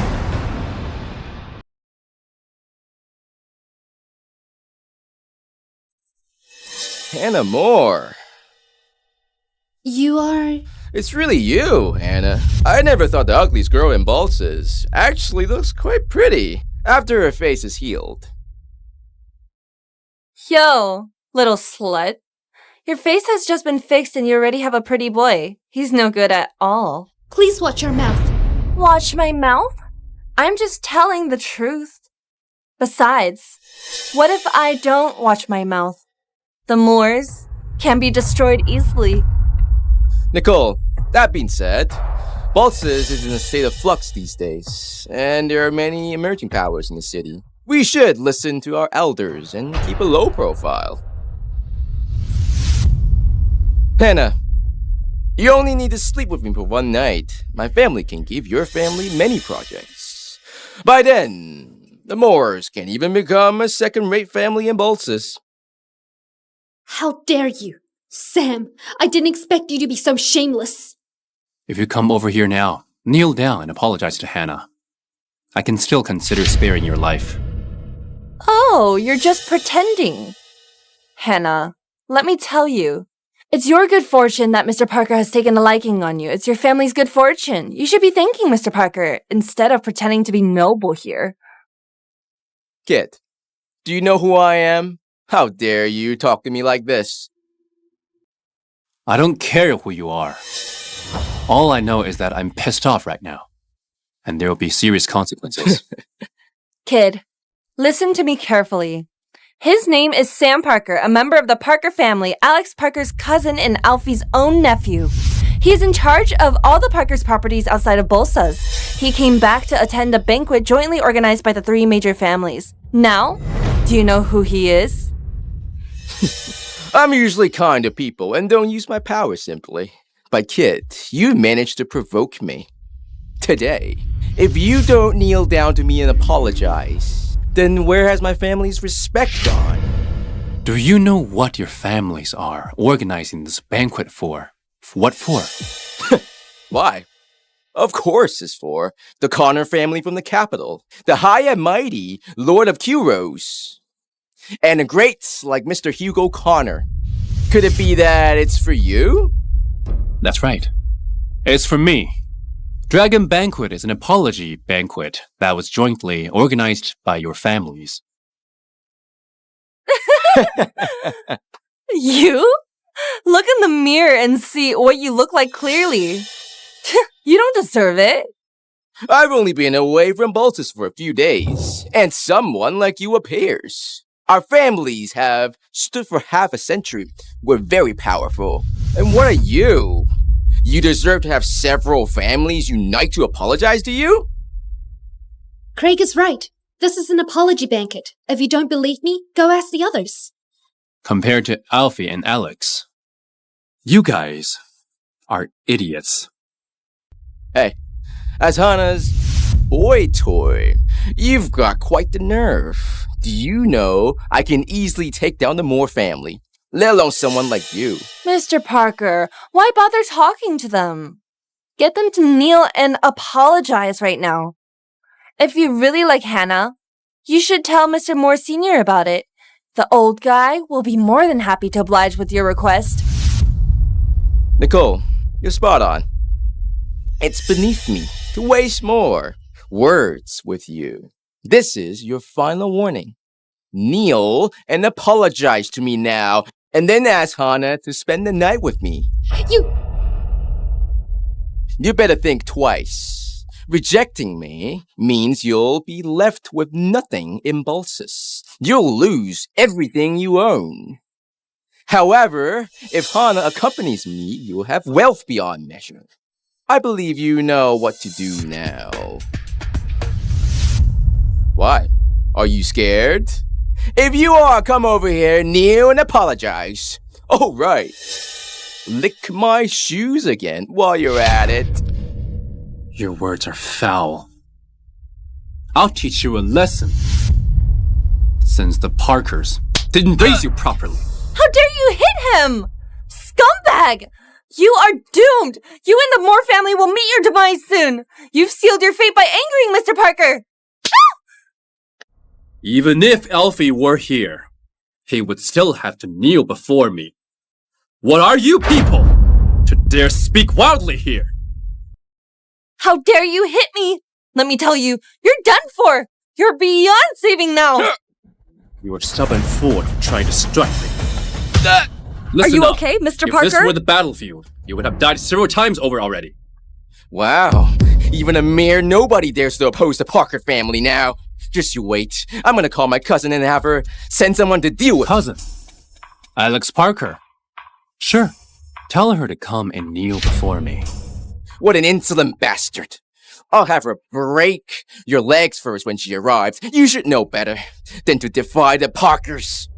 Speaker 14: Hannah Moore.
Speaker 13: You are...
Speaker 14: It's really you, Hannah. I never thought the ugliest girl in Bolsus actually looks quite pretty after her face is healed.
Speaker 8: Yo, little slut. Your face has just been fixed and you already have a pretty boy. He's no good at all.
Speaker 13: Please watch your mouth.
Speaker 8: Watch my mouth? I'm just telling the truth. Besides, what if I don't watch my mouth? The Moors can be destroyed easily.
Speaker 14: Nicole, that being said, Balsas is in a state of flux these days, and there are many emerging powers in the city. We should listen to our elders and keep a low profile. Hannah, you only need to sleep with me for one night. My family can give your family many projects. By then, the Moors can even become a second-rate family in Balsas.
Speaker 13: How dare you? Sam, I didn't expect you to be so shameless.
Speaker 1: If you come over here now, kneel down and apologize to Hannah. I can still consider sparing your life.
Speaker 8: Oh, you're just pretending. Hannah, let me tell you. It's your good fortune that Mr. Parker has taken a liking on you. It's your family's good fortune. You should be thanking Mr. Parker instead of pretending to be noble here.
Speaker 14: Kid, do you know who I am? How dare you talk to me like this?
Speaker 1: I don't care who you are. All I know is that I'm pissed off right now. And there will be serious consequences.
Speaker 8: Kid, listen to me carefully. His name is Sam Parker, a member of the Parker family, Alex Parker's cousin and Alfie's own nephew. He is in charge of all the Parker's properties outside of Balsas. He came back to attend a banquet jointly organized by the three major families. Now, do you know who he is?
Speaker 14: I'm usually kind to people and don't use my power simply. But kid, you managed to provoke me. Today, if you don't kneel down to me and apologize, then where has my family's respect gone?
Speaker 1: Do you know what your families are organizing this banquet for? What for?
Speaker 14: Why? Of course it's for the Connor family from the capital, the high and mighty Lord of Kuros, and the greats like Mr. Hugo Connor. Could it be that it's for you?
Speaker 1: That's right. It's for me. Dragon Banquet is an apology banquet that was jointly organized by your families.
Speaker 8: You? Look in the mirror and see what you look like clearly. You don't deserve it.
Speaker 14: I've only been away from Balsas for a few days, and someone like you appears. Our families have stood for half a century. We're very powerful. And what are you? You deserve to have several families unite to apologize to you?
Speaker 13: Craig is right. This is an apology banquet. If you don't believe me, go ask the others.
Speaker 1: Compared to Alfie and Alex, you guys are idiots.
Speaker 14: Hey, as Hannah's boy toy, you've got quite the nerve. Do you know I can easily take down the Moore family, let alone someone like you?
Speaker 8: Mr. Parker, why bother talking to them? Get them to kneel and apologize right now. If you really like Hannah, you should tell Mr. Moore Sr. about it. The old guy will be more than happy to oblige with your request.
Speaker 14: Nicole, you're spot on. It's beneath me to waste more words with you. This is your final warning. Kneel and apologize to me now, and then ask Hannah to spend the night with me. You better think twice. Rejecting me means you'll be left with nothing in Balsas. You'll lose everything you own. However, if Hannah accompanies me, you'll have wealth beyond measure. I believe you know what to do now. Why? Are you scared? If you are, come over here, kneel and apologize. Oh, right. Lick my shoes again while you're at it.
Speaker 1: Your words are foul. I'll teach you a lesson. Since the Parkers didn't raise you properly.
Speaker 8: How dare you hit him? Scumbag! You are doomed! You and the Moore family will meet your demise soon! You've sealed your fate by angering Mr. Parker!
Speaker 1: Even if Alfie were here, he would still have to kneel before me. What are you people to dare speak wildly here?
Speaker 8: How dare you hit me? Let me tell you, you're done for! You're beyond saving now!
Speaker 1: You are stubborn fool trying to strike me. Listen
Speaker 8: you
Speaker 1: up.
Speaker 8: okay, Mr.
Speaker 1: If
Speaker 8: Parker?
Speaker 1: this were the battlefield, you would have died several times over already.
Speaker 14: Wow. Even a mere nobody dares to oppose the Parker family now. Just you wait. I'm gonna call my cousin and have her send someone to deal with.
Speaker 1: Cousin? Alex Parker. Sure. Tell her to come and kneel before me.
Speaker 14: What an insolent bastard. I'll have her break your legs first when she arrives. You should know better than to defy the Parkers.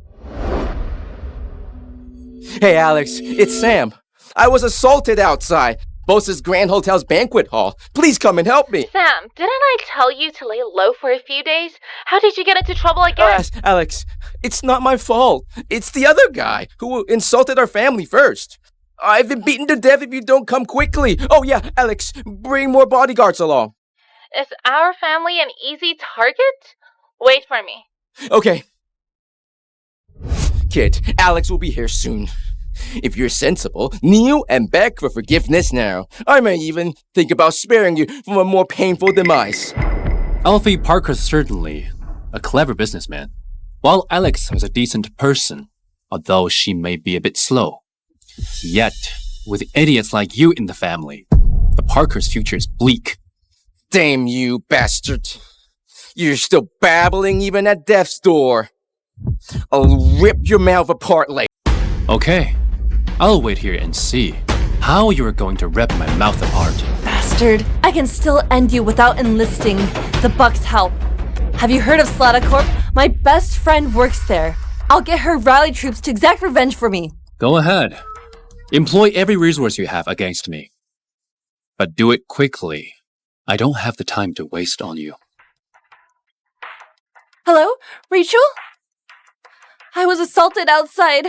Speaker 14: Hey, Alex, it's Sam. I was assaulted outside Bosa's Grand Hotel's banquet hall. Please come and help me.
Speaker 2: Sam, didn't I tell you to lay low for a few days? How did you get into trouble again?
Speaker 14: Alex, it's not my fault. It's the other guy who insulted our family first. I've been beaten to death if you don't come quickly. Oh yeah, Alex, bring more bodyguards along.
Speaker 2: Is our family an easy target? Wait for me.
Speaker 14: Okay. Kid, Alex will be here soon. If you're sensible, kneel and beg for forgiveness now. I may even think about sparing you from a more painful demise.
Speaker 1: Alfie Parker's certainly a clever businessman, while Alex was a decent person, although she may be a bit slow. Yet, with idiots like you in the family, the Parker's future is bleak.
Speaker 14: Damn you, bastard. You're still babbling even at death's door. I'll rip your mouth apart later.
Speaker 1: Okay, I'll wait here and see how you are going to rip my mouth apart.
Speaker 8: Bastard. I can still end you without enlisting the Bucks' help. Have you heard of Slata Corp? My best friend works there. I'll get her rally troops to exact revenge for me.
Speaker 1: Go ahead. Employ every resource you have against me. But do it quickly. I don't have the time to waste on you.
Speaker 8: Hello? Rachel? I was assaulted outside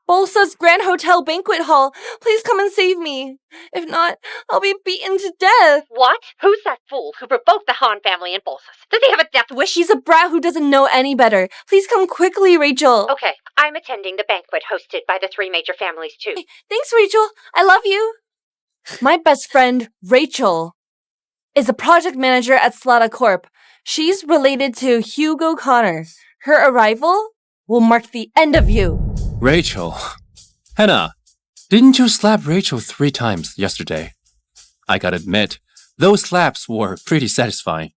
Speaker 8: Bolsa's Grand Hotel banquet hall. Please come and save me. If not, I'll be beaten to death.
Speaker 21: What? Who's that fool who provoked the Han family and Bolsas? Does he have a death wish?
Speaker 8: She's a brat who doesn't know any better. Please come quickly, Rachel.
Speaker 21: Okay, I'm attending the banquet hosted by the three major families too.
Speaker 8: Thanks, Rachel. I love you. My best friend, Rachel, is a project manager at Slata Corp. She's related to Hugo Connor. Her arrival will mark the end of you.
Speaker 1: Rachel. Hannah, didn't you slap Rachel 3 times yesterday? I gotta admit, those slaps were pretty satisfying.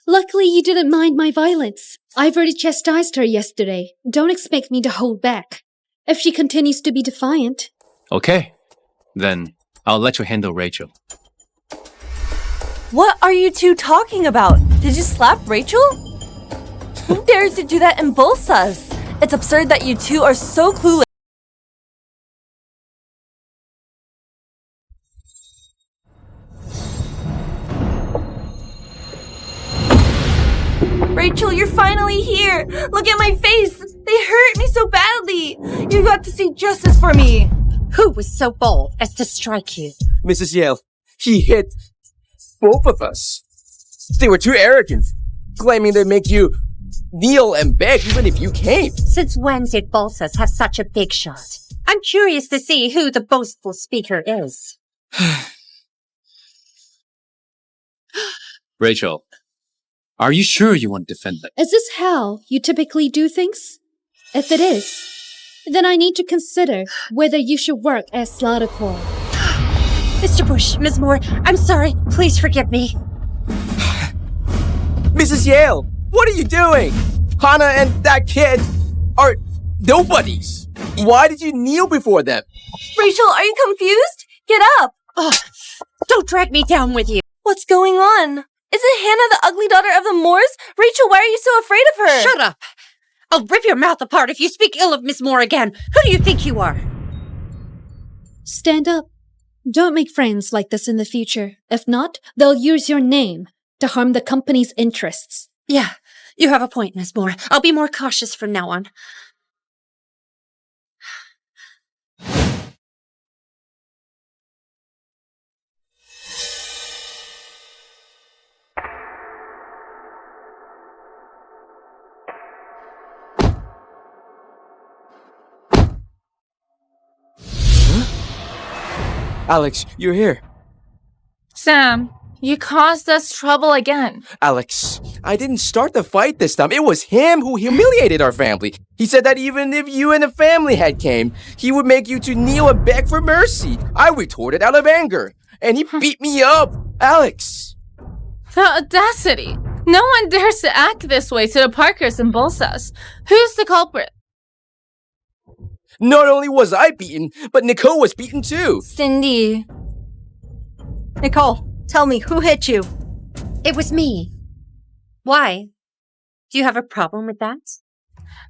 Speaker 13: Luckily, you didn't mind my violence. I've already chastised her yesterday. Don't expect me to hold back. If she continues to be defiant.
Speaker 1: Okay, then I'll let you handle Rachel.
Speaker 8: What are you two talking about? Did you slap Rachel? Who dares to do that in Bolsas? It's absurd that you two are so clueless. Rachel, you're finally here! Look at my face! They hurt me so badly! You got to see justice for me!
Speaker 21: Who was so bold as to strike you?
Speaker 14: Mrs. Yale, he hit both of us. They were too arrogant, claiming they'd make you kneel and beg even if you came.
Speaker 21: Since when did Bolsas have such a big shot? I'm curious to see who the boastful speaker is.
Speaker 1: Rachel, are you sure you want to defend them?
Speaker 13: Is this how you typically do things? If it is, then I need to consider whether you should work at Slata Corp.
Speaker 21: Mr. Bush, Ms. Moore, I'm sorry. Please forgive me.
Speaker 14: Mrs. Yale, what are you doing? Hannah and that kid are nobodies. Why did you kneel before them?
Speaker 8: Rachel, are you confused? Get up!
Speaker 21: Oh, don't drag me down with you.
Speaker 8: What's going on? Isn't Hannah the ugly daughter of the Moores? Rachel, why are you so afraid of her?
Speaker 21: Shut up! I'll rip your mouth apart if you speak ill of Miss Moore again. Who do you think you are?
Speaker 13: Stand up. Don't make friends like this in the future. If not, they'll use your name to harm the company's interests.
Speaker 21: Yeah, you have a point, Miss Moore. I'll be more cautious from now on.
Speaker 14: Alex, you're here.
Speaker 2: Sam, You caused us trouble again.
Speaker 14: Alex, I didn't start the fight this time. It was him who humiliated our family. He said that even if you and the family had came, he would make you to kneel and beg for mercy. I retorted out of anger, and he beat me up. Alex!
Speaker 2: The audacity! No one dares to act this way to the Parkers and Bolsas. Who's the culprit?
Speaker 14: Not only was I beaten, but Nicole was beaten too.
Speaker 8: Cindy.
Speaker 6: Nicole, tell me, who hit you?
Speaker 21: It was me. Why? Do you have a problem with that?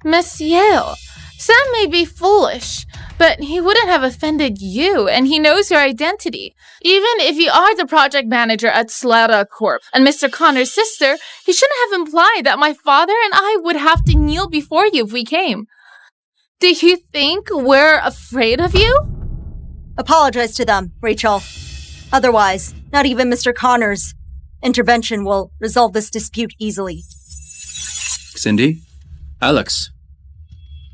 Speaker 2: Miss Yale, Sam may be foolish, but he wouldn't have offended you, and he knows your identity. Even if you are the project manager at Slada Corp and Mr. Connor's sister, he shouldn't have implied that my father and I would have to kneel before you if we came. Do you think we're afraid of you?
Speaker 6: Apologize to them, Rachel. Otherwise, not even Mr. Connor's intervention will resolve this dispute easily.
Speaker 1: Cindy? Alex?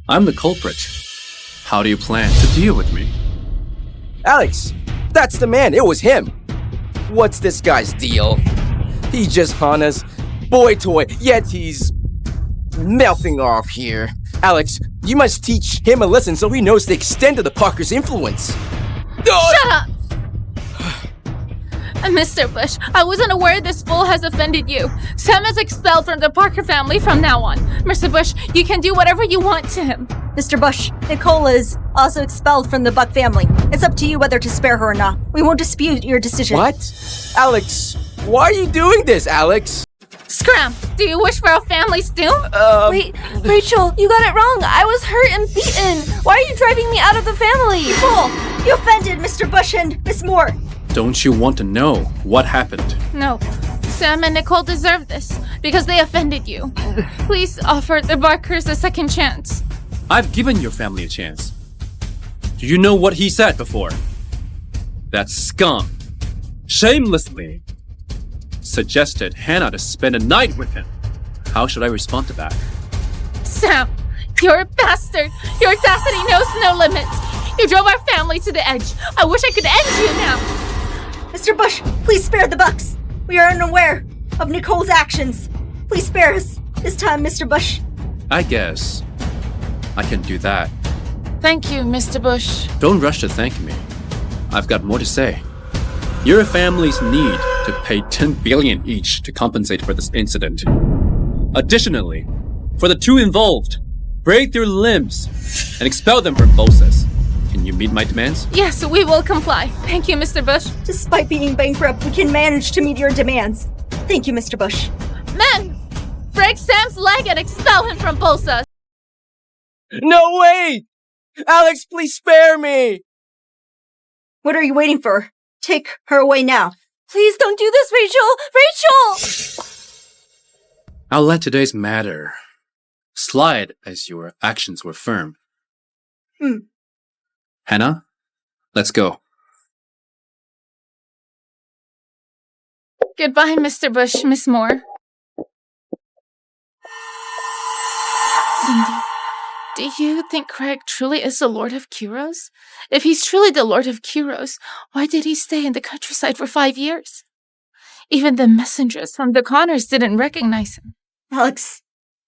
Speaker 1: I'm the culprit. How do you plan to deal with me?
Speaker 14: Alex, that's the man. It was him. What's this guy's deal? He's just Hana's boy toy, yet he's mouthing off here. Alex, you must teach him a lesson so he knows the extent of the Parker's influence.
Speaker 2: Shut up! Mr. Bush, I wasn't aware this fool has offended you. Sam is expelled from the Parker family from now on. Mr. Bush, you can do whatever you want to him.
Speaker 6: Mr. Bush, Nicole is also expelled from the Buck family. It's up to you whether to spare her or not. We won't dispute your decision.
Speaker 14: What? Alex, why are you doing this, Alex?
Speaker 2: Scram! Do you wish for our family's doom?
Speaker 8: Wait, Rachel, you got it wrong. I was hurt and beaten. Why are you driving me out of the family?
Speaker 6: Fool! You offended Mr. Bush and Miss Moore.
Speaker 1: Don't you want to know what happened?
Speaker 2: No. Sam and Nicole deserve this because they offended you. Please offer the Barkers a second chance.
Speaker 1: I've given your family a chance. Do you know what he said before? That scum shamelessly suggested Hannah to spend a night with him. How should I respond to that?
Speaker 2: Sam, you're a bastard. Your audacity knows no limits. You drove our family to the edge. I wish I could end you now.
Speaker 6: Mr. Bush, please spare the Bucks. We are unaware of Nicole's actions. Please spare us this time, Mr. Bush.
Speaker 1: I guess I can do that.
Speaker 2: Thank you, Mr. Bush.
Speaker 1: Don't rush to thank me. I've got more to say. Your families need to pay $10 billion each to compensate for this incident. Additionally, for the two involved, break their limbs and expel them from Bolsas. Can you meet my demands?
Speaker 2: Yes, we will comply. Thank you, Mr. Bush.
Speaker 6: Despite being bankrupt, we can manage to meet your demands. Thank you, Mr. Bush.
Speaker 2: Men! Break Sam's leg and expel him from Bolsas.
Speaker 14: No way! Alex, please spare me!
Speaker 6: What are you waiting for? Take her away now.
Speaker 8: Please don't do this, Rachel! Rachel!
Speaker 1: I'll let today's matter slide as your actions were firm. Hannah, let's go.
Speaker 2: Goodbye, Mr. Bush, Miss Moore. Cindy, do you think Craig truly is the Lord of Kuros? If he's truly the Lord of Kuros, why did he stay in the countryside for 5 years? Even the messengers from the Connors didn't recognize him.
Speaker 6: Alex,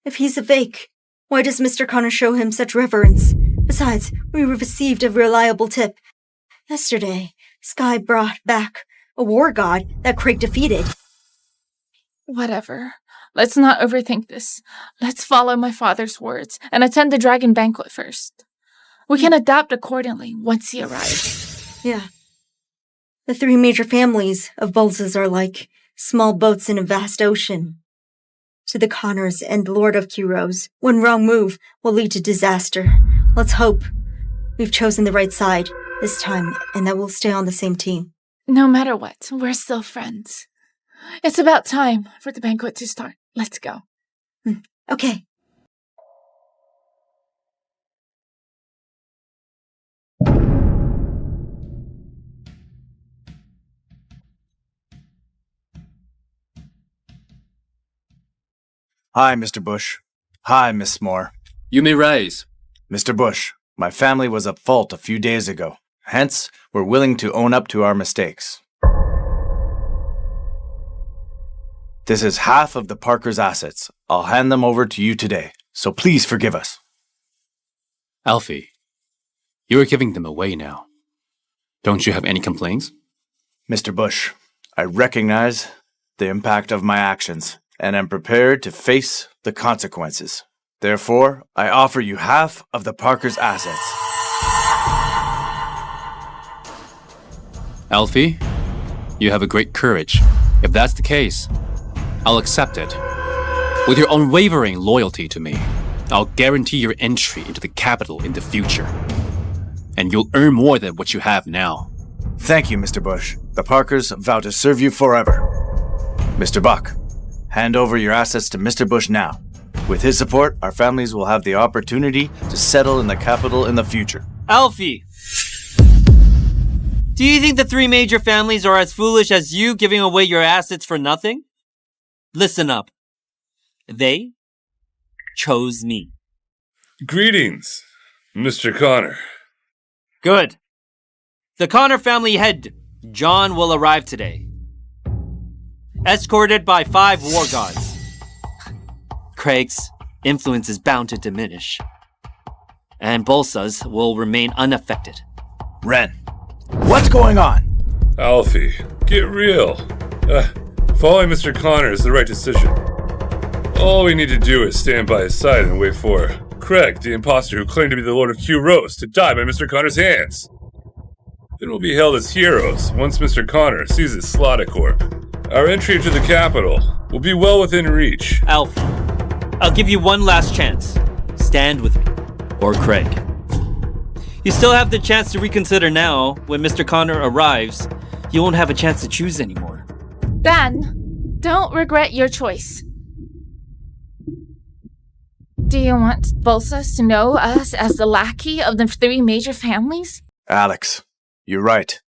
Speaker 6: if he's a fake, why does Mr. Connor show him such reverence? Besides, we received a reliable tip. Yesterday, Sky brought back a war god that Craig defeated.
Speaker 2: Whatever. Let's not overthink this. Let's follow my father's words and attend the dragon banquet first. We can adapt accordingly once he arrives.
Speaker 6: Yeah. The three major families of Bolsas are like small boats in a vast ocean. To the Connors and Lord of Kuros, one wrong move will lead to disaster. Let's hope we've chosen the right side this time and that we'll stay on the same team.
Speaker 2: No matter what, we're still friends. It's about time for the banquet to start. Let's go.
Speaker 6: Okay.
Speaker 9: Hi, Mr. Bush. Hi, Miss Moore.
Speaker 1: You may rise.
Speaker 9: Mr. Bush, my family was at fault a few days ago. Hence, we're willing to own up to our mistakes. This is half of the Parker's assets. I'll hand them over to you today, so please forgive us.
Speaker 1: Alfie, you are giving them away now. Don't you have any complaints?
Speaker 9: Mr. Bush, I recognize the impact of my actions and am prepared to face the consequences. Therefore, I offer you half of the Parker's assets.
Speaker 1: Alfie, you have a great courage. If that's the case, I'll accept it. With your unwavering loyalty to me, I'll guarantee your entry into the capital in the future. And you'll earn more than what you have now.
Speaker 9: Thank you, Mr. Bush. The Parkers vow to serve you forever. Mr. Buck, hand over your assets to Mr. Bush now. With his support, our families will have the opportunity to settle in the capital in the future.
Speaker 15: Alfie! Do you think the three major families are as foolish as you giving away your assets for nothing? Listen up. They chose me.
Speaker 11: Greetings, Mr. Connor.
Speaker 15: Good. The Connor family head, John, will arrive today. Escorted by 5 war gods. Craig's influence is bound to diminish. And Bolsa's will remain unaffected.
Speaker 9: Ren, what's going on?
Speaker 11: Alfie, get real. Following Mr. Connor is the right decision. All we need to do is stand by his side and wait for Craig, the imposter who claimed to be the Lord of Q Rose, to die by Mr. Connor's hands. Then we'll be held as heroes once Mr. Connor seizes Slaughtercorp. Our entry into the capital will be well within reach.
Speaker 15: Alfie, I'll give you one last chance. Stand with me. Or Craig. You still have the chance to reconsider now. When Mr. Connor arrives, you won't have a chance to choose anymore.
Speaker 2: Ben, don't regret your choice. Do you want Bolsas to know us as the lackey of the 3 major families?
Speaker 9: Alex, you're right.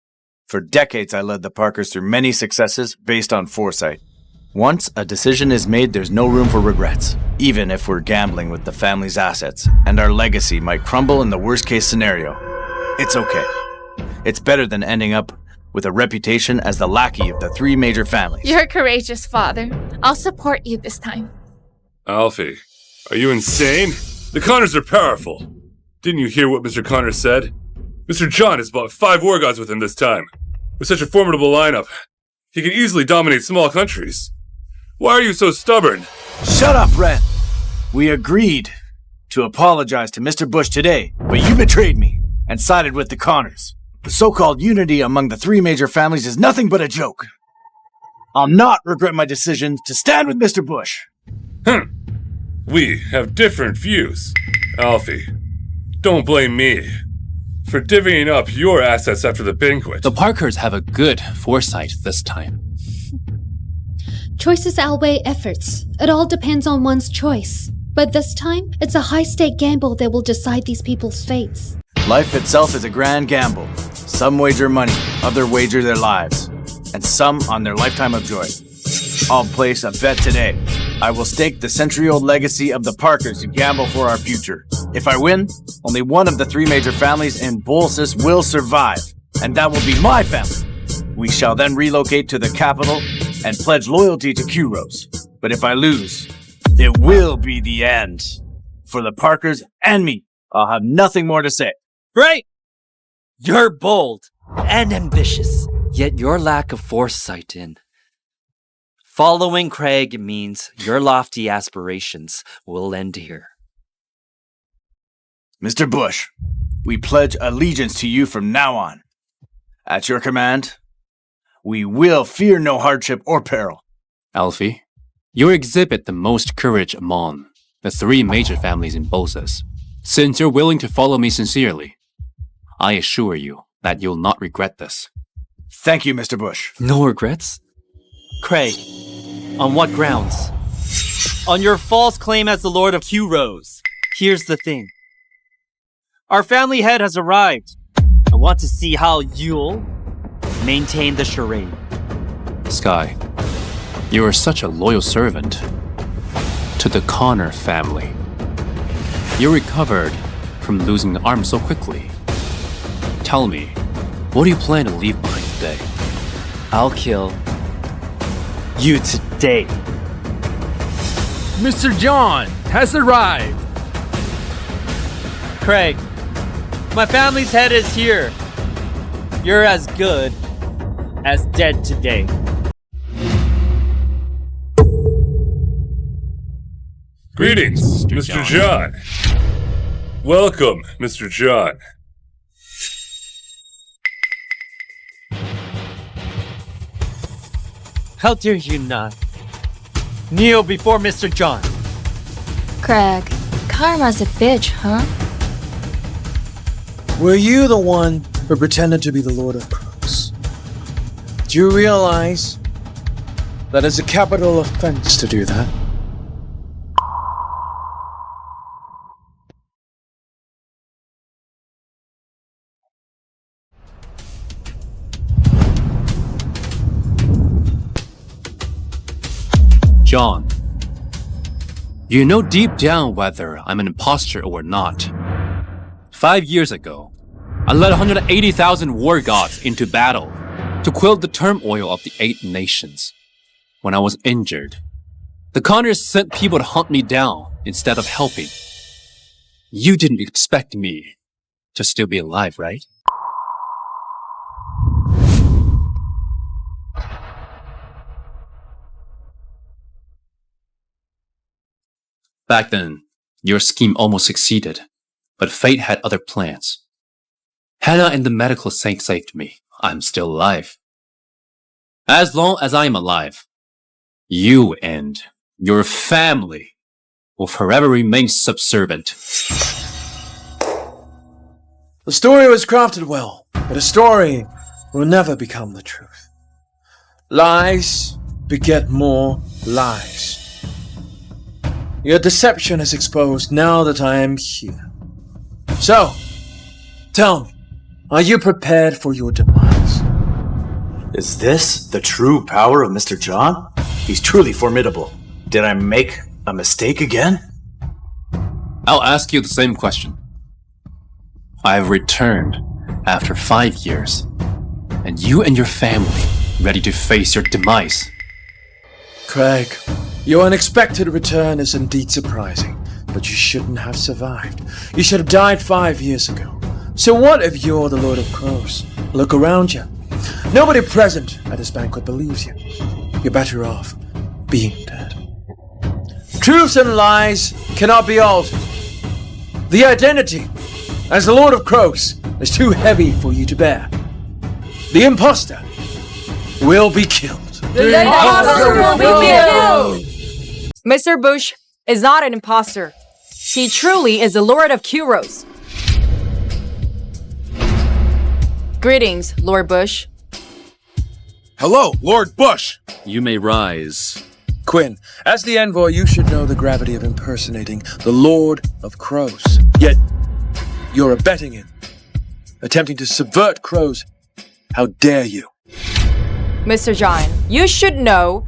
Speaker 9: For decades, I led the Parkers through many successes based on foresight. Once a decision is made, there's no room for regrets, even if we're gambling with the family's assets, and our legacy might crumble in the worst-case scenario. It's okay. It's better than ending up with a reputation as the lackey of the 3 major families.
Speaker 2: You're a courageous father. I'll support you this time.
Speaker 11: Alfie, are you insane? The Connors are powerful. Didn't you hear what Mr. Connor said? Mr. John has bought 5 war gods with him this time. With such a formidable lineup, he can easily dominate small countries. Why are you so stubborn?
Speaker 9: Shut up, Ren! We agreed to apologize to Mr. Bush today, but you betrayed me and sided with the Connors. The so-called unity among the 3 major families is nothing but a joke. I'll not regret my decision to stand with Mr. Bush.
Speaker 11: We have different views. Alfie, don't blame me for divvying up your assets after the banquet.
Speaker 1: The Parkers have a good foresight this time.
Speaker 13: Choices outweigh efforts. It all depends on one's choice. But this time, it's a high-stake gamble that will decide these people's fates.
Speaker 9: Life itself is a grand gamble. Some wager money, others wager their lives, and some on their lifetime of joy. I'll place a bet today. I will stake the century-old legacy of the Parkers to gamble for our future. If I win, only one of the 3 major families in Bolsas will survive, and that will be my family. We shall then relocate to the capital and pledge loyalty to Q Rose. But if I lose, it will be the end. For the Parkers and me, I'll have nothing more to say.
Speaker 15: Great! You're bold and ambitious, yet your lack of foresight in following Craig means your lofty aspirations will end here.
Speaker 9: Mr. Bush, we pledge allegiance to you from now on. At your command, we will fear no hardship or peril.
Speaker 1: Alfie, you exhibit the most courage among the 3 major families in Bolsas. Since you're willing to follow me sincerely, I assure you that you'll not regret this.
Speaker 9: Thank you, Mr. Bush.
Speaker 15: No regrets? Craig, on what grounds? On your false claim as the Lord of Q Rose. Here's the thing. Our family head has arrived. I want to see how you'll maintain the charade.
Speaker 1: Sky, you are such a loyal servant to the Connor family. You recovered from losing the arm so quickly. Tell me, what do you plan to leave behind today?
Speaker 15: I'll kill you today.
Speaker 18: Mr. John has arrived.
Speaker 15: Craig, my family's head is here. You're as good as dead today.
Speaker 11: Greetings, Mr. John. Welcome, Mr. John.
Speaker 15: How dare you not kneel before Mr. John?
Speaker 19: Craig, karma's a bitch, huh?
Speaker 7: Were you the one who pretended to be the Lord of Crooks? Do you realize that it's a capital offense to do that?
Speaker 1: John, you know deep down whether I'm an imposter or not. 5 years ago, I led 180,000 war gods into battle to quell the turmoil of the 8 nations. When I was injured, the Connors sent people to hunt me down instead of helping. You didn't expect me to still be alive, right? Back then, your scheme almost succeeded, but fate had other plans. Hannah and the medical saint saved me. I'm still alive. As long as I am alive, you and your family will forever remain subservient.
Speaker 7: The story was crafted well, but a story will never become the truth. Lies beget more lies. Your deception is exposed now that I am here. So, tell me, are you prepared for your demise?
Speaker 9: Is this the true power of Mr. John? He's truly formidable. Did I make a mistake again?
Speaker 1: I'll ask you the same question. I have returned after 5 years, and you and your family ready to face your demise.
Speaker 7: Craig, your unexpected return is indeed surprising, but you shouldn't have survived. You should have died 5 years ago. So what if you're the Lord of Crows? Look around you. Nobody present at this banquet believes you. You're better off being dead. Truths and lies cannot be altered. The identity as the Lord of Crows is too heavy for you to bear. The imposter will be killed.
Speaker 17: The imposter will be killed! Mr. Bush is not an imposter. He truly is the Lord of Kuros. Greetings, Lord Bush.
Speaker 10: Hello, Lord Bush!
Speaker 1: You may rise.
Speaker 7: Quinn, as the envoy, you should know the gravity of impersonating the Lord of Crows. Yet, you're abetting him, attempting to subvert Crows. How dare you?
Speaker 17: Mr. John, you should know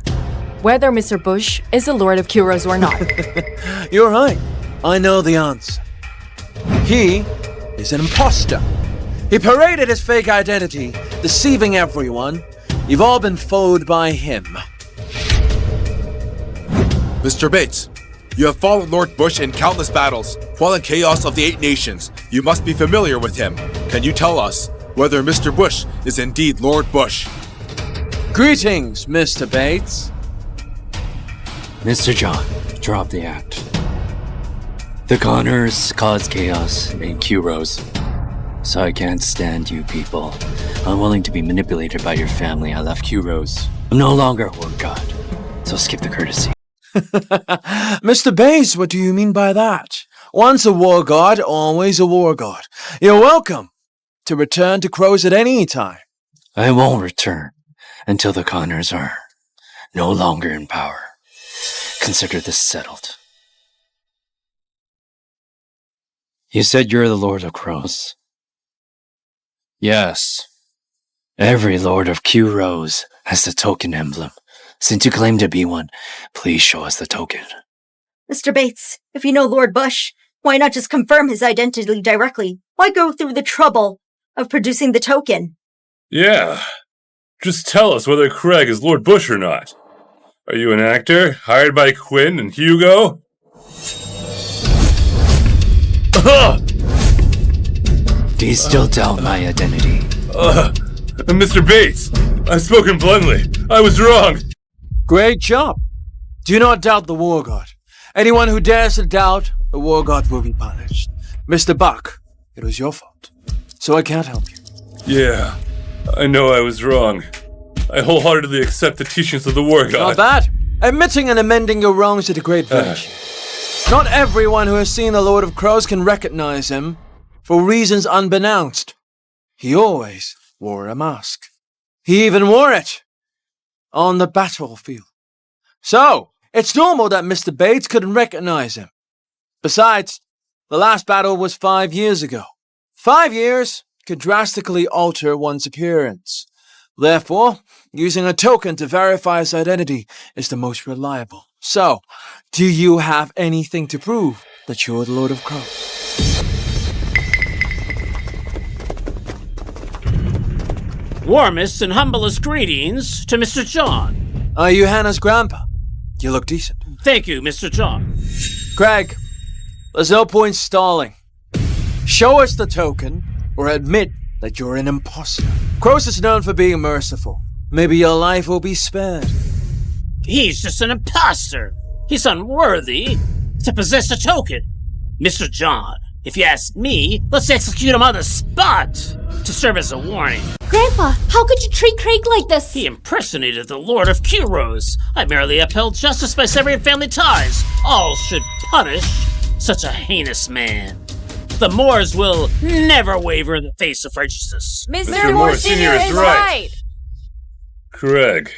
Speaker 17: whether Mr. Bush is the Lord of Kuros or not.
Speaker 7: You're right. I know the answer. He is an imposter. He paraded his fake identity, deceiving everyone. You've all been fooled by him.
Speaker 10: Mr. Bates, you have followed Lord Bush in countless battles, quelling chaos of the 8 nations. You must be familiar with him. Can you tell us whether Mr. Bush is indeed Lord Bush?
Speaker 7: Greetings, Mr. Bates.
Speaker 3: Mr. John, drop the act. The Connors caused chaos in Kuros, so I can't stand you people. Unwilling to be manipulated by your family, I left Kuros. I'm no longer a war god, so skip the courtesy.
Speaker 7: Mr. Bates, what do you mean by that? Once a war god, always a war god. You're welcome to return to Crows at any time.
Speaker 3: I won't return until the Connors are no longer in power. Consider this settled. You said you're the Lord of Crows.
Speaker 1: Yes.
Speaker 3: Every Lord of Kuros has the token emblem. Since you claim to be one, please show us the token.
Speaker 6: Mr. Bates, if you know Lord Bush, why not just confirm his identity directly? Why go through the trouble of producing the token?
Speaker 11: Yeah. Just tell us whether Craig is Lord Bush or not. Are you an actor? Hired by Quinn and Hugo?
Speaker 3: Do you still doubt my identity?
Speaker 11: Mr. Bates, I've spoken bluntly. I was wrong.
Speaker 7: Great job. Do not doubt the War God. Anyone who dares to doubt, the War God will be punished. Mr. Buck, it was your fault, so I can't help you.
Speaker 11: Yeah, I know I was wrong. I wholeheartedly accept the teachings of the War God.
Speaker 7: Not bad. Admitting and amending your wrongs is a great virtue. Not everyone who has seen the Lord of Crows can recognize him for reasons unbeknownst. He always wore a mask. He even wore it on the battlefield. So, it's normal that Mr. Bates couldn't recognize him. Besides, the last battle was 5 years ago. 5 years could drastically alter one's appearance. Therefore, using a token to verify his identity is the most reliable. So, do you have anything to prove that you're the Lord of Crows?
Speaker 4: Warmest and humblest greetings to Mr. John.
Speaker 7: Are you Hannah's grandpa? You look decent.
Speaker 4: Thank you, Mr. John.
Speaker 7: Craig, there's no point stalling. Show us the token, or admit that you're an imposter. Crows is known for being merciful. Maybe your life will be spared.
Speaker 4: He's just an imposter. He's unworthy to possess a token. Mr. John, if you ask me, let's execute him on the spot to serve as a warning.
Speaker 13: Grandpa, how could you treat Craig like this?
Speaker 4: He impersonated the Lord of Kuros. I merely upheld justice by severing family ties. All should punish such a heinous man. The Moors will never waver in the face of righteousness.
Speaker 17: Mr. Moore Sr. is right.
Speaker 11: Craig,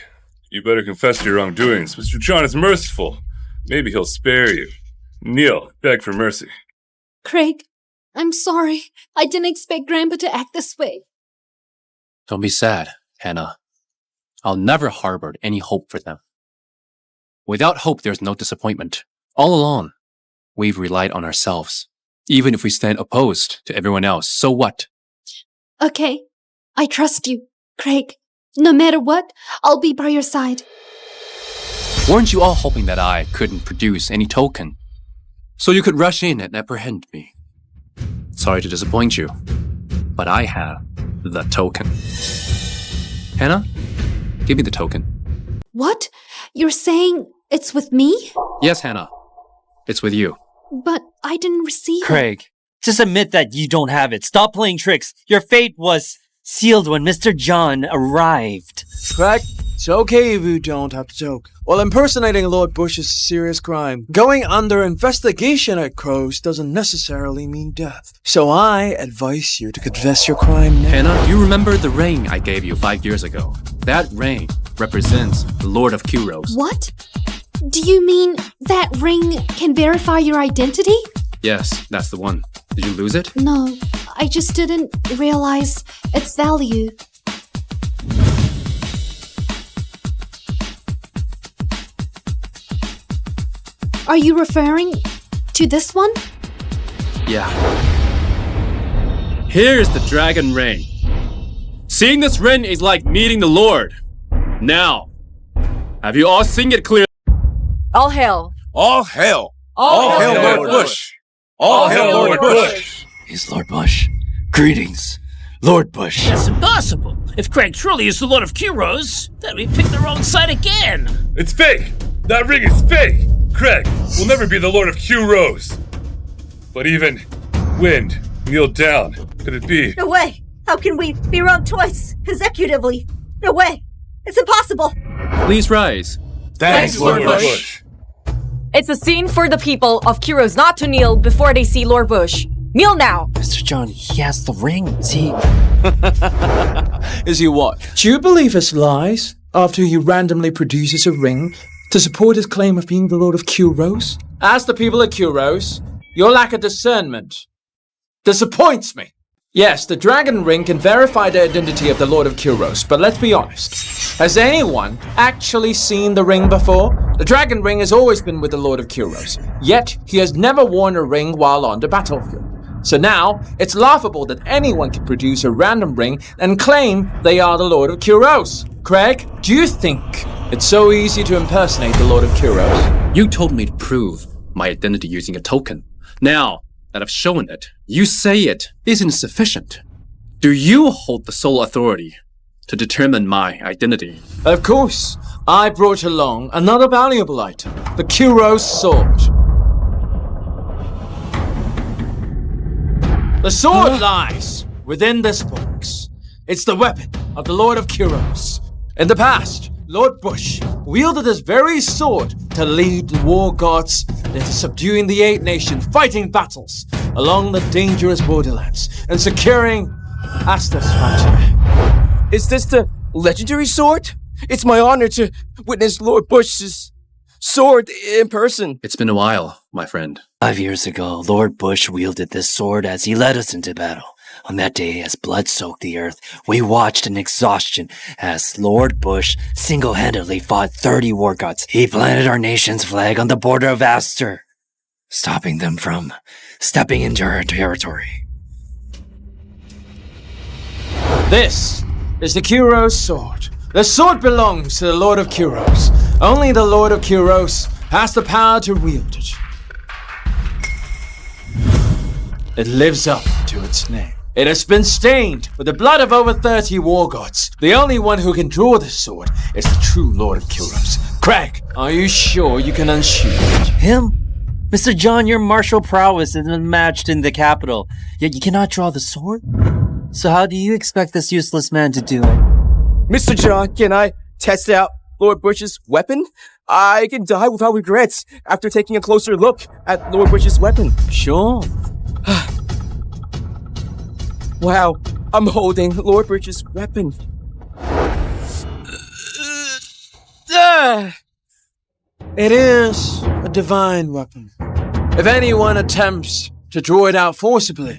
Speaker 11: you better confess to your wrongdoings. Mr. John is merciful. Maybe he'll spare you. Kneel, beg for mercy.
Speaker 13: Craig, I'm sorry. I didn't expect Grandpa to act this way.
Speaker 1: Don't be sad, Hannah. I'll never harbor any hope for them. Without hope, there's no disappointment. All along, we've relied on ourselves. Even if we stand opposed to everyone else, so what?
Speaker 13: Okay, I trust you, Craig. No matter what, I'll be by your side.
Speaker 1: Weren't you all hoping that I couldn't produce any token, so you could rush in and apprehend me? Sorry to disappoint you, but I have the token. Hannah, give me the token.
Speaker 13: What? You're saying it's with me?
Speaker 1: Yes, Hannah. It's with you.
Speaker 13: But I didn't receive it.
Speaker 3: Craig, just admit that you don't have it. Stop playing tricks. Your fate was sealed when Mr. John arrived.
Speaker 7: Craig, it's okay if you don't have the token. While impersonating Lord Bush is a serious crime, going under investigation at Crows doesn't necessarily mean death. So I advise you to confess your crime now.
Speaker 1: Hannah, do you remember the ring I gave you 5 years ago? That ring represents the Lord of Kuros.
Speaker 13: What? Do you mean that ring can verify your identity?
Speaker 1: Yes, that's the one. Did you lose it?
Speaker 13: No, I just didn't realize its value. Are you referring to this one?
Speaker 1: Yeah. Here's the dragon ring. Seeing this ring is like meeting the Lord. Now, have you all seen it clearly?
Speaker 17: All hail.
Speaker 10: All hail.
Speaker 17: All
Speaker 10: hail Lord Bush. All hail Lord Bush.
Speaker 3: He's Lord Bush. Greetings, Lord Bush.
Speaker 4: That's impossible. If Craig truly is the Lord of Kuros, then we picked the wrong side again.
Speaker 11: It's fake. That ring is fake. Craig will never be the Lord of Kuros. But even Wind, kneel down. Could it be?
Speaker 6: No way. How can we be wrong twice, consecutively? No way. It's impossible.
Speaker 1: Please rise.
Speaker 10: Thanks, Lord Bush.
Speaker 17: It's a scene for the people of Kuros not to kneel before they see Lord Bush. Kneel now!
Speaker 3: Mr. John, he has the ring. Is he?
Speaker 7: Is he what? Do you believe his lies after he randomly produces a ring to support his claim of being the Lord of Kuros? As the people of Kuros, your lack of discernment disappoints me. Yes, the dragon ring can verify the identity of the Lord of Kuros, but let's be honest. Has anyone actually seen the ring before? The dragon ring has always been with the Lord of Kuros, yet he has never worn a ring while on the battlefield. So now, it's laughable that anyone can produce a random ring and claim they are the Lord of Kuros. Craig, do you think It's so easy to impersonate the Lord of Kuros.
Speaker 1: You told me to prove my identity using a token. Now that I've shown it, you say it isn't sufficient. Do you hold the sole authority to determine my identity?
Speaker 7: Of course. I brought along another valuable item, the Kuros sword. The sword lies within this box. It's the weapon of the Lord of Kuros. In the past, Lord Bush wielded this very sword to lead the war gods into subduing the 8 nations, fighting battles along the dangerous borderlands, and securing Astor's frontier.
Speaker 14: Is this the legendary sword? It's my honor to witness Lord Bush's sword in person.
Speaker 1: It's been a while, my friend.
Speaker 3: 5 years ago, Lord Bush wielded this sword as he led us into battle. On that day, as blood soaked the earth, we watched in exhaustion as Lord Bush single-handedly fought 30 war gods. He planted our nation's flag on the border of Astor, stopping them from stepping into our territory.
Speaker 7: This is the Kuros sword. The sword belongs to the Lord of Kuros. Only the Lord of Kuros has the power to wield it. It lives up to its name. It has been stained with the blood of over 30 war gods. The only one who can draw this sword is the true Lord of Kuros. Craig, are you sure you can unsheathe it?
Speaker 3: Him? Mr. John, your martial prowess is unmatched in the capital, yet you cannot draw the sword? So how do you expect this useless man to do it?
Speaker 14: Mr. John, can I test out Lord Bush's weapon? I can die without regrets after taking a closer look at Lord Bush's weapon.
Speaker 7: Sure.
Speaker 14: Wow, I'm holding Lord Bush's weapon.
Speaker 7: It is a divine weapon. If anyone attempts to draw it out forcibly,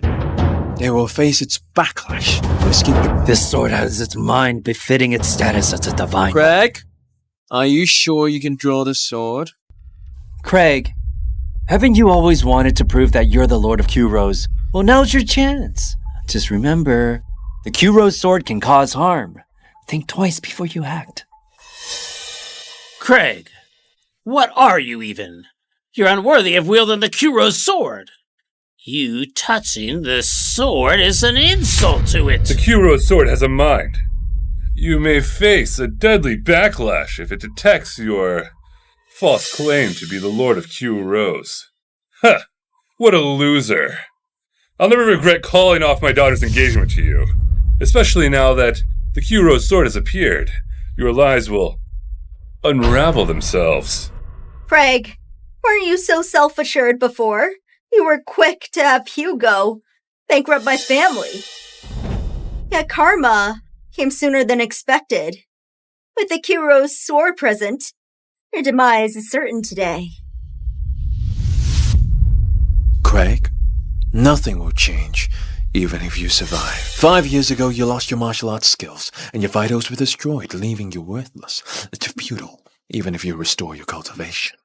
Speaker 7: they will face its backlash.
Speaker 3: This sword has its mind befitting its status as a divine.
Speaker 7: Craig, are you sure you can draw the sword?
Speaker 3: Craig, haven't you always wanted to prove that you're the Lord of Kuros? Well, now's your chance. Just remember, the Kuros sword can cause harm. Think twice before you act.
Speaker 4: Craig, what are you even? You're unworthy of wielding the Kuros sword. You touching the sword is an insult to it.
Speaker 11: The Kuros sword has a mind. You may face a deadly backlash if it detects your false claim to be the Lord of Kuros. Huh, what a loser. I'll never regret calling off my daughter's engagement to you, especially now that the Kuros sword has appeared. Your lies will unravel themselves.
Speaker 6: Craig, weren't you so self-assured before? You were quick to have Hugo bankrupt my family. Yet karma came sooner than expected. With the Kuros sword present, your demise is certain today.
Speaker 7: Craig, nothing will change, even if you survive. 5 years ago, you lost your martial arts skills, and your vitals were destroyed, leaving you worthless. It's futile, even if you restore your cultivation.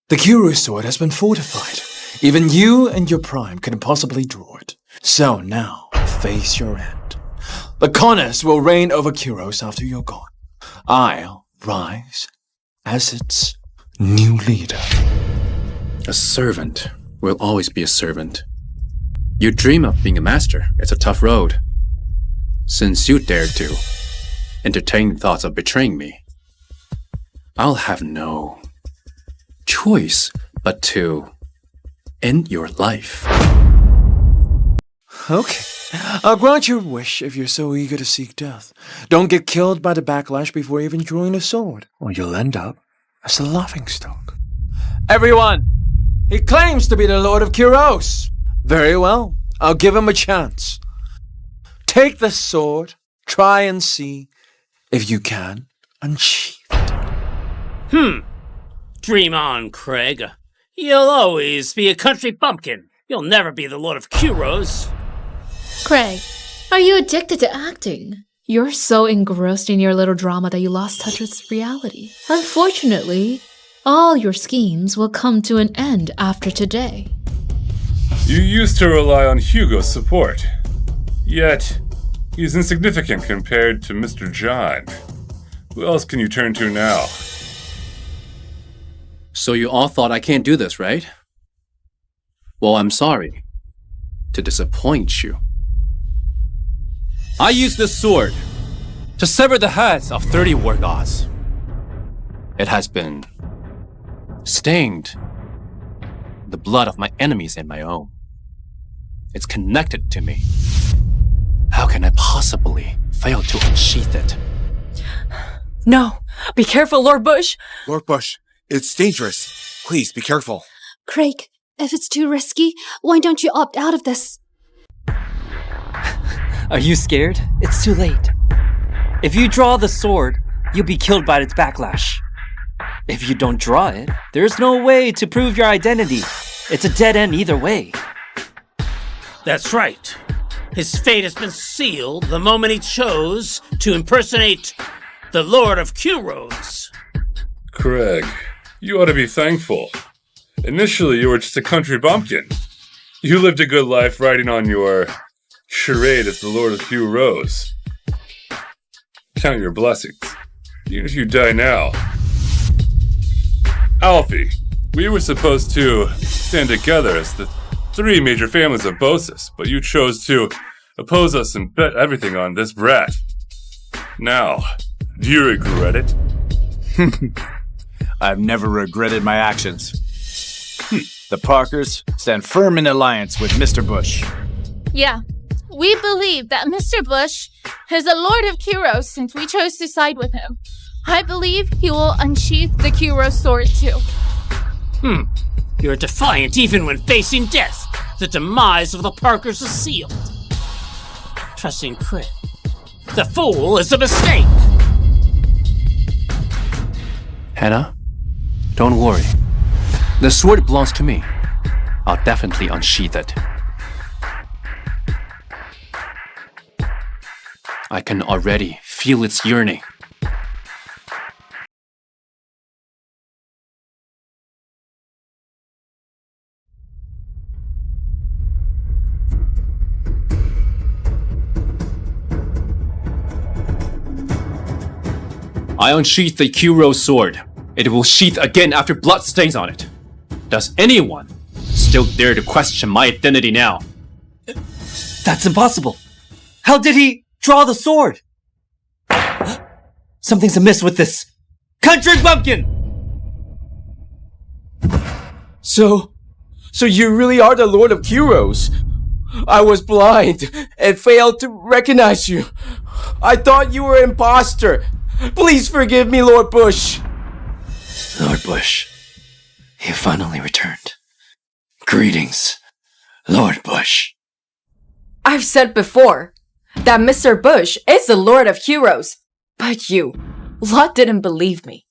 Speaker 7: The Kuros sword has been fortified. Even you and your prime couldn't possibly draw it. So now, face your end. The Connors will reign over Kuros after you're gone. I'll rise as its new leader.
Speaker 1: A servant will always be a servant. You dream of being a master. It's a tough road. Since you dared to entertain thoughts of betraying me, I'll have no choice but to end your life.
Speaker 7: Okay. I'll grant your wish if you're so eager to seek death. Don't get killed by the backlash before even drawing a sword, or you'll end up as a laughingstock. Everyone! He claims to be the Lord of Kuros. Very well. I'll give him a chance. Take the sword, try and see if you can unsheath it.
Speaker 4: Dream on, Craig. You'll always be a country bumpkin. You'll never be the Lord of Kuros.
Speaker 2: Craig, are you addicted to acting? You're so engrossed in your little drama that you lost touch with reality. Unfortunately, all your schemes will come to an end after today.
Speaker 11: You used to rely on Hugo's support, yet he's insignificant compared to Mr. John. Who else can you turn to now?
Speaker 1: So you all thought I can't do this, right? Well, I'm sorry to disappoint you. I used this sword to sever the heads of 30 war gods. It has been stained the blood of my enemies and my own. It's connected to me. How can I possibly fail to unsheath it?
Speaker 17: No. Be careful, Lord Bush.
Speaker 10: Lord Bush, it's dangerous. Please be careful.
Speaker 13: Craig, if it's too risky, why don't you opt out of this?
Speaker 3: Are you scared? It's too late. If you draw the sword, you'll be killed by its backlash. If you don't draw it, there's no way to prove your identity. It's a dead end either way.
Speaker 4: That's right. His fate has been sealed the moment he chose to impersonate the Lord of Kuros.
Speaker 11: Craig, you ought to be thankful. Initially, you were just a country bumpkin. You lived a good life riding on your charade as the Lord of Kuros. Count your blessings, even if you die now. Alfie, we were supposed to stand together as the 3 major families of Bosis, but you chose to oppose us and bet everything on this brat. Now, do you regret it?
Speaker 9: I've never regretted my actions. The Parkers stand firm in alliance with Mr. Bush.
Speaker 2: Yeah, we believe that Mr. Bush is the Lord of Kuros since we chose to side with him. I believe he will unsheath the Kuros sword too.
Speaker 4: You're defiant even when facing death. The demise of the Parkers is sealed. Trusting Crit. The fool is a mistake.
Speaker 1: Hannah, don't worry. The sword belongs to me. I'll definitely unsheath it. I can already feel its yearning. I unsheath the Kuro sword. It will sheath again after blood stains on it. Does anyone still dare to question my identity now?
Speaker 3: That's impossible. How did he draw the sword? Something's amiss with this country bumpkin!
Speaker 14: So you really are the Lord of Kuros? I was blind and failed to recognize you. I thought you were an imposter. Please forgive me, Lord Bush.
Speaker 3: Lord Bush, you finally returned. Greetings, Lord Bush.
Speaker 17: I've said before that Mr. Bush is the Lord of Kuros, but you, Lot, didn't believe me.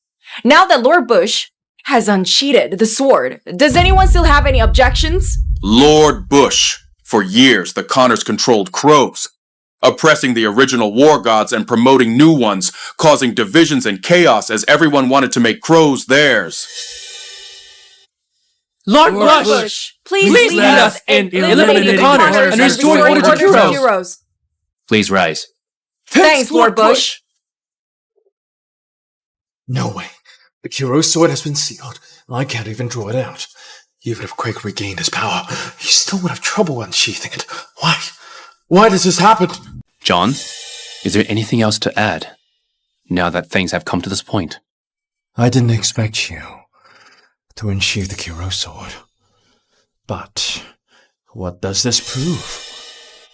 Speaker 17: Now that Lord Bush has unsheathed the sword, does anyone still have any objections?
Speaker 5: Lord Bush. For years, the Connors controlled crows, oppressing the original war gods and promoting new ones, causing divisions and chaos as everyone wanted to make crows theirs.
Speaker 17: Lord Bush, please lead us in
Speaker 1: eliminating the Connors and restoring order to Kuros. Please rise.
Speaker 17: Thanks, Lord Bush.
Speaker 7: No way. The Kuros sword has been sealed. I can't even draw it out. Even if Craig regained his power, he still would have trouble unsheathing it. Why? Why does this happen?
Speaker 1: John, is there anything else to add, now that things have come to this point?
Speaker 7: I didn't expect you to unsheath the Kuros sword. But what does this prove?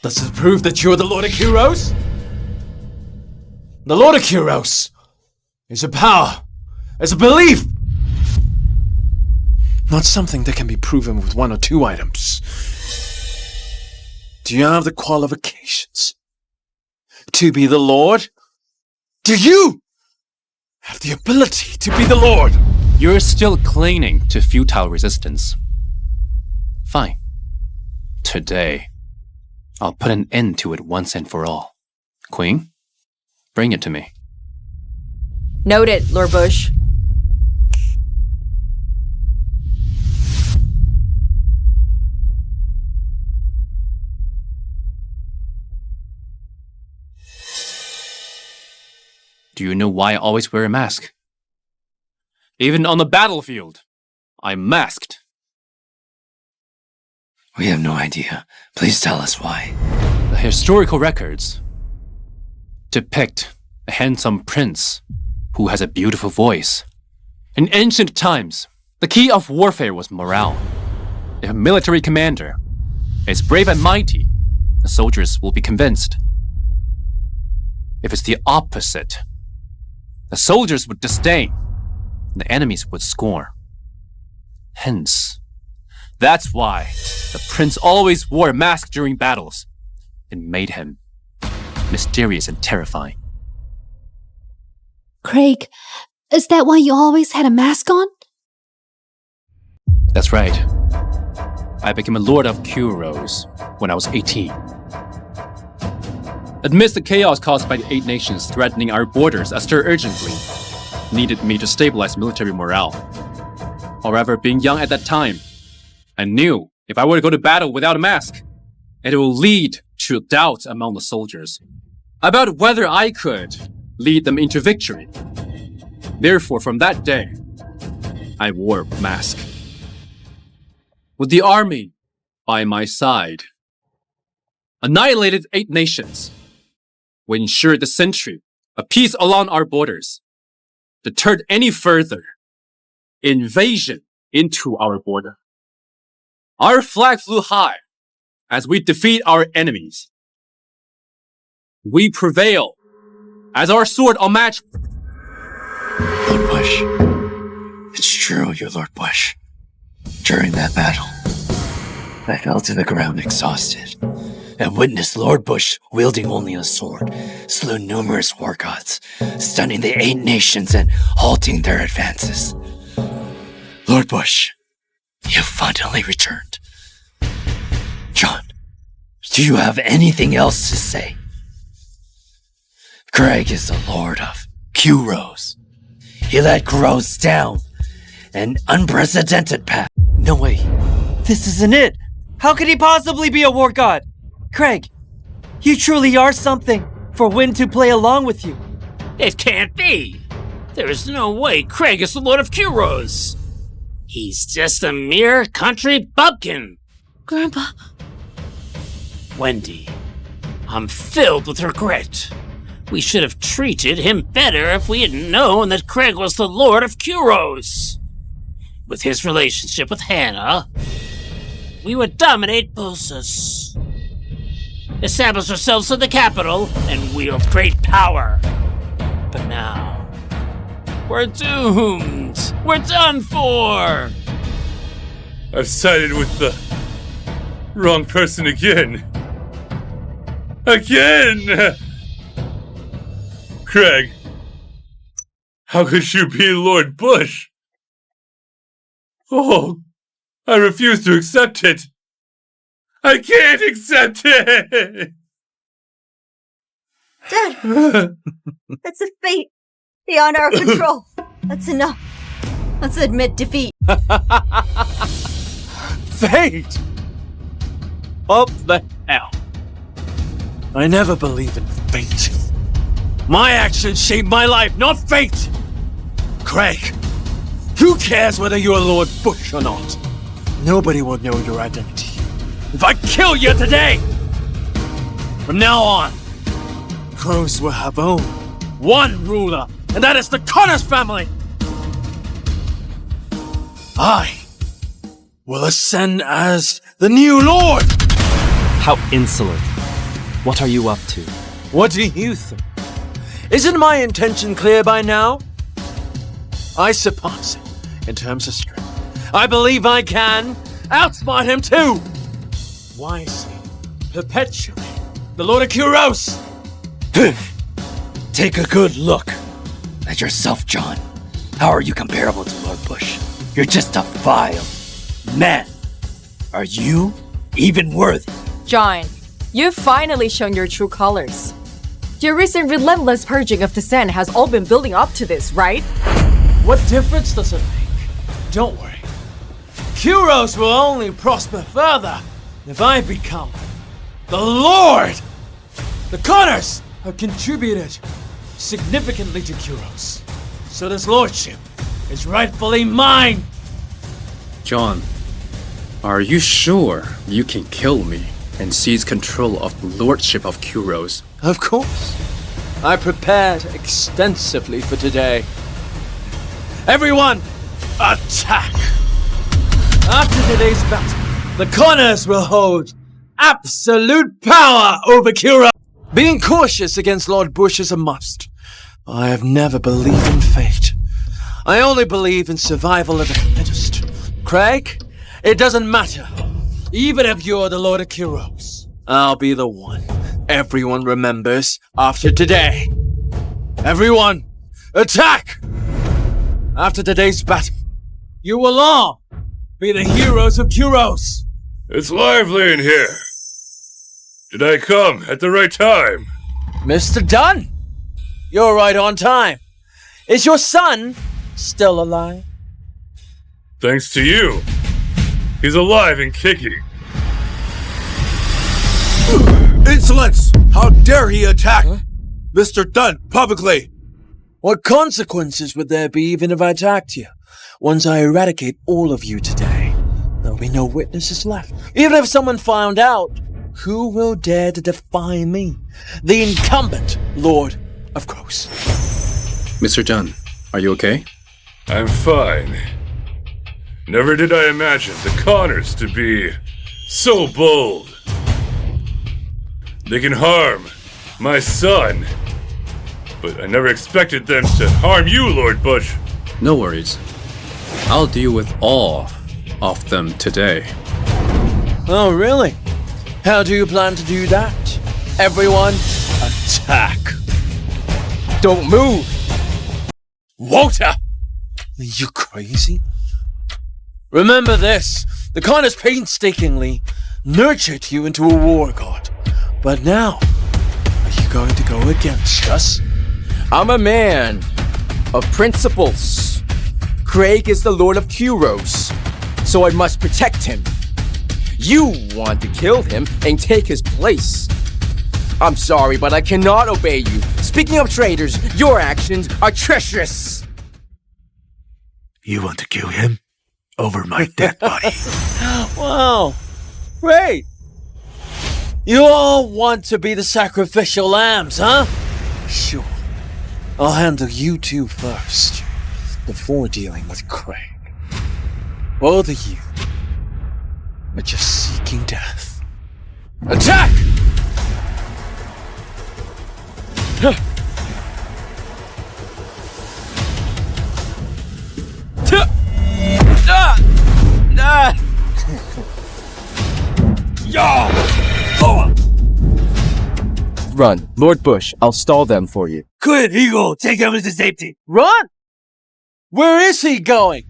Speaker 7: Does it prove that you're the Lord of Kuros? The Lord of Kuros is a power, is a belief, not something that can be proven with 1 or 2 items. Do you have the qualifications to be the Lord? Do you have the ability to be the Lord?
Speaker 1: You're still clinging to futile resistance. Fine. Today, I'll put an end to it once and for all. Queen, bring it to me.
Speaker 17: Noted, Lord Bush.
Speaker 1: Do you know why I always wear a mask? Even on the battlefield, I'm masked.
Speaker 12: We have no idea. Please tell us why.
Speaker 1: The historical records depict a handsome prince who has a beautiful voice. In ancient times, the key of warfare was morale. If a military commander is brave and mighty, the soldiers will be convinced. If it's the opposite, the soldiers would disdain, and the enemies would scorn. Hence, that's why the prince always wore a mask during battles. It made him mysterious and terrifying.
Speaker 13: Craig, is that why you always had a mask on?
Speaker 1: That's right. I became a Lord of Kuros when I was 18. Amidst the chaos caused by the 8 nations threatening our borders, Esther urgently needed me to stabilize military morale. However, being young at that time, I knew if I were to go to battle without a mask, it will lead to doubt among the soldiers about whether I could lead them into victory. Therefore, from that day, I wore a mask. With the army by my side, annihilated 8 nations. We ensured the century of peace along our borders, deterred any further invasion into our border. Our flag flew high as we defeat our enemies. We prevail as our sword unmatchable.
Speaker 12: Lord Bush. It's true, your Lord Bush. During that battle, I fell to the ground exhausted and witnessed Lord Bush, wielding only a sword, slew numerous war gods, stunning the 8 nations and halting their advances. Lord Bush, you finally returned. John, do you have anything else to say? Craig is the Lord of Kuros. He led Kuros down an unprecedented path.
Speaker 3: No way. This isn't it. How could he possibly be a war god? Craig, you truly are something for Wynn to play along with you.
Speaker 4: It can't be. There is no way Craig is the Lord of Kuros. He's just a mere country bumpkin.
Speaker 13: Grandpa.
Speaker 4: Wendy, I'm filled with regret. We should have treated him better if we had known that Craig was the Lord of Kuros. With his relationship with Hannah, we would dominate Bolsus, establish ourselves in the capital, and wield great power. But now, we're doomed. We're done for.
Speaker 11: I've sided with the wrong person again. Again! Craig, how could you be Lord Bush? Oh, I refuse to accept it. I can't accept it!
Speaker 6: Dad! That's a fate beyond our control. That's enough. Let's admit defeat.
Speaker 7: Fate! Up the hell. I never believe in fate. My actions shape my life, not fate! Craig, who cares whether you're Lord Bush or not? Nobody will know your identity if I kill you today! From now on, crows will have only one ruler, and that is the Connors family! I will ascend as the new Lord!
Speaker 15: How insolent. What are you up to?
Speaker 7: What do you think? Isn't my intention clear by now? I surpass him in terms of strength. I believe I can outsmart him too! Wisely, perpetually, the Lord of Kuros!
Speaker 12: Take a good look at yourself, John. How are you comparable to Lord Bush? You're just a vile man. Are you even worthy?
Speaker 17: John, you've finally shown your true colors. Your recent relentless purging of the Sen has all been building up to this, right?
Speaker 7: What difference does it make? Don't worry. Kuros will only prosper further if I become the Lord! The Connors have contributed significantly to Kuros. So this lordship is rightfully mine.
Speaker 1: John, are you sure you can kill me and seize control of the lordship of Kuros?
Speaker 7: Of course. I prepared extensively for today. Everyone, attack! After today's battle, the Connors will hold absolute power over Kuros. Being cautious against Lord Bush is a must. I have never believed in fate. I only believe in survival of the fittest. Craig, it doesn't matter. Even if you're the Lord of Kuros, I'll be the one everyone remembers after today. Everyone, attack! After today's battle, you will all be the heroes of Kuros.
Speaker 11: It's lively in here. Did I come at the right time?
Speaker 7: Mr. Dunn, you're right on time. Is your son still alive?
Speaker 11: Thanks to you. He's alive and kicking.
Speaker 10: Insolence! How dare he attack Mr. Dunn publicly?
Speaker 7: What consequences would there be even if I attacked you? Once I eradicate all of you today, there'll be no witnesses left. Even if someone found out, who will dare to defy me? The incumbent Lord of Kuros.
Speaker 1: Mr. Dunn, are you okay?
Speaker 11: I'm fine. Never did I imagine the Connors to be so bold. They can harm my son, but I never expected them to harm you, Lord Bush.
Speaker 1: No worries. I'll deal with all of them today.
Speaker 7: Oh, really? How do you plan to do that? Everyone, attack!
Speaker 14: Don't move!
Speaker 7: Walter! Are you crazy? Remember this, the Connors painstakingly nurtured you into a war god. But now, are you going to go against us?
Speaker 14: I'm a man of principles. Craig is the Lord of Kuros, so I must protect him. You want to kill him and take his place. I'm sorry, but I cannot obey you. Speaking of traitors, your actions are treacherous.
Speaker 9: You want to kill him? Over my dead body.
Speaker 7: Wow, great. You all want to be the sacrificial lambs, huh? Sure. I'll handle you two first, before dealing with Craig. Both of you are just seeking death. Attack!
Speaker 14: Run, Lord Bush. I'll stall them for you.
Speaker 7: Good Eagle, take him to safety. Run! Where is he going?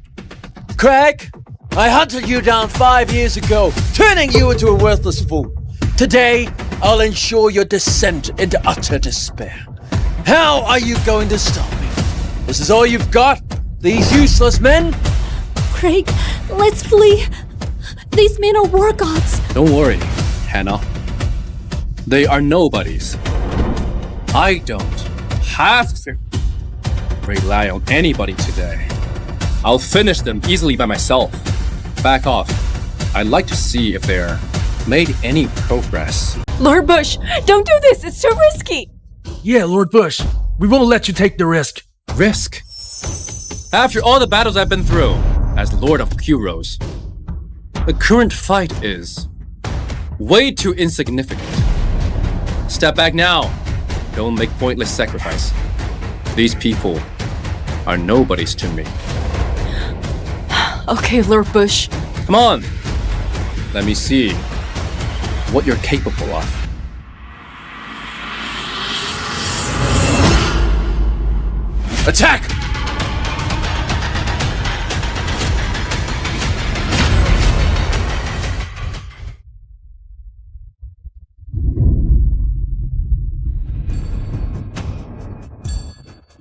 Speaker 7: Craig, I hunted you down 5 years ago, turning you into a worthless fool. Today, I'll ensure your descent into utter despair. How are you going to stop me? This is all you've got? These useless men?
Speaker 13: Craig, let's flee. These men are war gods.
Speaker 1: Don't worry, Hannah. They are nobodies. I don't have to rely on anybody today. I'll finish them easily by myself. Back off. I'd like to see if they're made any progress.
Speaker 17: Lord Bush, don't do this. It's too risky.
Speaker 16: Yeah, Lord Bush. We won't let you take the risk.
Speaker 1: Risk? After all the battles I've been through as Lord of Kuros, the current fight is way too insignificant. Step back now. Don't make pointless sacrifice. These people are nobodies to me.
Speaker 17: Okay, Lord Bush.
Speaker 1: Come on. Let me see what you're capable of.
Speaker 7: Attack!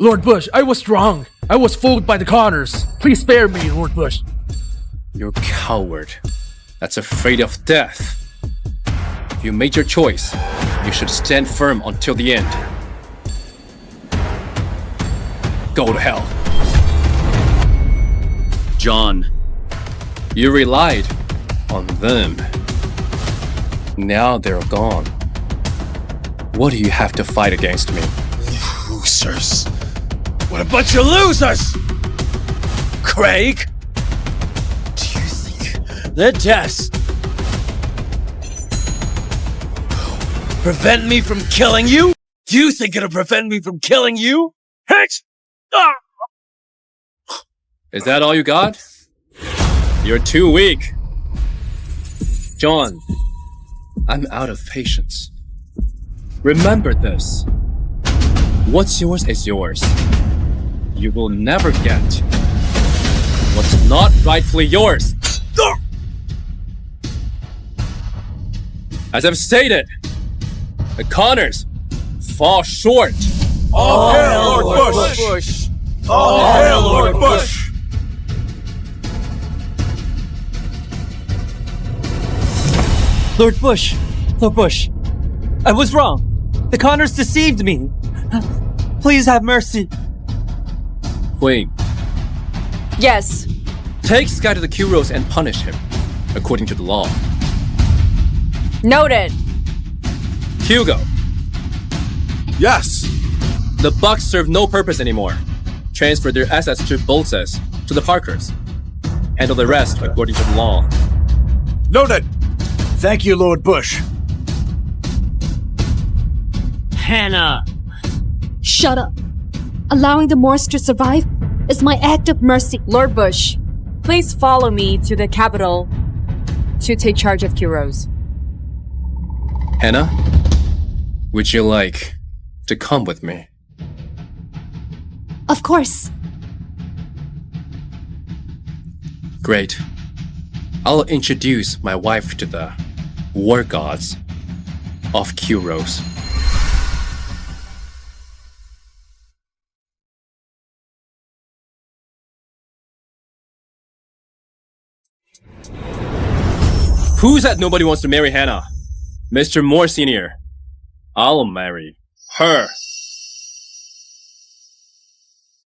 Speaker 16: Lord Bush, I was wrong. I was fooled by the Connors. Please spare me, Lord Bush.
Speaker 1: You're a coward that's afraid of death. If you made your choice, you should stand firm until the end. go to hell. John, you relied on them. Now they're gone. What do you have to fight against me?
Speaker 7: Losers. What a bunch of losers! Craig? Do you think their deaths prevent me from killing you? Do you think it'll prevent me from killing you? Hex! Ah!
Speaker 1: Is that all you got? You're too weak. John, I'm out of patience. Remember this. What's yours is yours. You will never get what's not rightfully yours. As I've stated, the Connors fall short.
Speaker 10: All hail Lord Bush! All hail Lord Bush!
Speaker 3: Lord Bush! Lord Bush! I was wrong! The Connors deceived me! Please have mercy!
Speaker 1: Wait,
Speaker 17: Yes.
Speaker 1: take Sky to the Kuros and punish him, according to the law.
Speaker 17: Noted.
Speaker 1: Hugo,
Speaker 10: Yes!
Speaker 1: the Bucks serve no purpose anymore. Transfer their assets to Boltzes, to the Parkers. Handle the rest according to the law.
Speaker 10: Noted!
Speaker 9: Thank you, Lord Bush.
Speaker 4: Hannah!
Speaker 13: Shut up. Allowing the Moors to survive is my act of mercy.
Speaker 17: Lord Bush, please follow me to the capital to take charge of Kuros.
Speaker 1: Hannah, would you like to come with me?
Speaker 13: Of course.
Speaker 1: Great. I'll introduce my wife to the war gods of Kuros. Who said nobody wants to marry Hannah? Mr. Moore Sr. I'll marry her.